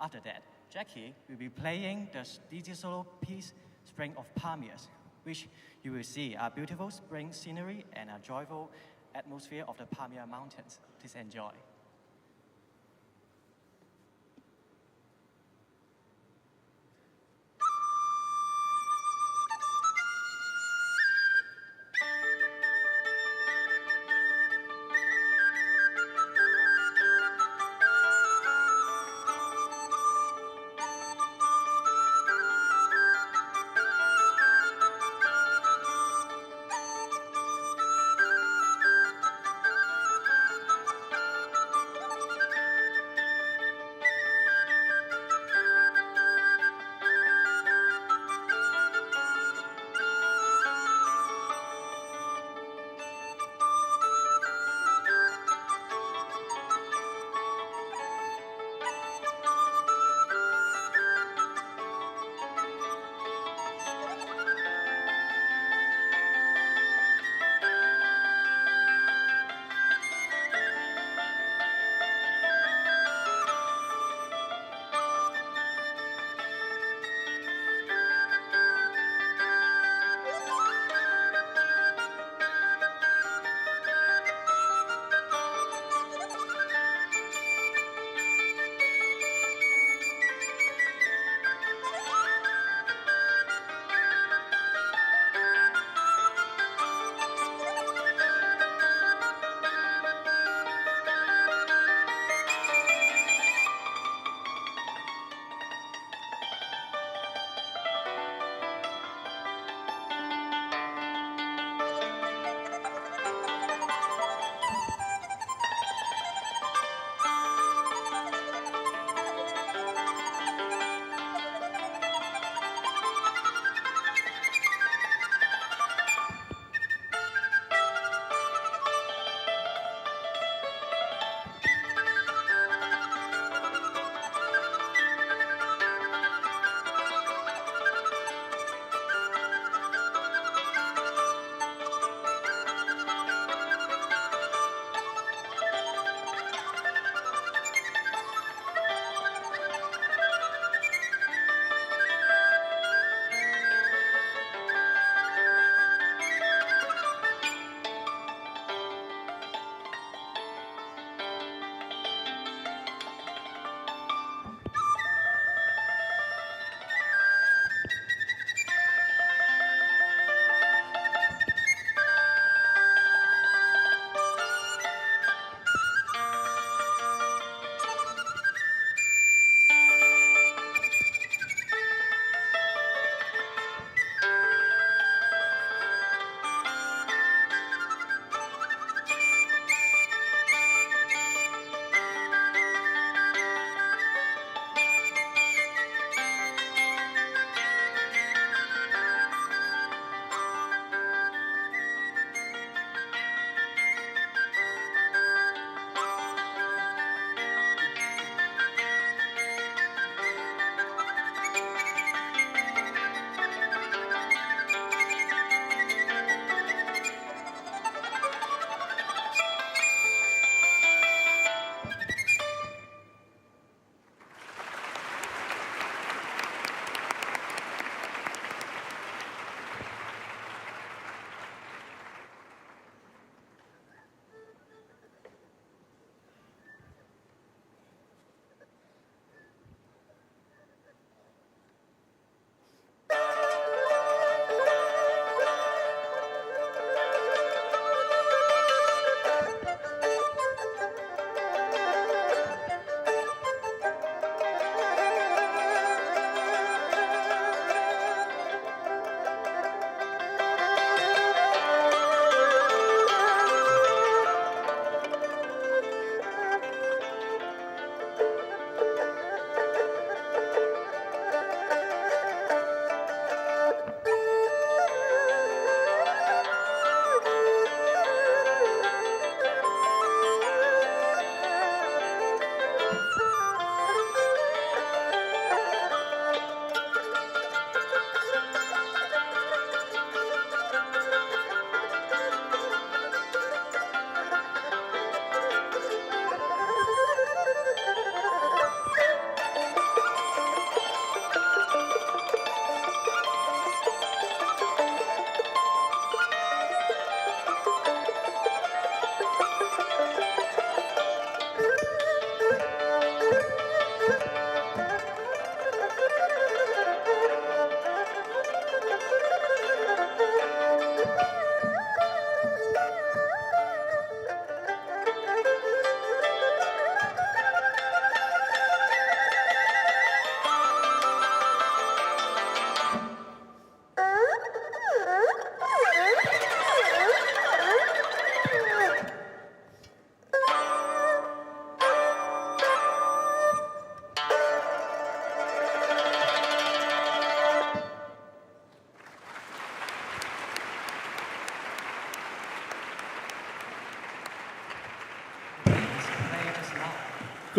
After that, Jackie will be playing the digital piece Spring of Palmiers, which you will see a beautiful spring scenery and a joyful atmosphere of the Palmier Mountains. Please enjoy.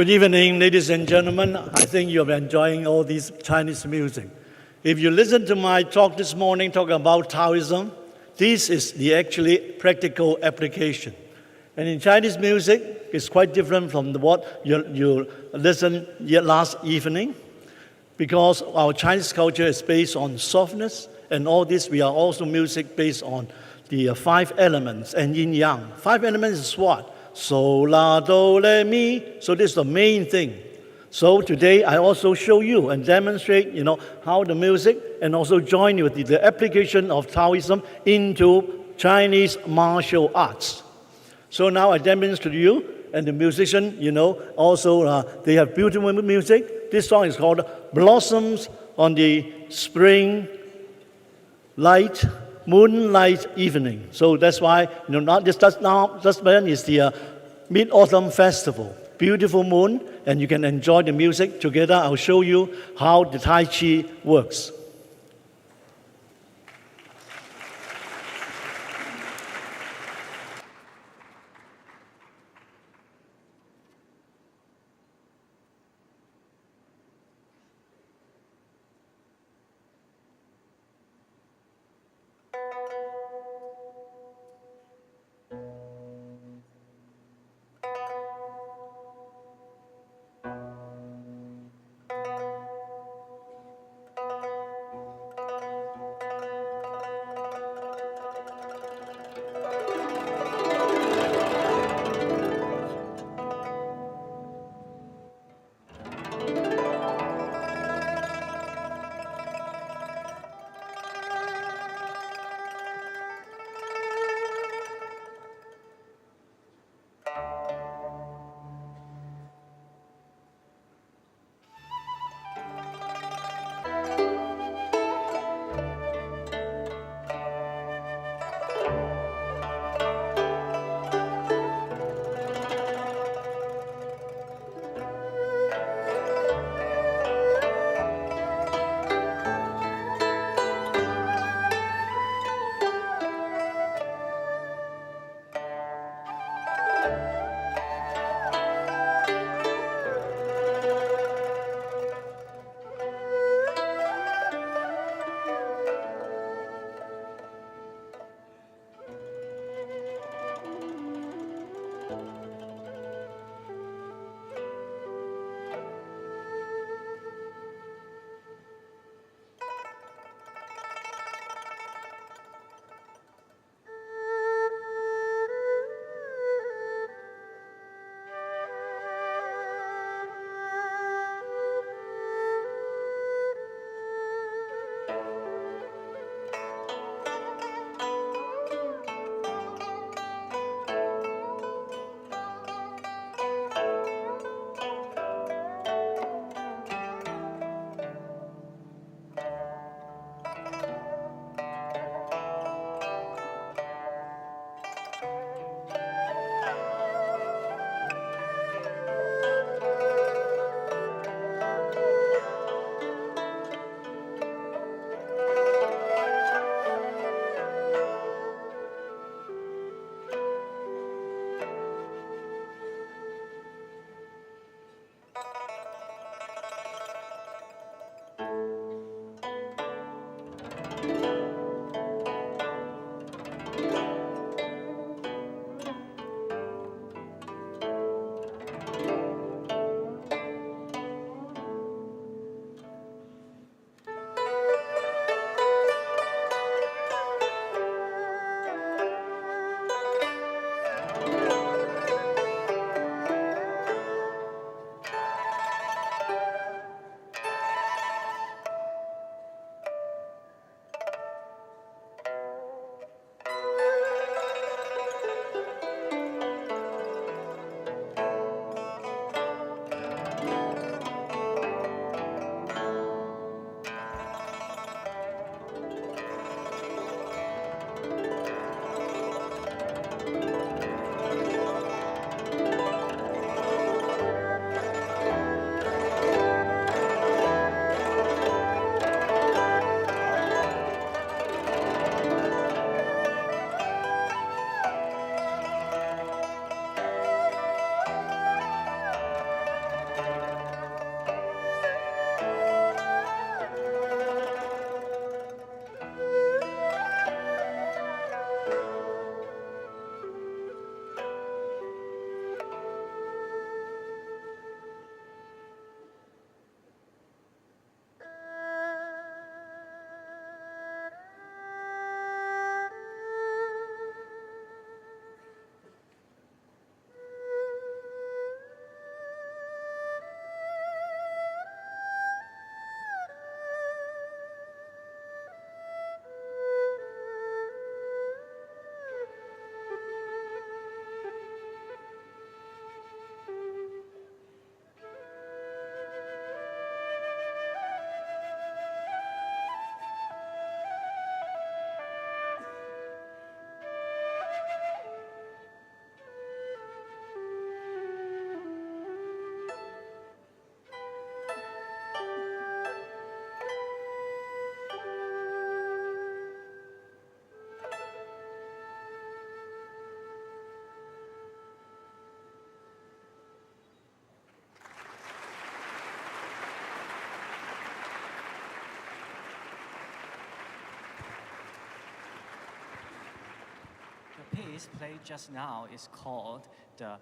Good evening, ladies and gentlemen. I think you're enjoying all these Chinese music. If you listen to my talk this morning, talking about Taoism, this is the actually practical application. And in Chinese music, it's quite different from what you listened last evening, because our Chinese culture is based on softness, and all this, we are also music based on the 5 elements and yin yang. 5 elements is what? So, la, do, re, mi. So this is the main thing. So today I also show you and demonstrate, how the music, and also join you with the application of Taoism into Chinese martial arts. So now I demonstrate to you, and the musician, also they have beautiful music. This song is called Blossoms on the Spring Light, Moonlight Evening. So that's why, not just then is the Mid-Autumn Festival. Beautiful moon, and you can enjoy the music together. I'll show you how the Tai Chi works. piece played just now is called the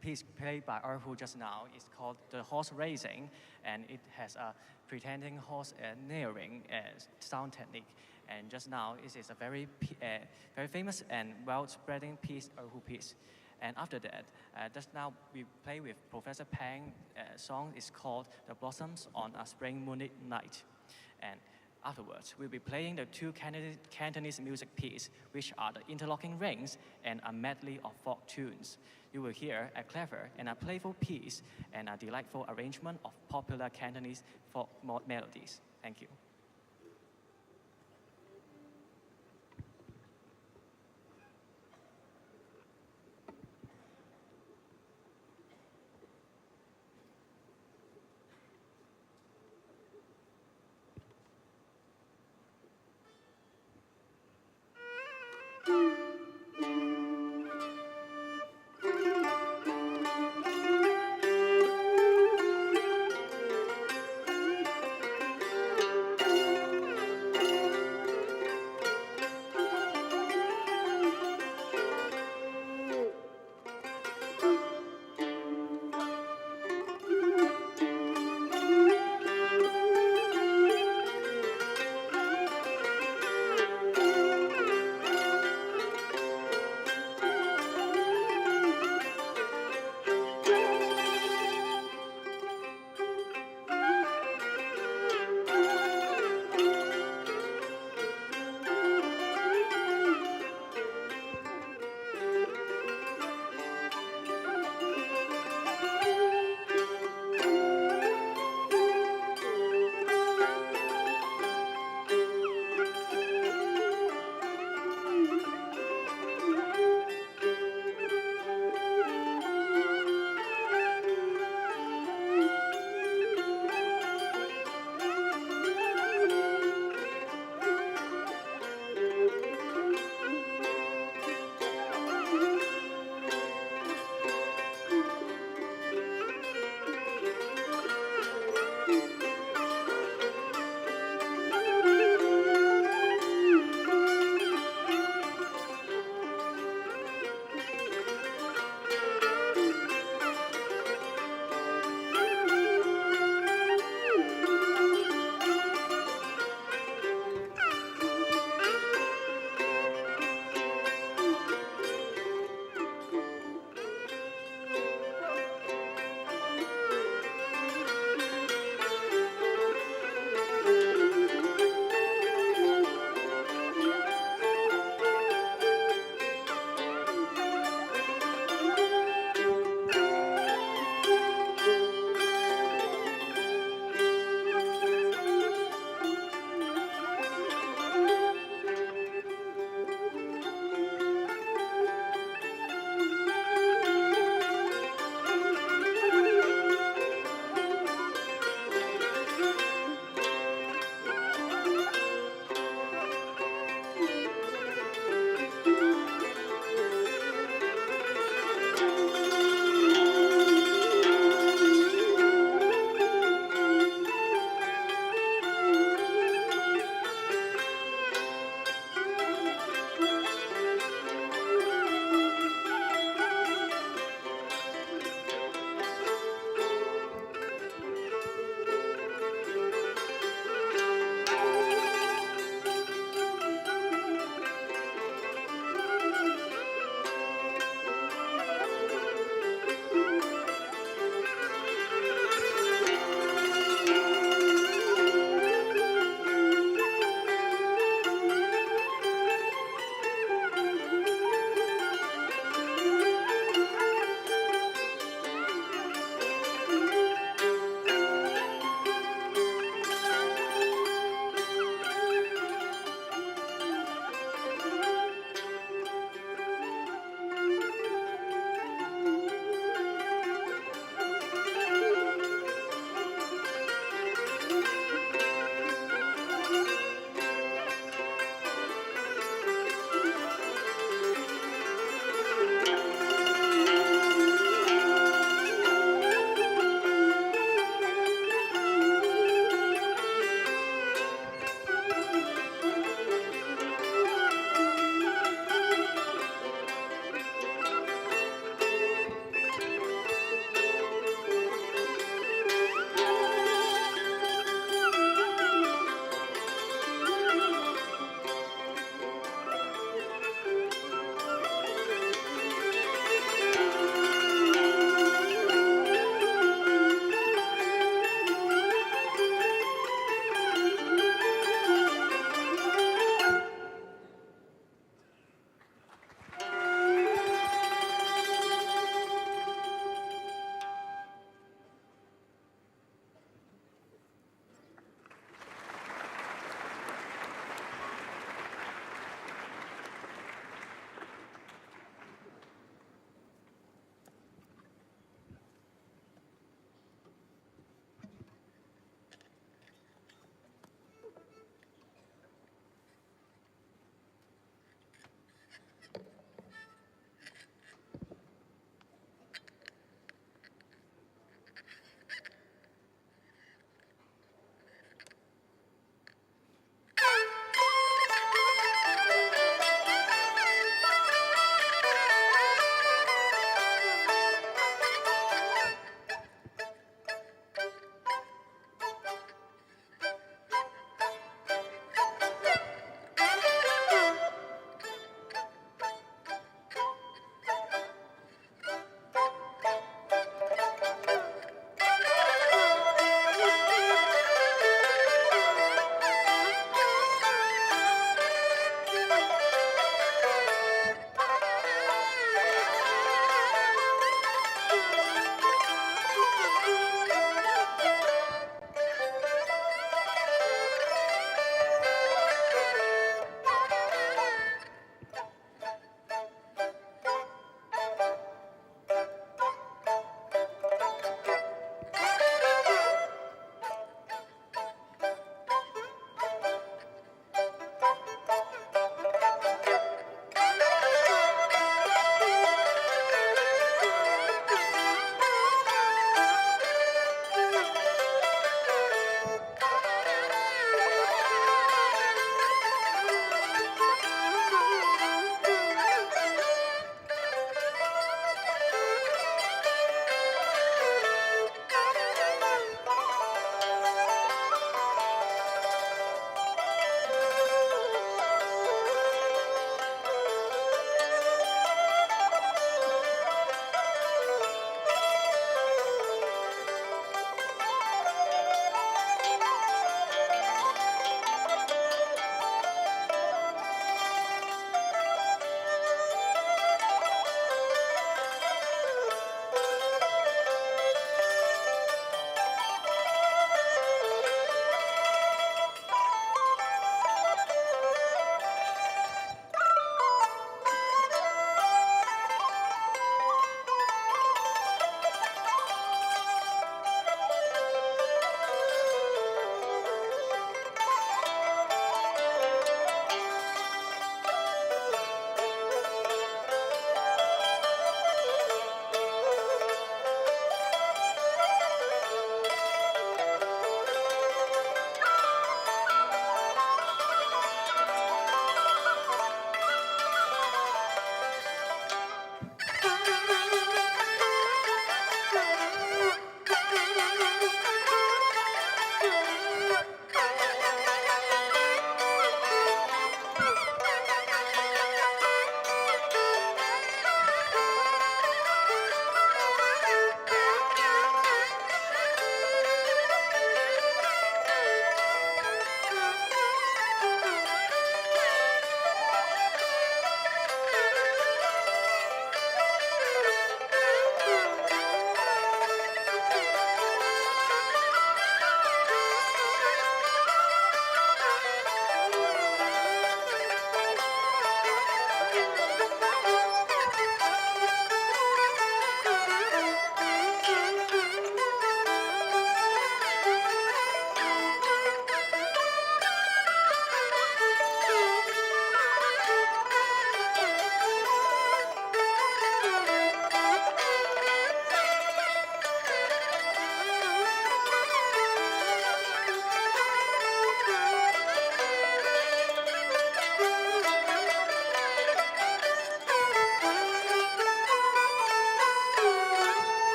piece played by Erhu just now is called The Horse Racing, and it has a pretending horse nearing sound technique. And just now, it is a very famous and well-spreading piece, Erhu piece. And after that, just now we play with Professor Pang. Song is called The Blossoms on a Spring Moonlit Night. And afterwards, we'll be playing the two Cantonese music pieces, which are the Interlocking Rings and a medley of folk tunes. You will hear a clever and a playful piece and a delightful arrangement of popular Cantonese folk melodies. Thank you.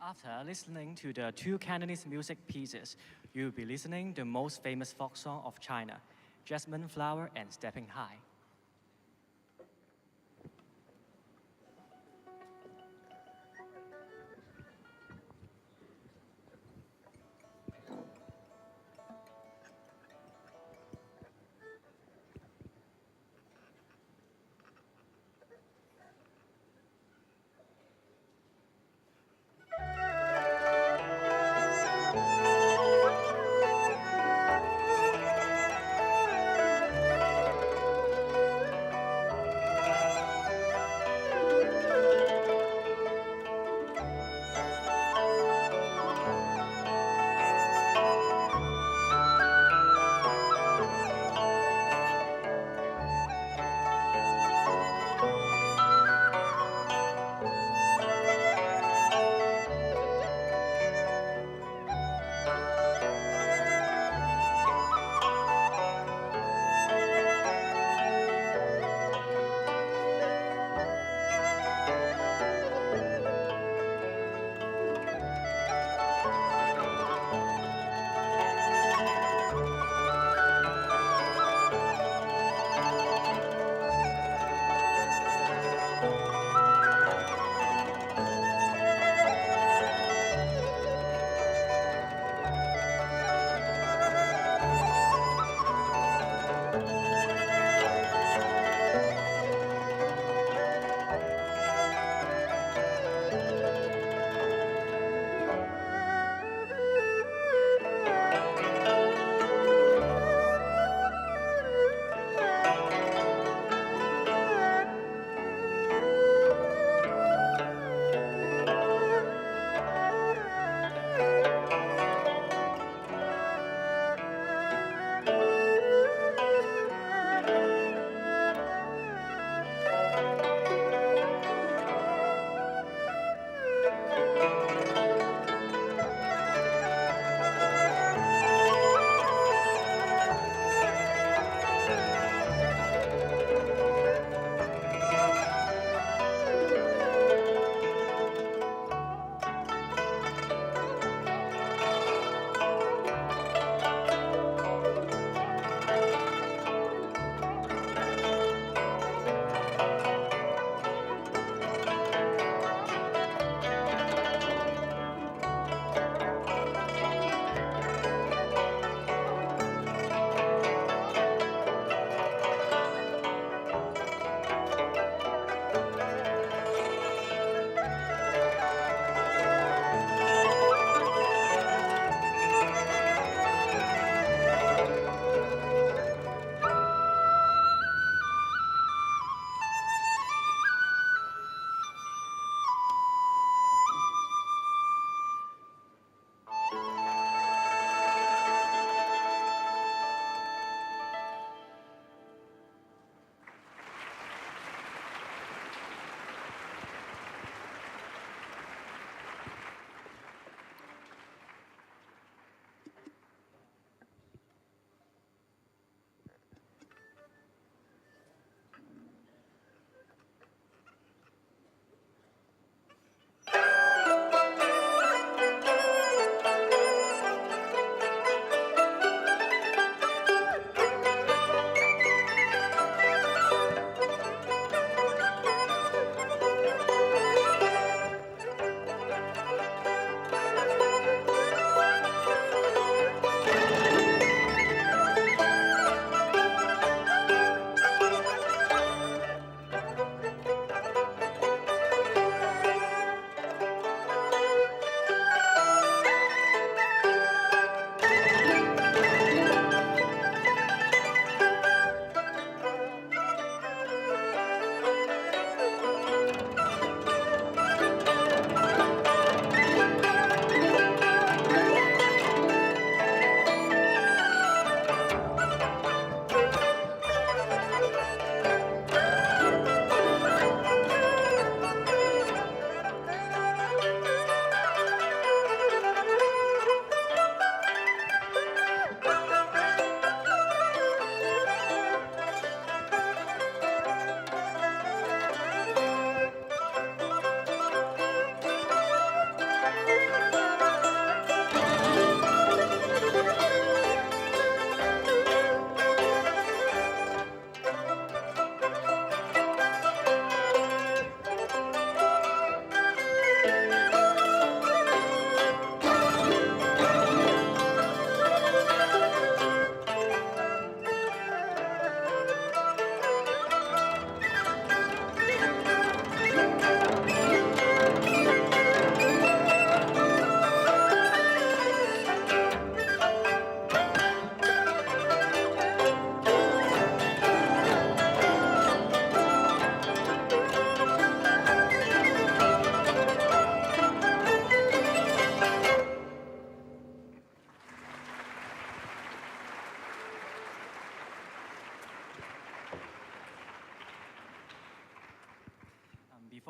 After listening to the two Cantonese music pieces, you'll be listening the most famous folk song of China, Jasmine Flower and Stepping High.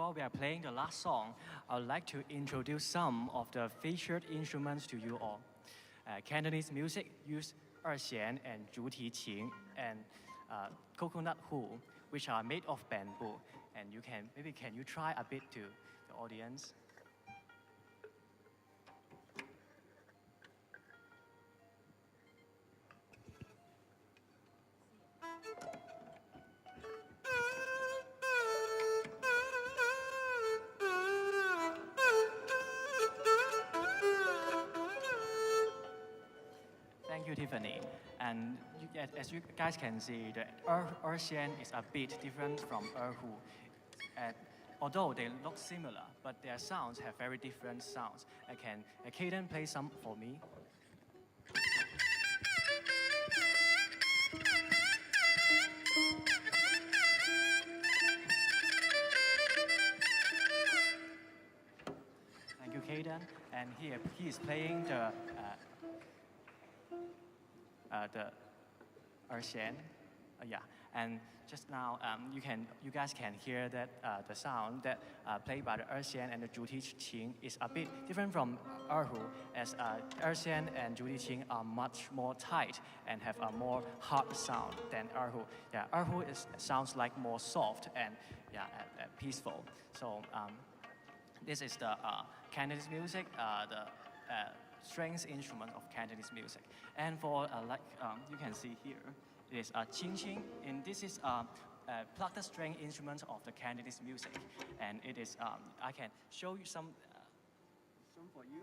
before we are playing the last song, I would like to introduce some of the featured instruments to you all. Cantonese music use 二弦 and 竹提琴 and coconut hull, which are made of bamboo. And can you try a bit to the audience? Thank you, Tiffany. And as you guys can see, the Erxian is a bit different from Erhu. Although they look similar, but their sounds have very different sounds. Can Kaden play some for me? Thank you, Kaden. And here he is playing the Erxian. Yeah, and just now you guys can hear that the sound that played by the Erxian and the Juti Qing is a bit different from Erhu, as Erxian and Juti Qing are much more tight and have a more hard sound than Erhu. Yeah, Erhu sounds like more soft and peaceful. So this is the Cantonese music, the strings instrument of Cantonese music. And for you can see here, it is a qing qing, and this is plucked string instrument of the Cantonese music. And it is, I can show you some for you.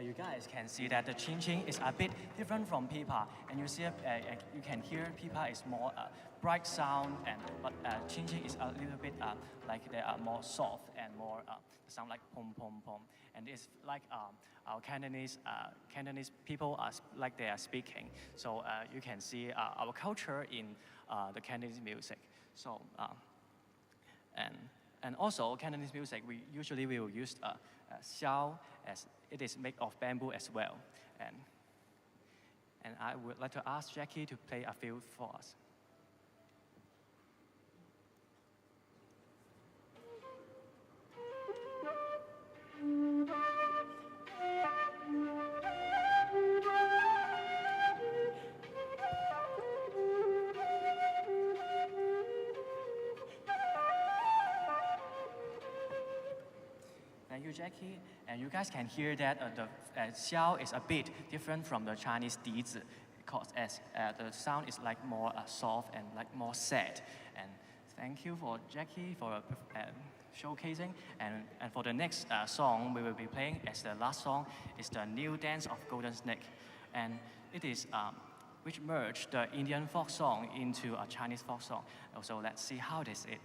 You guys can see that the qing qing is a bit different from pipa, and you see you can hear pipa is more bright sound, but qing qing is a little bit like they are more soft and more sound like pom pom pom, and it's like our Cantonese people are like they are speaking. So you can see our culture in the Cantonese music. So and also Cantonese music, we usually will use xiao, as it is made of bamboo as well. And I would like to ask Jackie to play a few for us. Thank you, Jackie. And you guys can hear that the xiao is a bit different from the Chinese dizi, because as the sound is like more soft and like more sad. And thank you for Jackie for showcasing. And for the next song we will be playing as the last song is the New Dance of Golden Snake. And it is which merged the Indian folk song into a Chinese folk song. So let's see how this is.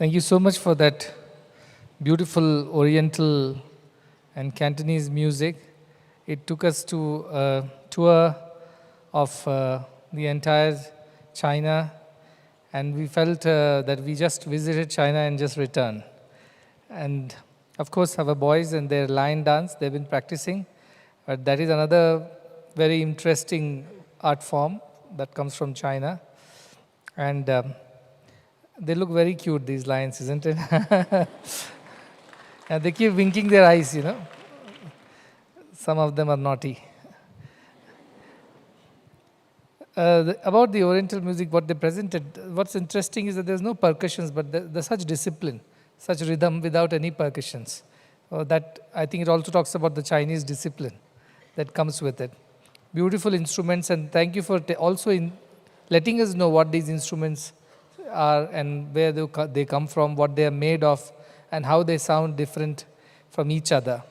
Thank you so much for that beautiful Oriental and Cantonese music. It took us to a tour of the entire China, and we felt that we just visited China and just returned. And of course, our boys and their lion dance, they've been practicing, but that is another very interesting art form that comes from China. And they look very cute, these lions, isn't it? And they keep winking their eyes, you know. Some of them are naughty. About the Oriental music, what they presented, what's interesting is that there's no percussions, but there's such discipline, such rhythm without any percussions. That I think it also talks about the Chinese discipline that comes with it. Beautiful instruments, and thank you for also in letting us know what these instruments are and where they come from, what they are made of, and how they sound different from each other.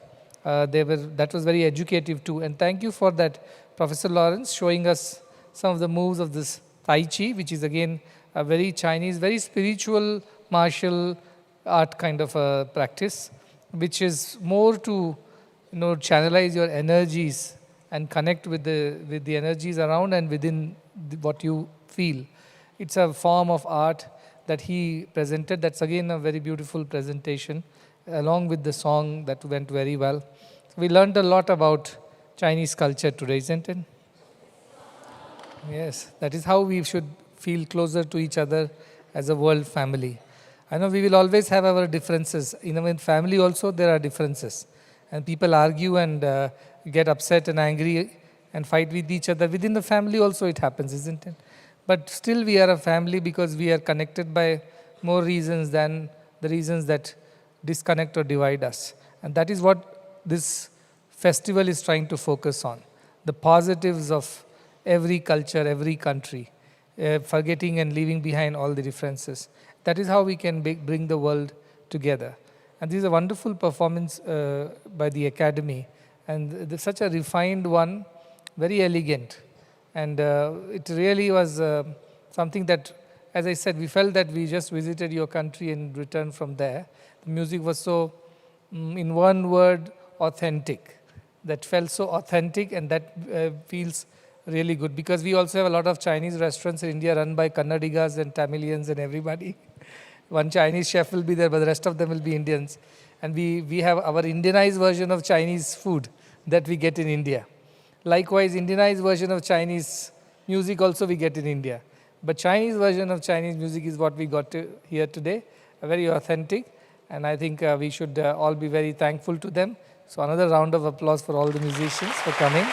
That was very educative too. And thank you for that, Professor Lawrence, showing us some of the moves of this Tai Chi, which is again a very Chinese, very spiritual, martial art kind of a practice, which is more to channelize your energies and connect with the energies around and within what you feel. It's a form of art that he presented. That's again a very beautiful presentation, along with the song that went very well. We learned a lot about Chinese culture today, isn't it? Yes, that is how we should feel closer to each other as a world family. I know we will always have our differences. In family also there are differences. And people argue and get upset and angry and fight with each other. Within the family also it happens, isn't it? But still we are a family because we are connected by more reasons than the reasons that disconnect or divide us. And that is what this festival is trying to focus on. The positives of every culture, every country, forgetting and leaving behind all the differences. That is how we can bring the world together. And this is a wonderful performance by the Academy. And such a refined one, very elegant. And it really was something that, as I said, we felt that we just visited your country and returned from there. The music was so, in one word, authentic. That felt so authentic, and that feels really good. Because we also have a lot of Chinese restaurants in India run by Kannadigas and Tamilians and everybody. One Chinese chef will be there, but the rest of them will be Indians. And we have our Indianized version of Chinese food that we get in India. Likewise, Indianized version of Chinese music also we get in India. But Chinese version of Chinese music is what we got to hear today, very authentic. And I think we should all be very thankful to them. So another round of applause for all the musicians for coming.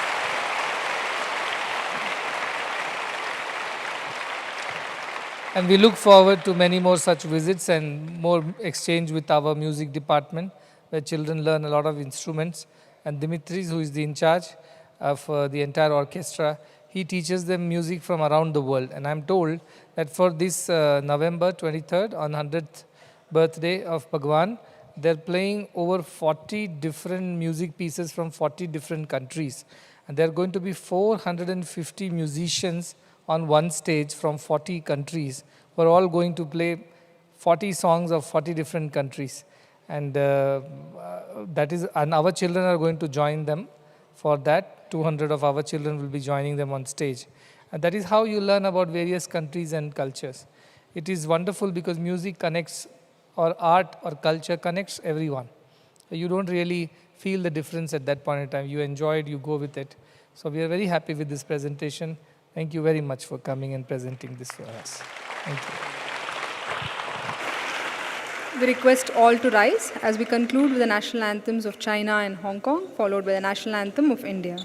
And we look forward to many more such visits and more exchange with our music department, where children learn a lot of instruments. And Dimitris, who is the in charge of the entire orchestra, he teaches them music from around the world. And I'm told that for this November 23rd, on 100th birthday of Bhagwan, they're playing over 40 different music pieces from 40 different countries. And there are going to be 450 musicians on one stage from 40 countries. We're all going to play 40 songs of 40 different countries. And and our children are going to join them for that. 200 of our children will be joining them on stage. And that is how you learn about various countries and cultures. It is wonderful because music connects, or art or culture connects everyone. You don't really feel the difference at that point in time. You enjoy it, you go with it. So we are very happy with this presentation. Thank you very much for coming and presenting this for us. Thank you. We request all to rise as we conclude with the national anthems of China and Hong Kong, followed by the national anthem of India.